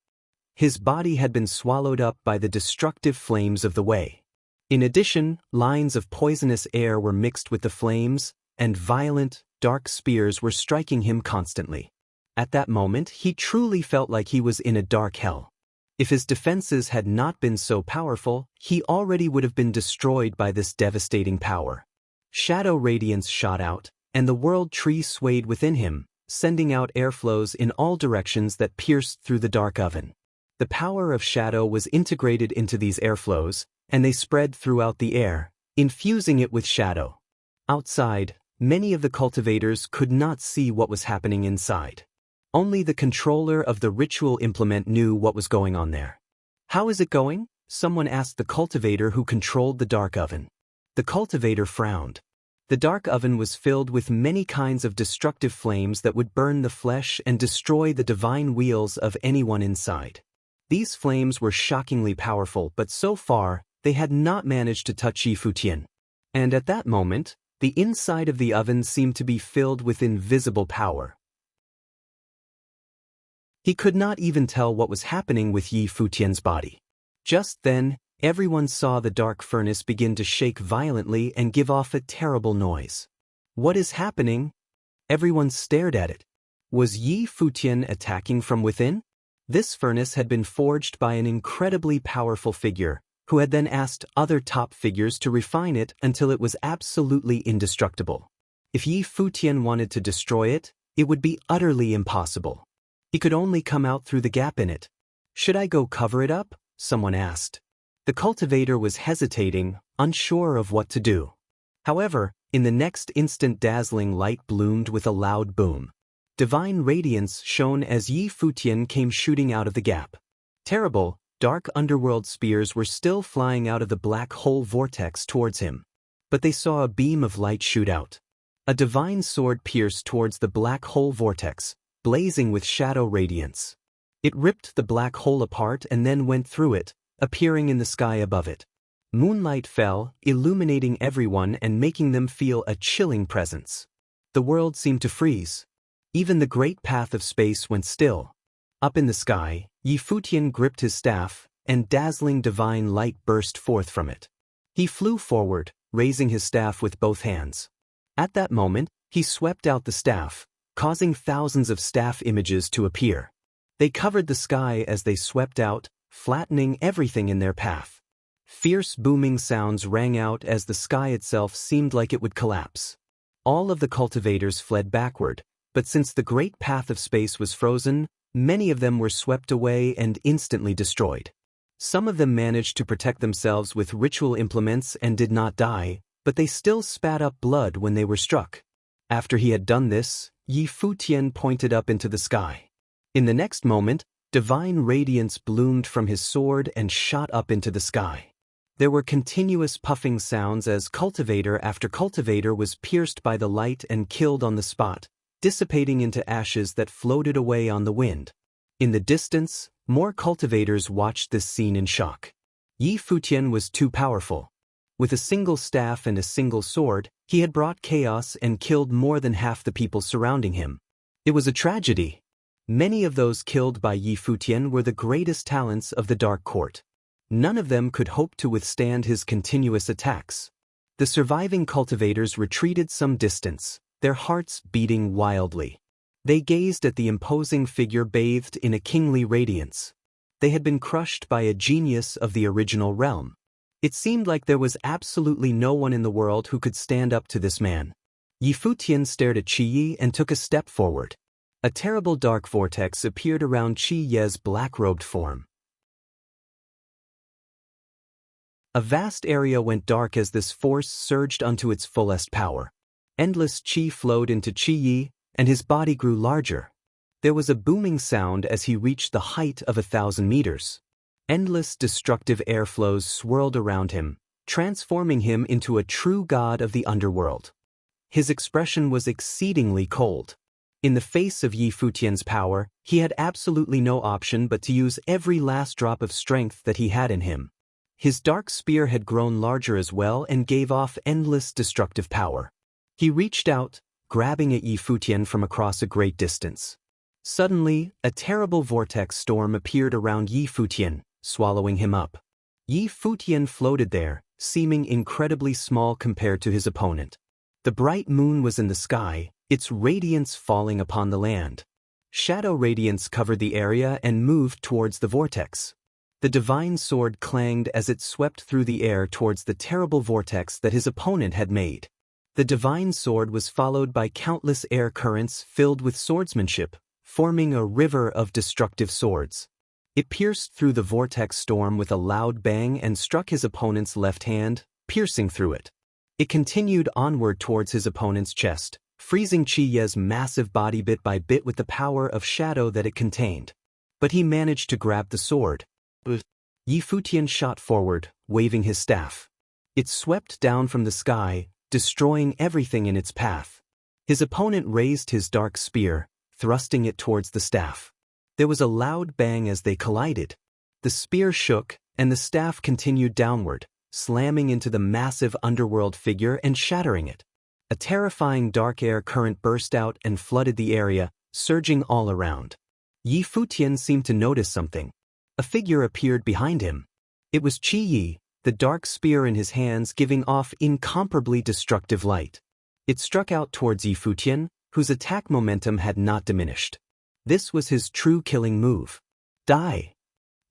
His body had been swallowed up by the destructive flames of the way. In addition, lines of poisonous air were mixed with the flames, and violent, dark spears were striking him constantly. At that moment, he truly felt like he was in a dark hell. If his defenses had not been so powerful, he already would have been destroyed by this devastating power. Shadow radiance shot out, and the world tree swayed within him, sending out airflows in all directions that pierced through the dark oven. The power of shadow was integrated into these airflows, and they spread throughout the air, infusing it with shadow. Outside, many of the cultivators could not see what was happening inside. Only the controller of the ritual implement knew what was going on there. "How is it going?" someone asked the cultivator who controlled the dark oven. The cultivator frowned. The dark oven was filled with many kinds of destructive flames that would burn the flesh and destroy the divine wheels of anyone inside. These flames were shockingly powerful, but so far, they had not managed to touch Yi Futian. And at that moment, the inside of the oven seemed to be filled with invisible power. He could not even tell what was happening with Yi Futian's body. Just then, everyone saw the dark furnace begin to shake violently and give off a terrible noise. "What is happening?" Everyone stared at it. Was Yi Futian attacking from within? This furnace had been forged by an incredibly powerful figure, who had then asked other top figures to refine it until it was absolutely indestructible. If Yi Futian wanted to destroy it, it would be utterly impossible. He could only come out through the gap in it. "Should I go cover it up?" someone asked. The cultivator was hesitating, unsure of what to do. However, in the next instant dazzling light bloomed with a loud boom. Divine radiance shone as Yi Futian came shooting out of the gap. Terrible, dark underworld spears were still flying out of the black hole vortex towards him. But they saw a beam of light shoot out. A divine sword pierced towards the black hole vortex, blazing with shadow radiance. It ripped the black hole apart and then went through it, appearing in the sky above it. Moonlight fell, illuminating everyone and making them feel a chilling presence. The world seemed to freeze. Even the great path of space went still. Up in the sky, Yi Futian gripped his staff, and dazzling divine light burst forth from it. He flew forward, raising his staff with both hands. At that moment, he swept out the staff, causing thousands of staff images to appear. They covered the sky as they swept out, flattening everything in their path. Fierce booming sounds rang out as the sky itself seemed like it would collapse. All of the cultivators fled backward, but since the great path of space was frozen, many of them were swept away and instantly destroyed. Some of them managed to protect themselves with ritual implements and did not die, but they still spat up blood when they were struck. After he had done this, Futian pointed up into the sky. In the next moment, divine radiance bloomed from his sword and shot up into the sky. There were continuous puffing sounds as cultivator after cultivator was pierced by the light and killed on the spot, dissipating into ashes that floated away on the wind. In the distance, more cultivators watched this scene in shock. Futian was too powerful. With a single staff and a single sword, he had brought chaos and killed more than half the people surrounding him. It was a tragedy. Many of those killed by Futian were the greatest talents of the Dark Court. None of them could hope to withstand his continuous attacks. The surviving cultivators retreated some distance, their hearts beating wildly. They gazed at the imposing figure bathed in a kingly radiance. They had been crushed by a genius of the original realm. It seemed like there was absolutely no one in the world who could stand up to this man. Futian stared at Qi and took a step forward. A terrible dark vortex appeared around Qi's black-robed form. A vast area went dark as this force surged onto its fullest power. Endless qi flowed into Qi, and his body grew larger. There was a booming sound as he reached the height of 1,000 meters. Endless destructive airflows swirled around him, transforming him into a true god of the underworld. His expression was exceedingly cold. In the face of Futian's power, he had absolutely no option but to use every last drop of strength that he had in him. His dark spear had grown larger as well and gave off endless destructive power. He reached out, grabbing at Futian from across a great distance. Suddenly, a terrible vortex storm appeared around Futian, swallowing him up. Futian floated there, seeming incredibly small compared to his opponent. The bright moon was in the sky, its radiance falling upon the land. Shadow radiance covered the area and moved towards the vortex. The divine sword clanged as it swept through the air towards the terrible vortex that his opponent had made. The divine sword was followed by countless air currents filled with swordsmanship, forming a river of destructive swords. It pierced through the vortex storm with a loud bang and struck his opponent's left hand, piercing through it. It continued onward towards his opponent's chest, freezing Qi's massive body bit by bit with the power of shadow that it contained. But he managed to grab the sword. Futian shot forward, waving his staff. It swept down from the sky, destroying everything in its path. His opponent raised his dark spear, thrusting it towards the staff. There was a loud bang as they collided. The spear shook, and the staff continued downward, slamming into the massive underworld figure and shattering it. A terrifying dark air current burst out and flooded the area, surging all around. Futian seemed to notice something. A figure appeared behind him. It was Qi, the dark spear in his hands giving off incomparably destructive light. It struck out towards Futian, whose attack momentum had not diminished. This was his true killing move. Die!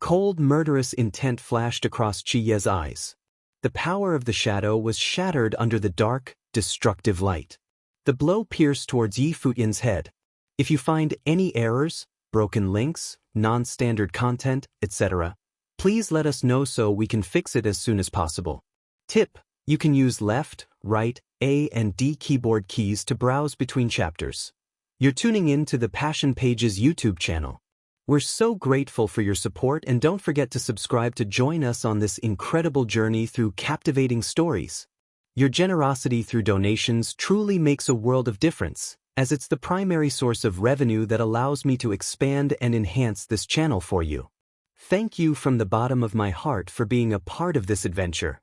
Cold, murderous intent flashed across Qi's eyes. The power of the shadow was shattered under the dark, destructive light. The blow pierced towards Futian's head. If you find any errors, broken links, non-standard content, etc., please let us know so we can fix it as soon as possible. Tip: you can use left, right, A and D keyboard keys to browse between chapters. You're tuning in to the Passion Pages YouTube channel. We're so grateful for your support, and don't forget to subscribe to join us on this incredible journey through captivating stories. Your generosity through donations truly makes a world of difference, as it's the primary source of revenue that allows me to expand and enhance this channel for you. Thank you from the bottom of my heart for being a part of this adventure.